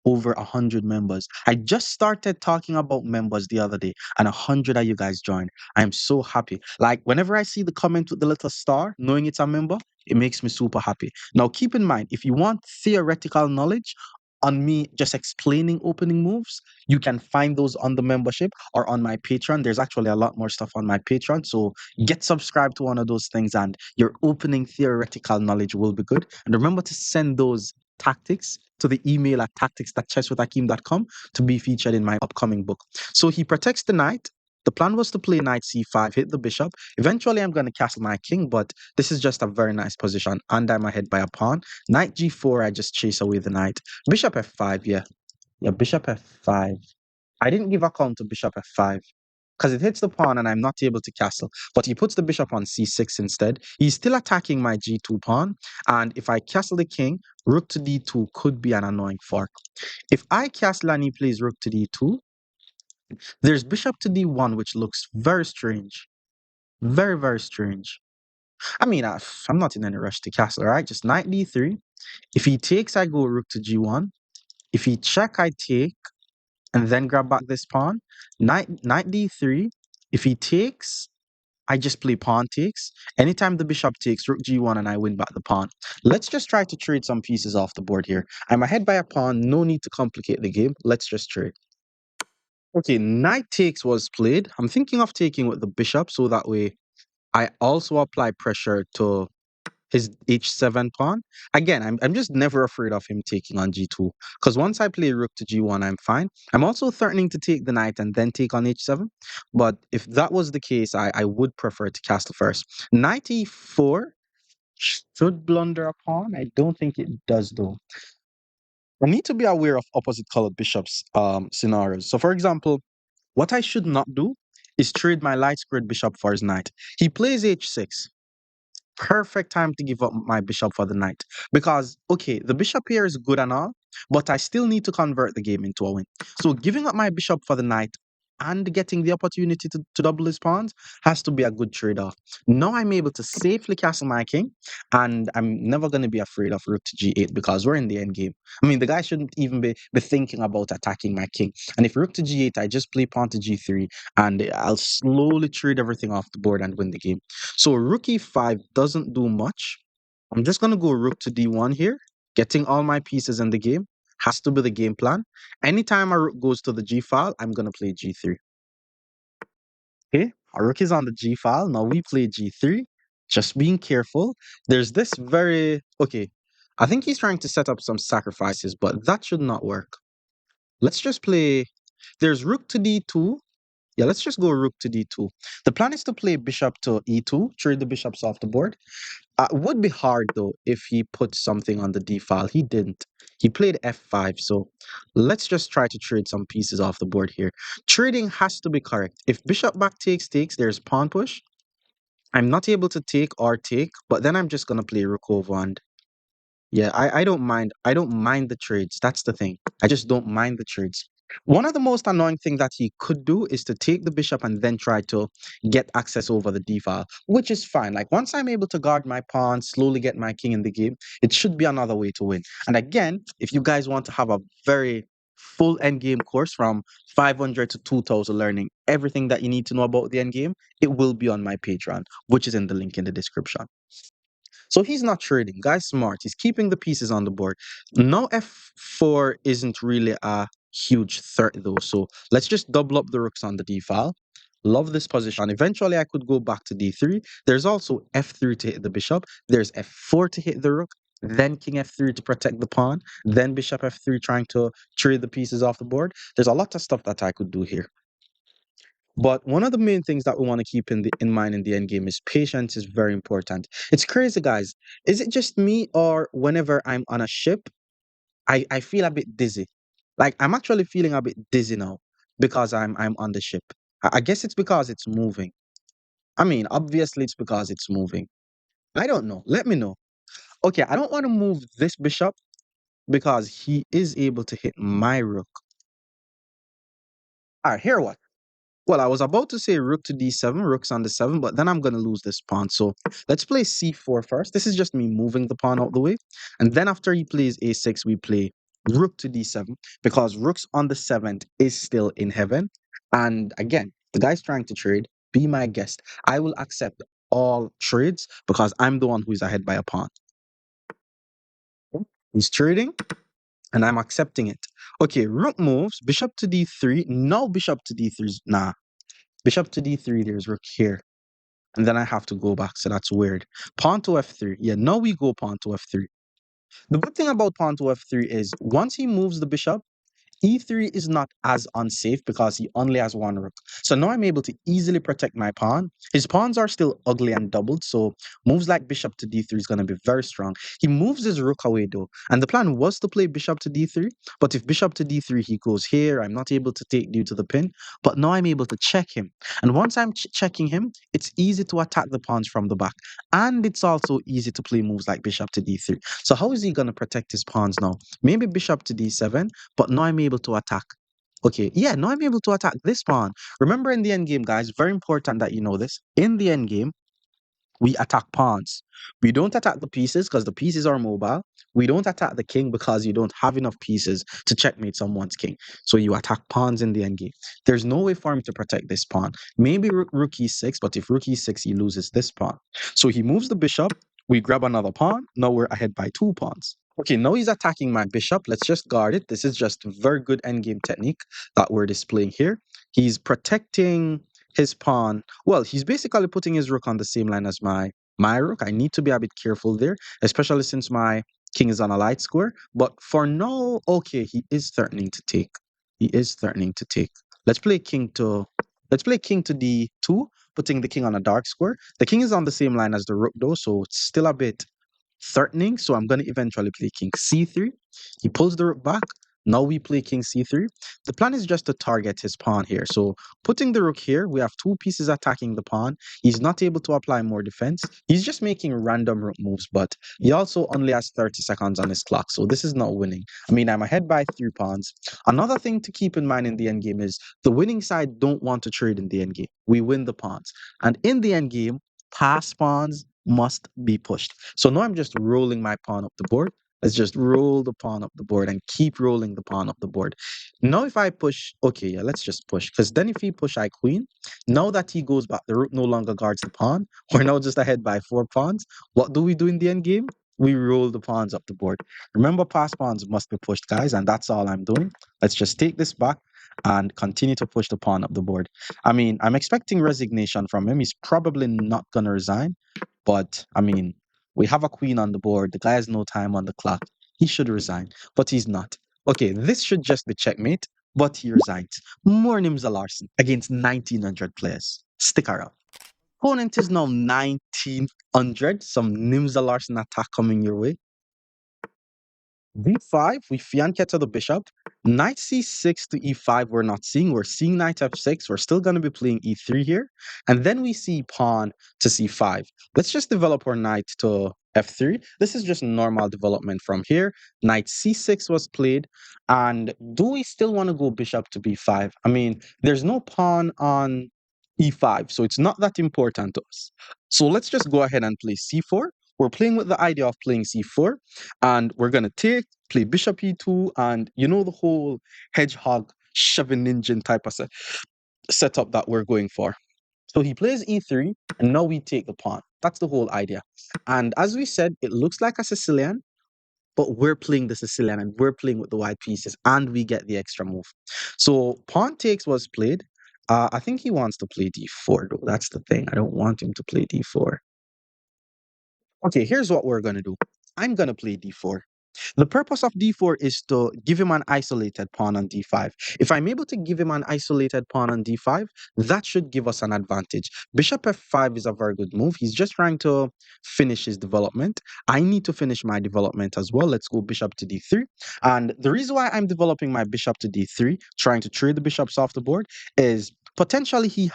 over 100 members. I just started talking about members the other day, and 100 of you guys joined. I am so happy. Like whenever I see the comment with the little star, knowing it's a member, it makes me super happy. Now, keep in mind, if you want theoretical knowledge on me just explaining opening moves, you can find those on the membership or on my Patreon. There's actually a lot more stuff on my Patreon. So get subscribed to one of those things, and your opening theoretical knowledge will be good. And remember to send those tactics to the email at tactics.chesswithakeem.com to be featured in my upcoming book. So he protects the knight. The plan was to play knight c5, hit the bishop. Eventually, I'm going to castle my king, but this is just a very nice position, and I'm ahead by a pawn. Knight g4, I just chase away the knight. Bishop f5, yeah. Yeah, bishop f5. I didn't give account to bishop f5 because it hits the pawn and I'm not able to castle. But he puts the bishop on c6 instead. He's still attacking my g2 pawn. And if I castle the king, rook to d2 could be an annoying fork. If I castle and he plays rook to d2, there's bishop to d1, which looks very strange. Very, very strange. I mean, I'm not in any rush to castle, right? Just knight d3. If he takes, I go rook to g1. If he check, I take and then grab back this pawn. Knight d3. If he takes, I just play pawn takes. Anytime the bishop takes, rook g1 and I win back the pawn. Let's just try to trade some pieces off the board here. I'm ahead by a pawn. No need to complicate the game. Let's just trade. Okay, knight takes was played. I'm thinking of taking with the bishop so that way I also apply pressure to his h7 pawn. Again, I'm just never afraid of him taking on g2 because once I play rook to g1, I'm fine. I'm also threatening to take the knight and then take on h7. But if that was the case, I would prefer to castle first. Knight e4 should blunder a pawn. I don't think it does though. I need to be aware of opposite colored bishops scenarios. So for example, what I should not do is trade my light squared bishop for his knight. He plays h6. Perfect time to give up my bishop for the knight. Because, okay, the bishop here is good and all, but I still need to convert the game into a win. So giving up my bishop for the knight and getting the opportunity to double his pawns has to be a good trade-off. Now I'm able to safely castle my king, and I'm never going to be afraid of rook to g8 because we're in the end game. I mean, the guy shouldn't even be thinking about attacking my king. And if rook to g8, I just play pawn to g3, and I'll slowly trade everything off the board and win the game. So rook e5 doesn't do much. I'm just going to go rook to d1 here. Getting all my pieces in the game has to be the game plan. Anytime a rook goes to the g file, I'm going to play g3. Okay, our rook is on the g file. Now we play g3. Just being careful. There's this very... Okay, I think he's trying to set up some sacrifices, but that should not work. Let's just play... There's rook to d2. Yeah, let's just go rook to d2. The plan is to play bishop to e2, trade the bishops off the board. Would be hard though if he put something on the d file. He didn't. He played f5, so let's just try to trade some pieces off the board here. Trading has to be correct. If bishop back takes, there's pawn push. I'm not able to take or take, but then I'm just gonna play rook over and yeah, I don't mind. I don't mind the trades. That's the thing. I just don't mind the trades. One of the most annoying thing that he could do is to take the bishop and then try to get access over the d file, which is fine. Like once I'm able to guard my pawn, slowly get my king in the game, it should be another way to win. And again, if you guys want to have a very full endgame course from 500 to 2000 learning everything that you need to know about the endgame, it will be on my Patreon, which is in the link in the description. So he's not trading. Guy's smart. He's keeping the pieces on the board. Now f4 isn't really a huge threat though. So let's just double up the rooks on the d file. Love this position. Eventually I could go back to d3. There's also f3 to hit the bishop. There's f4 to hit the rook. Then king f3 to protect the pawn. Then bishop f3 trying to trade the pieces off the board. There's a lot of stuff that I could do here. But one of the main things that we want to keep in mind in the end game is patience is very important. It's crazy, guys. Is it just me or whenever I'm on a ship, I feel a bit dizzy? Like I'm actually feeling a bit dizzy now because I'm on the ship. I guess it's because it's moving. I mean, obviously it's because it's moving. I don't know. Let me know. Okay, I don't want to move this bishop because he is able to hit my rook. All right, here what? Well, I was about to say rook to d7, rook's on the 7, but then I'm going to lose this pawn. So let's play c4 first. This is just me moving the pawn out the way. And then after he plays a6, we play rook to d7 because rook's on the 7th is still in heaven. And again, the guy's trying to trade. Be my guest. I will accept all trades because I'm the one who is ahead by a pawn. He's trading and I'm accepting it. Okay, rook moves, bishop to d3. No bishop to d3. Nah, bishop to d3, there's rook here. And then I have to go back, so that's weird. Pawn to f3. Yeah, now we go pawn to f3. The good thing about pawn to f3 is once he moves the bishop, e3 is not as unsafe because he only has one rook. So now I'm able to easily protect my pawn. His pawns are still ugly and doubled, so moves like bishop to d3 is going to be very strong. He moves his rook away though, and the plan was to play bishop to d3, but if bishop to d3 he goes here, I'm not able to take due to the pin, but now I'm able to check him. And once I'm checking him, it's easy to attack the pawns from the back, and it's also easy to play moves like bishop to d3. So how is he going to protect his pawns now? Maybe bishop to d7, but now I'm able to attack. Okay, yeah, now I'm able to attack this pawn. Remember in the end game, guys, very important that you know this. In the end game, we attack pawns. We don't attack the pieces because the pieces are mobile. We don't attack the king because you don't have enough pieces to checkmate someone's king. So you attack pawns in the endgame. There's no way for him to protect this pawn. Maybe rook e6, but if rook e6, he loses this pawn. So he moves the bishop. We grab another pawn. Now we're ahead by 2 pawns. Okay, now he's attacking my bishop. Let's just guard it. This is just very good endgame technique that we're displaying here. He's protecting his pawn. Well, he's basically putting his rook on the same line as my rook. I need to be a bit careful there, especially since my king is on a light square. But for now, okay, he is threatening to take. He is threatening to take. Let's play king to d2, putting the king on a dark square. The king is on the same line as the rook though, so it's still a bit threatening. So I'm going to eventually play king c3. He pulls the rook back. Now we play king c3. The plan is just to target his pawn here. So putting the rook here, we have 2 pieces attacking the pawn. He's not able to apply more defense. He's just making random rook moves, but he also only has 30 seconds on his clock. So this is not winning. I mean, I'm ahead by 3 pawns. Another thing to keep in mind in the endgame is the winning side don't want to trade in the endgame. We win the pawns. And in the endgame, pass pawns must be pushed. So now I'm just rolling my pawn up the board. Let's just roll the pawn up the board and keep rolling the pawn up the board. Now if I push, okay, yeah, let's just push. Because then if he push I queen, now that he goes back, the rook no longer guards the pawn. We're now just ahead by 4 pawns. What do we do in the end game? We roll the pawns up the board. Remember, pass pawns must be pushed, guys, and that's all I'm doing. Let's just take this back and continue to push the pawn up the board. I mean, I'm expecting resignation from him. He's probably not going to resign. But I mean, we have a queen on the board. The guy has no time on the clock. He should resign, but he's not. Okay, this should just be checkmate, but he resigns. More Nimzo Larsen against 1900 players. Stick around. Opponent is now 1900. Some Nimzo Larsen attack coming your way. d5, we fianchet to the bishop. Knight c6 to e5, we're not seeing. We're seeing knight f6. We're still going to be playing e3 here. And then we see pawn to c5. Let's just develop our knight to f3. This is just normal development from here. Knight c6 was played. And do we still want to go bishop to b5? I mean, there's no pawn on e5, so it's not that important to us. So let's just go ahead and play c4. We're playing with the idea of playing c4, and we're going to play bishop e2, and you know the whole hedgehog shoving ninja type of setup that we're going for. So he plays e3, and now we take the pawn. That's the whole idea. And as we said, it looks like a Sicilian, but we're playing the Sicilian and we're playing with the white pieces and we get the extra move. So pawn takes was played. I think he wants to play d4 though. That's the thing. I don't want him to play d4. Okay, here's what we're gonna do. I'm gonna play d4. The purpose of d4 is to give him an isolated pawn on d5. If I'm able to give him an isolated pawn on d5, that should give us an advantage. Bishop f5 is a very good move. He's just trying to finish his development. I need to finish my development as well. Let's go bishop to d3. And the reason why I'm developing my bishop to d3, trying to trade the bishops off the board, is potentially he's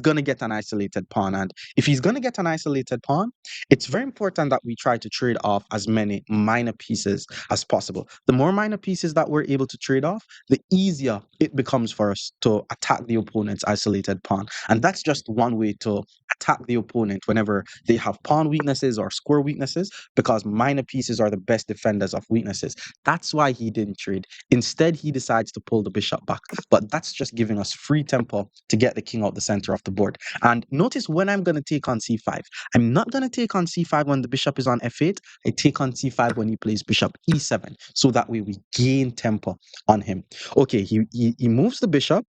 gonna get an isolated pawn. And if he's gonna get an isolated pawn, it's very important that we try to trade off as many minor pieces as possible. The more minor pieces that we're able to trade off, the easier it becomes for us to attack the opponent's isolated pawn. And that's just one way to attack the opponent whenever they have pawn weaknesses or square weaknesses, because minor pieces are the best defenders of weaknesses. That's why he didn't trade. Instead, he decides to pull the bishop back. But that's just giving us free tempo to get the king out the center of the board. And notice when I'm going to take on c5, I'm not going to take on c5 when the bishop is on f8. I take on c5 when he plays bishop e7. So that way we gain tempo on him. Okay, he moves the bishop.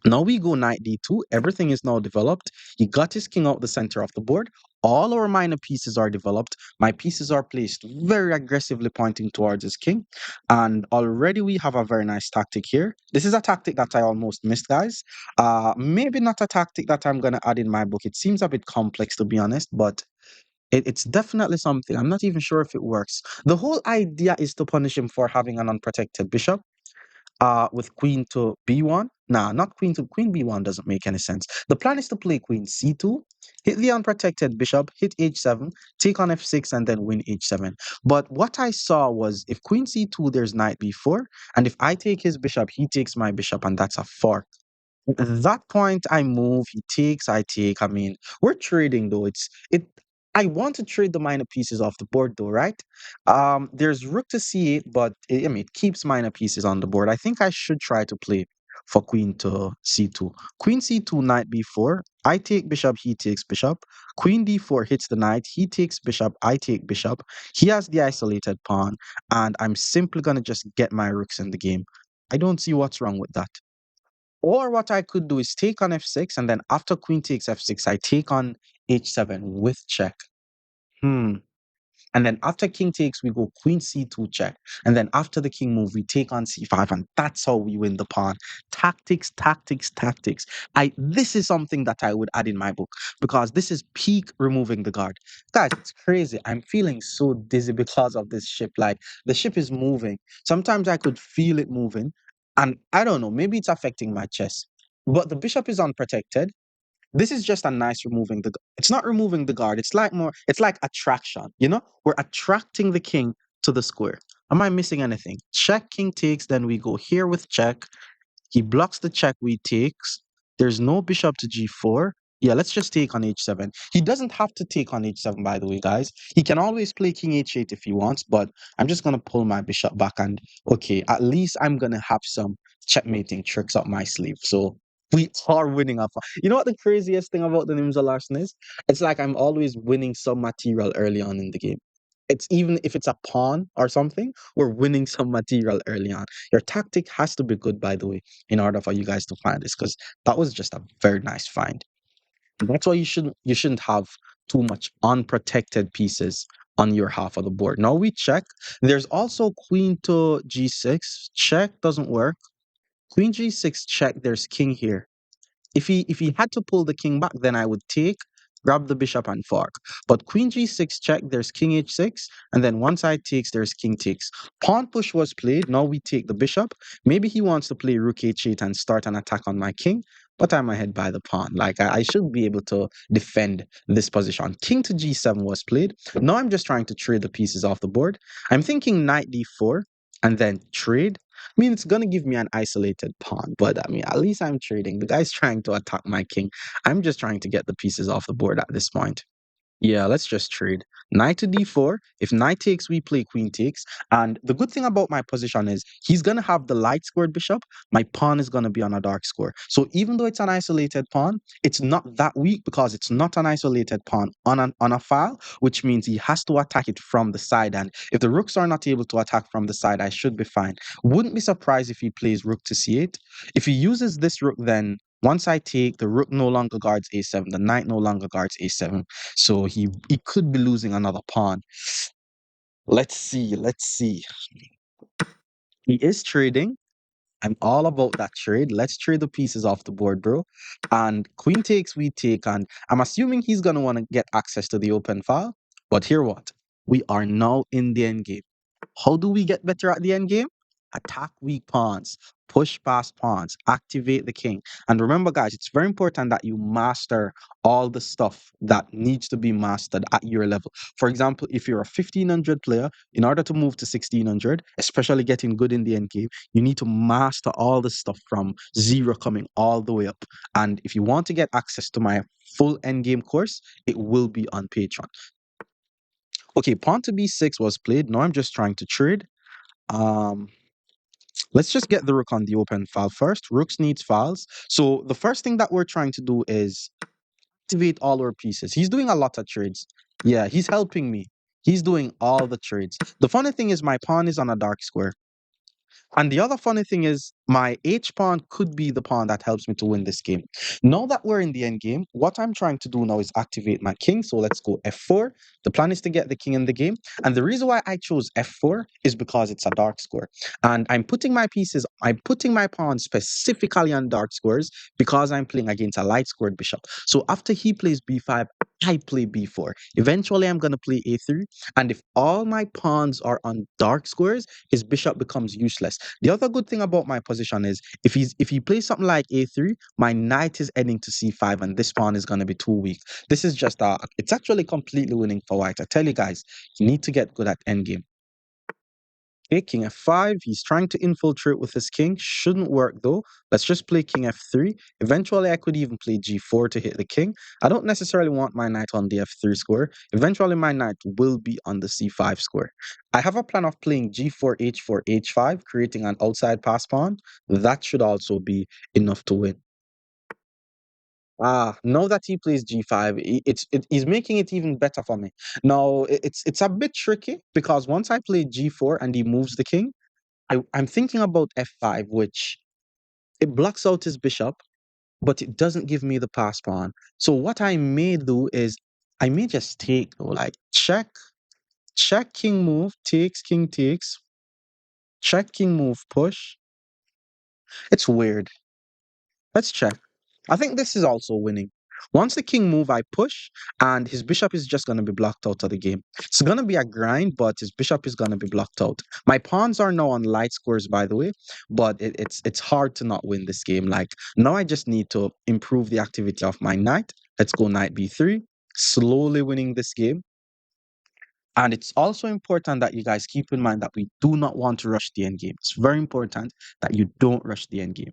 Now we go knight d2. Everything is now developed. He got his king out the center of the board. All our minor pieces are developed. My pieces are placed very aggressively pointing towards his king. And already we have a very nice tactic here. This is a tactic that I almost missed, guys. Maybe not a tactic that I'm going to add in my book. It seems a bit complex, to be honest, but it's definitely something. I'm not even sure if it works. The whole idea is to punish him for having an unprotected bishop with queen to b1. Nah, not queen to queen b1 doesn't make any sense. The plan is to play queen c2, hit the unprotected bishop, hit h7, take on f6, and then win h7. But what I saw was if queen c2, there's knight b4, and if I take his bishop, he takes my bishop, and that's a fork. At that point, I move, he takes, I take. I mean, we're trading though. I want to trade the minor pieces off the board though, right? There's rook to c8, but I mean, it keeps minor pieces on the board. I think I should try to play for queen to c2. Queen c2, knight b4. I take bishop, he takes bishop. Queen d4 hits the knight. He takes bishop, I take bishop. He has the isolated pawn, and I'm simply gonna just get my rooks in the game. I don't see what's wrong with that. Or what I could do is take on f6, and then after queen takes f6, I take on h7 with check. Hmm. And then after king takes, we go queen c2 check. And then after the king move, we take on c5, and that's how we win the pawn. Tactics, tactics, tactics. This is something that I would add in my book because this is peak removing the guard. Guys, it's crazy. I'm feeling so dizzy because of this ship. Like the ship is moving. Sometimes I could feel it moving. And I don't know, maybe it's affecting my chest. But the bishop is unprotected. This is just a nice removing it's not removing the guard. It's like attraction, you know? We're attracting the king to the square. Am I missing anything? Check, king takes, then we go here with check. He blocks the check we takes. There's no bishop to g4. Yeah, let's just take on h7. He doesn't have to take on h7, by the way, guys. He can always play king h8 if he wants, but I'm just going to pull my bishop back and, okay, at least I'm going to have some checkmating tricks up my sleeve. So we are winning up. You know what the craziest thing about the Nimzo Larsen is? It's like I'm always winning some material early on in the game. It's even if it's a pawn or something, we're winning some material early on. Your tactic has to be good, by the way, in order for you guys to find this, because that was just a very nice find. And that's why you shouldn't have too much unprotected pieces on your half of the board. Now we check. There's also queen to g6. Check doesn't work. Queen g6 check. There's king here. If he had to pull the king back, then I would take, grab the bishop and fork. But queen g6 check, there's king h6, and then once I takes, there's king takes. Pawn push was played. Now we take the bishop. Maybe he wants to play rook h8 and start an attack on my king, but I'm ahead by the pawn. Like I should be able to defend this position. King to g7 was played. Now I'm just trying to trade the pieces off the board. I'm thinking knight d4 and then trade. I mean, it's gonna give me an isolated pawn, but I mean, at least I'm trading. The guy's trying to attack my king. I'm just trying to get the pieces off the board at this point. Yeah, let's just trade. Knight to d4. If knight takes, we play queen takes. And the good thing about my position is he's going to have the light squared bishop. My pawn is going to be on a dark square. So even though it's an isolated pawn, it's not that weak because it's not an isolated pawn on a file, which means he has to attack it from the side. And if the rooks are not able to attack from the side, I should be fine. Wouldn't be surprised if he plays rook to c8. If he uses this rook, then once I take, the rook no longer guards a7, the knight no longer guards a7. So he could be losing another pawn. Let's see. Let's see. He is trading. I'm all about that trade. Let's trade the pieces off the board, bro. And queen takes, we take. And I'm assuming he's gonna want to get access to the open file. But here what? We are now in the end game. How do we get better at the end game? Attack weak pawns, push past pawns, activate the king. And remember, guys, it's very important that you master all the stuff that needs to be mastered at your level. For example, if you're a 1500 player, in order to move to 1600, especially getting good in the end game, you need to master all the stuff from zero coming all the way up. And if you want to get access to my full end game course, it will be on Patreon. Okay, pawn to b6 was played. Now I'm just trying to trade. Um, let's just get the rook on the open file first. Rooks needs files. So the first thing that we're trying to do is activate all our pieces. He's doing a lot of trades. Yeah, he's helping me. He's doing all the trades. The funny thing is my pawn is on a dark square. And the other funny thing is, my H pawn could be the pawn that helps me to win this game. Now that we're in the end game, what I'm trying to do now is activate my king. So let's go f4. The plan is to get the king in the game. And the reason why I chose f4 is because it's a dark square. And I'm putting my pawn specifically on dark squares because I'm playing against a light squared bishop. So after he plays b5, I play b4. Eventually, I'm going to play a3. And if all my pawns are on dark squares, his bishop becomes useless. The other good thing about my position is if he plays something like a3, my knight is heading to c5, and this pawn is going to be too weak. This is just it's actually completely winning for white. I tell you guys, you need to get good at endgame. Okay, king f5. He's trying to infiltrate with his king. Shouldn't work though. Let's just play king f3. Eventually, I could even play g4 to hit the king. I don't necessarily want my knight on the f3 square. Eventually, my knight will be on the c5 square. I have a plan of playing g4, h4, h5, creating an outside pass pawn. That should also be enough to win. Now that he plays g5, he's making it even better for me. Now, it's a bit tricky because once I play g4 and he moves the king, I'm thinking about f5, which it blocks out his bishop, but it doesn't give me the pass pawn. So what I may do is I may just take, like, check, king move, takes, king takes, check, king move, push. It's weird. Let's check. I think this is also winning. Once the king move, I push, and his bishop is just going to be blocked out of the game. It's going to be a grind, but his bishop is going to be blocked out. My pawns are now on light squares, by the way, but it's hard to not win this game. Like, now I just need to improve the activity of my knight. Let's go knight b3, slowly winning this game. And it's also important that you guys keep in mind that we do not want to rush the end game. It's very important that you don't rush the end game.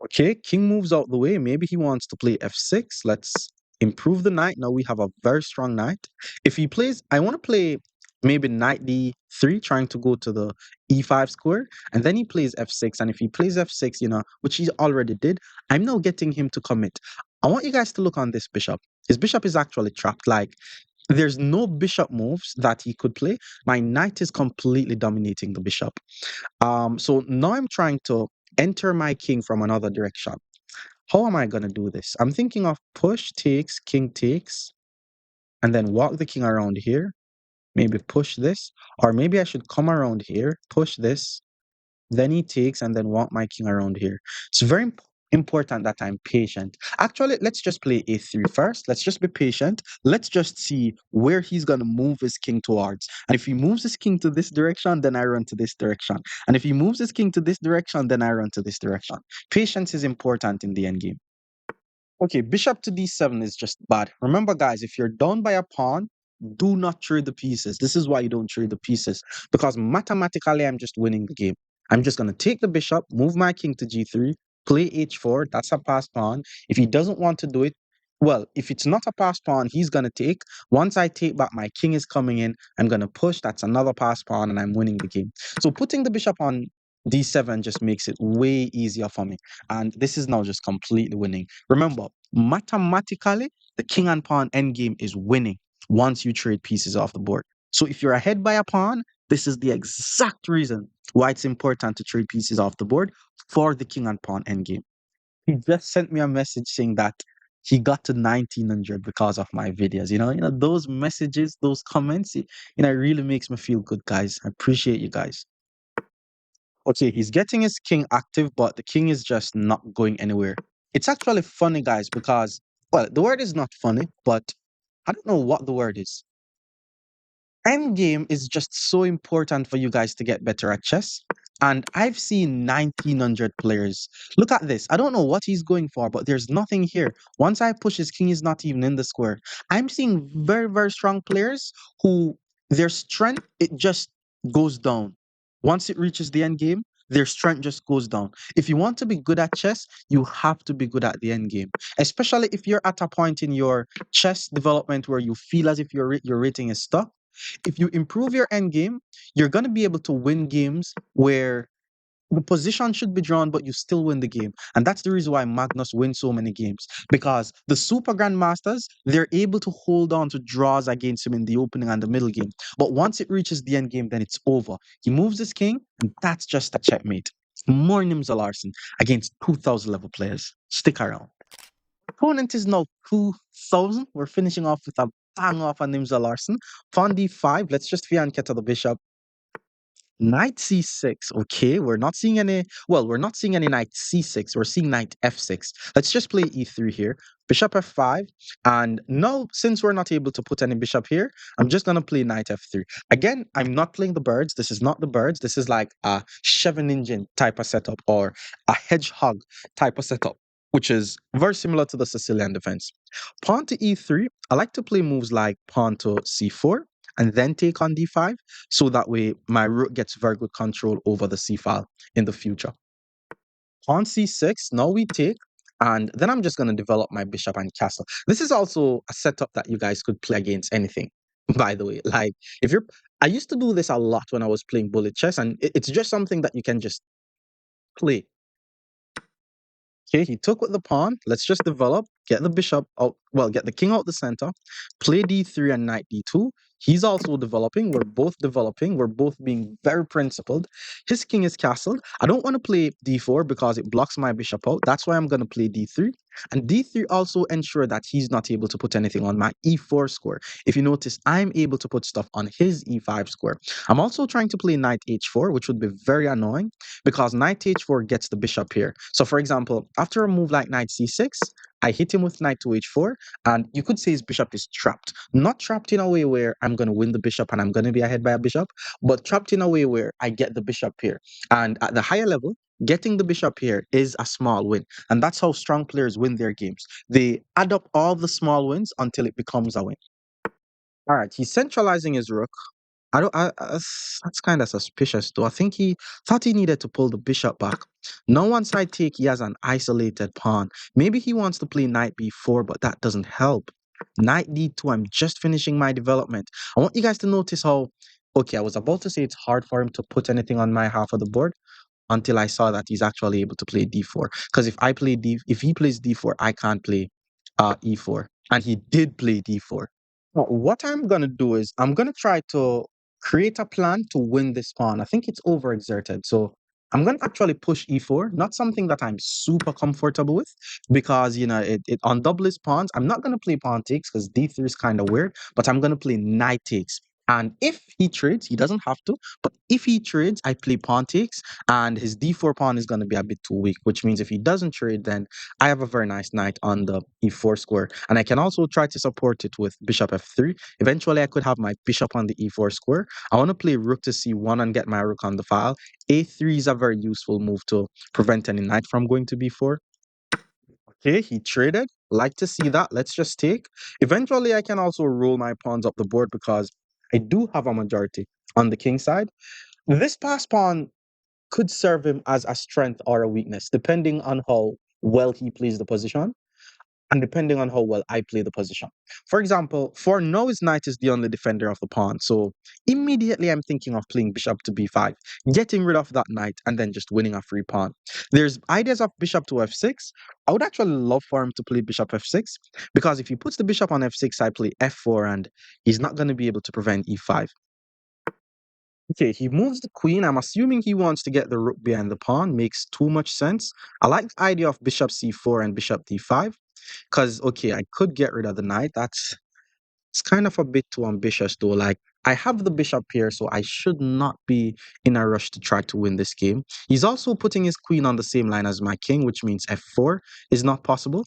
Okay, king moves out the way. Maybe he wants to play f6. Let's improve the knight. Now we have a very strong knight. If he plays, I want to play maybe knight d3, trying to go to the e5 square. And then he plays f6. And if he plays f6, which he already did, I'm now getting him to commit. I want you guys to look on this bishop. His bishop is actually trapped. Like, there's no bishop moves that he could play. My knight is completely dominating the bishop. So now I'm trying to enter my king from another direction. How am I going to do this? I'm thinking of push takes, king takes, and then walk the king around here. Maybe push this, or maybe I should come around here, push this, then he takes, and then walk my king around here. It's very important that I'm patient. Actually, let's just play a3 first. Let's just be patient. Let's just see where he's going to move his king towards. And if he moves his king to this direction, then I run to this direction. And if he moves his king to this direction, then I run to this direction. Patience is important in the endgame. Okay, bishop to d7 is just bad. Remember, guys, if you're down by a pawn, do not trade the pieces. This is why you don't trade the pieces, because mathematically, I'm just winning the game. I'm just going to take the bishop, move my king to g3, play h4. That's a pass pawn. If he doesn't want to do it, Well, if it's not a pass pawn, he's gonna take. Once I take back, my king is coming in. I'm gonna push. That's another pass pawn, and I'm winning the game. So putting the bishop on d7 just makes it way easier for me. And this is now just completely winning. Remember, mathematically, the king and pawn endgame is winning once you trade pieces off the board. So if you're ahead by a pawn, this is the exact reason why it's important to trade pieces off the board for the king and pawn endgame. He just sent me a message saying that he got to 1900 because of my videos. Those messages, those comments, it really makes me feel good, guys. I appreciate you guys. Okay, he's getting his king active, but the king is just not going anywhere. It's actually funny, guys, because, well, the word is not funny, but I don't know what the word is. Endgame is just so important for you guys to get better at chess. And I've seen 1900 players. Look at this. I don't know what he's going for, but there's nothing here. Once I push, his king is not even in the square. I'm seeing very, very strong players who their strength, it just goes down. Once it reaches the end game, their strength just goes down. If you want to be good at chess, you have to be good at the end game, especially if you're at a point in your chess development where you feel as if your rating is stuck. If you improve your end game, you're going to be able to win games where the position should be drawn, but you still win the game. And that's the reason why Magnus wins so many games. Because the super grandmasters, they're able to hold on to draws against him in the opening and the middle game. But once it reaches the end game, then it's over. He moves his king, and that's just a checkmate. More Nimzo Larsen against 2000 level players. Stick around. Opponent is now 2000. We're finishing off with a bang off on Nimza Larsen. Pawn d5. Let's just fianchetto to the bishop. Knight c6. Okay, we're not seeing any knight c6. We're seeing knight f6. Let's just play e3 here. Bishop f5. And now, since we're not able to put any bishop here, I'm just going to play knight f3. Again, I'm not playing the birds. This is not the birds. This is like a Cheveningen type of setup or a hedgehog type of setup, which is very similar to the Sicilian defense. Pawn to e3. I like to play moves like pawn to c4 and then take on d5, so that way my rook gets very good control over the c file in the future. Pawn c6, now we take, and then I'm just going to develop my bishop and castle. This is also a setup that you guys could play against anything, by the way. Like, if you're, I used to do this a lot when I was playing bullet chess, and it's just something that you can just play. Okay, he took with the pawn. Let's just develop, get the bishop out, well, get the king out the center, play d3 and knight d2. He's also developing. We're both developing. We're both being very principled. His king is castled. I don't want to play d4 because it blocks my bishop out. That's why I'm going to play d3. And d3 also ensure that he's not able to put anything on my e4 square. If you notice, I'm able to put stuff on his e5 square. I'm also trying to play knight h4, which would be very annoying because knight h4 gets the bishop here. So for example, after a move like knight c6, I hit him with knight to h4, and you could say his bishop is trapped. Not trapped in a way where I'm going to win the bishop and I'm going to be ahead by a bishop, but trapped in a way where I get the bishop here. And at the higher level, getting the bishop here is a small win. And that's how strong players win their games. They add up all the small wins until it becomes a win. All right, he's centralizing his rook. I don't. That's kind of suspicious, though. I think he thought he needed to pull the bishop back. Now, once I take, he has an isolated pawn. Maybe he wants to play knight b4, but that doesn't help. Knight d2. I'm just finishing my development. I want you guys to notice how. Okay, I was about to say it's hard for him to put anything on my half of the board until I saw that he's actually able to play d4. Because if he plays d4, I can't play e4, and he did play d4. What I'm gonna do is I'm gonna try to create a plan to win this pawn. I think it's overexerted, so I'm gonna actually push e4. Not something that I'm super comfortable with because it on doublest pawns. I'm not gonna play pawn takes because d3 is kind of weird, but I'm gonna play knight takes. And if he trades, he doesn't have to, but if he trades, I play pawn takes, and his d4 pawn is going to be a bit too weak, which means if he doesn't trade, then I have a very nice knight on the e4 square. And I can also try to support it with bishop f3. Eventually, I could have my bishop on the e4 square. I want to play rook to c1 and get my rook on the file. a3 is a very useful move to prevent any knight from going to b4. Okay, he traded. Like to see that. Let's just take. Eventually, I can also roll my pawns up the board because I do have a majority on the king side. This pass pawn could serve him as a strength or a weakness, depending on how well he plays the position. and depending on how well I play the position. For example, for now, his knight is the only defender of the pawn. So immediately I'm thinking of playing bishop to b5, getting rid of that knight, and then just winning a free pawn. There's ideas of bishop to f6. I would actually love for him to play bishop f6 because if he puts the bishop on f6, I play f4 and he's not going to be able to prevent e5. Okay, he moves the queen. I'm assuming he wants to get the rook behind the pawn. Makes too much sense. I like the idea of bishop c4 and bishop d5 because, okay, I could get rid of the knight. That's it's kind of a bit too ambitious though. Like, I have the bishop here, so I should not be in a rush to try to win this game. He's also putting his queen on the same line as my king, which means f4 is not possible.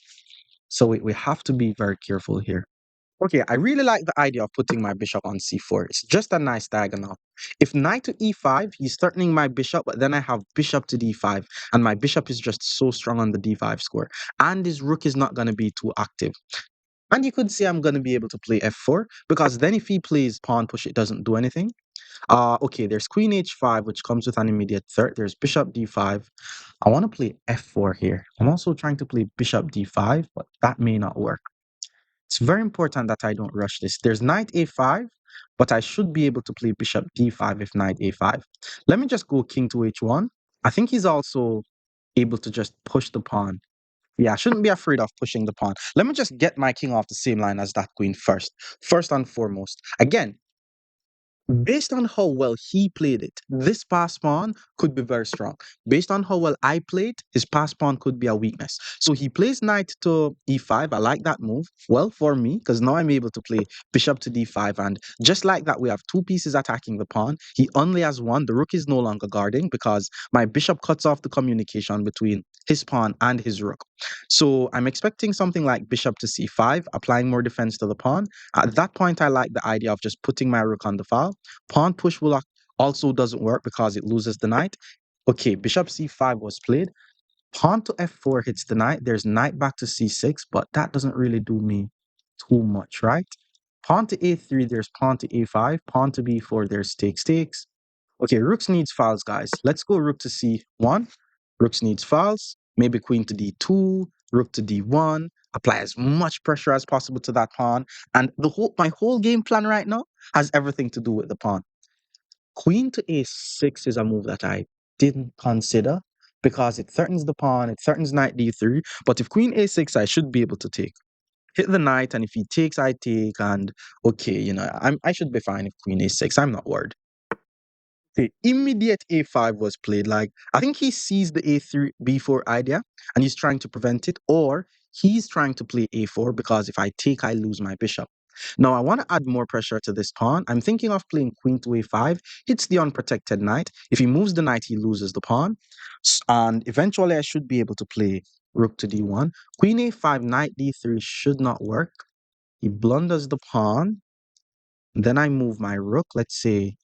So we have to be very careful here. Okay, I really like the idea of putting my bishop on c4. It's just a nice diagonal. If knight to e5, he's threatening my bishop, but then I have bishop to d5, and my bishop is just so strong on the d5 square. And his rook is not going to be too active. And you could say I'm going to be able to play f4, because then if he plays pawn push, it doesn't do anything. Okay, there's queen h5, which comes with an immediate threat. There's bishop d5. I want to play f4 here. I'm also trying to play bishop d5, but that may not work. It's very important that I don't rush this. There's knight a5, but I should be able to play bishop d5 if knight a5. Let me just go king to h1. I think he's also able to just push the pawn. Yeah, I shouldn't be afraid of pushing the pawn. Let me just get my king off the same line as that queen first. First and foremost. Again, based on how well he played it, this pass pawn could be very strong. Based on how well I played, his pass pawn could be a weakness. So he plays knight to e5. I like that move. Well, for me, because now I'm able to play bishop to d5. And just like that, we have two pieces attacking the pawn. He only has one. The rook is no longer guarding because my bishop cuts off the communication between his pawn and his rook. So I'm expecting something like bishop to c5, applying more defense to the pawn. At that point, I like the idea of just putting my rook on the file. Pawn push will also doesn't work because it loses the knight. Okay, bishop c5 was played. Pawn to f4 hits the knight. There's knight back to c6, but that doesn't really do me too much, right? Pawn to a3, there's pawn to a5. Pawn to b4, there's takes, takes. Okay, rooks needs files, guys. Let's go rook to c1. Rooks needs files. Maybe queen to d2, rook to d1. Apply as much pressure as possible to that pawn. And my whole game plan right now has everything to do with the pawn. Queen to a6 is a move that I didn't consider because it threatens the pawn, it threatens knight d3. But if queen a6, I should be able to take. Hit the knight, and if he takes, I take. And okay, I should be fine if queen a6. I'm not worried. The immediate a5 was played. Like, I think he sees the a3 b4 idea and he's trying to prevent it, or he's trying to play a4 because if I take, I lose my bishop. Now, I want to add more pressure to this pawn. I'm thinking of playing queen to a5, hits the unprotected knight. If he moves the knight, he loses the pawn. And eventually, I should be able to play rook to d1. Queen a5, knight d3 should not work. He blunders the pawn. Then I move my rook, let's say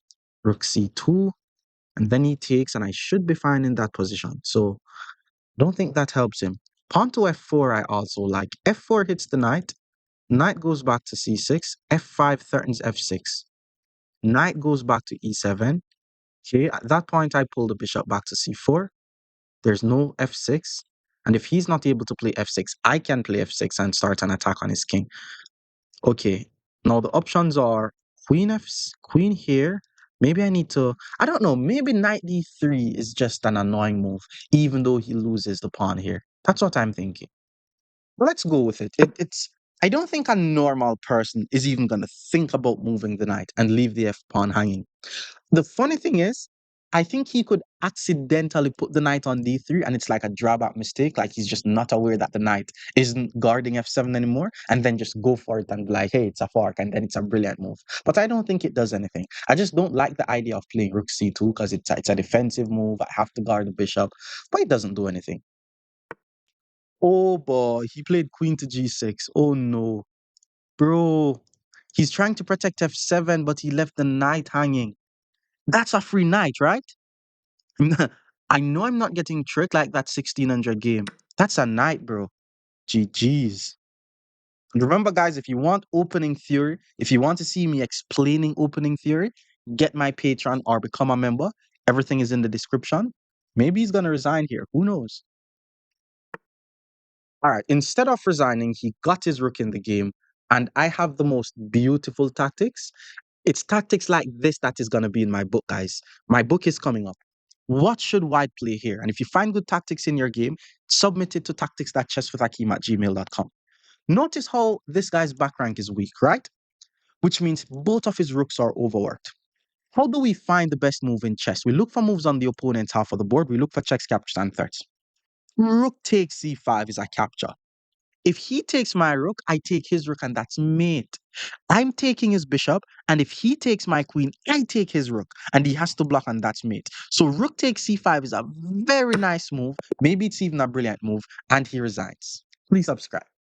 rook c2, and then he takes, and I should be fine in that position. So don't think that helps him. Pawn to f4, I also like. f4 hits the knight. Knight goes back to c6. f5 threatens f6. Knight goes back to e7. Okay, at that point, I pull the bishop back to c4. There's no f6. And if he's not able to play f6, I can play f6 and start an attack on his king. Okay, now the options are queen here. Maybe I need to, I don't know, maybe knight d3 is just an annoying move, even though he loses the pawn here. That's what I'm thinking. Let's go with it. I don't think a normal person is even going to think about moving the knight and leave the f pawn hanging. The funny thing is, I think he could accidentally put the knight on d3 and it's like a drawback mistake. Like he's just not aware that the knight isn't guarding f7 anymore and then just go for it and be like, hey, it's a fork. And then it's a brilliant move. But I don't think it does anything. I just don't like the idea of playing rook c2 because it's a defensive move. I have to guard the bishop, but it doesn't do anything. Oh boy, he played queen to g6. Oh no. Bro, he's trying to protect f7, but he left the knight hanging. That's a free knight, right? I know I'm not getting tricked like that 1600 game. That's a knight, bro. GG's. And remember, guys, if you want opening theory, if you want to see me explaining opening theory, get my Patreon or become a member. Everything is in the description. Maybe he's going to resign here. Who knows? All right, instead of resigning, he got his rook in the game, and I have the most beautiful tactics. It's tactics like this that is going to be in my book, guys. My book is coming up. What should white play here? And if you find good tactics in your game, submit it to tactics.chesswithakeem@gmail.com. Notice how this guy's back rank is weak, right? Which means both of his rooks are overworked. How do we find the best move in chess? We look for moves on the opponent's half of the board. We look for checks, captures, and threats. Rook takes c5 is a capture. If he takes my rook, I take his rook, and that's mate. I'm taking his bishop, and if he takes my queen, I take his rook, and he has to block, and that's mate. So rook takes c5 is a very nice move. Maybe it's even a brilliant move, and he resigns. Please subscribe.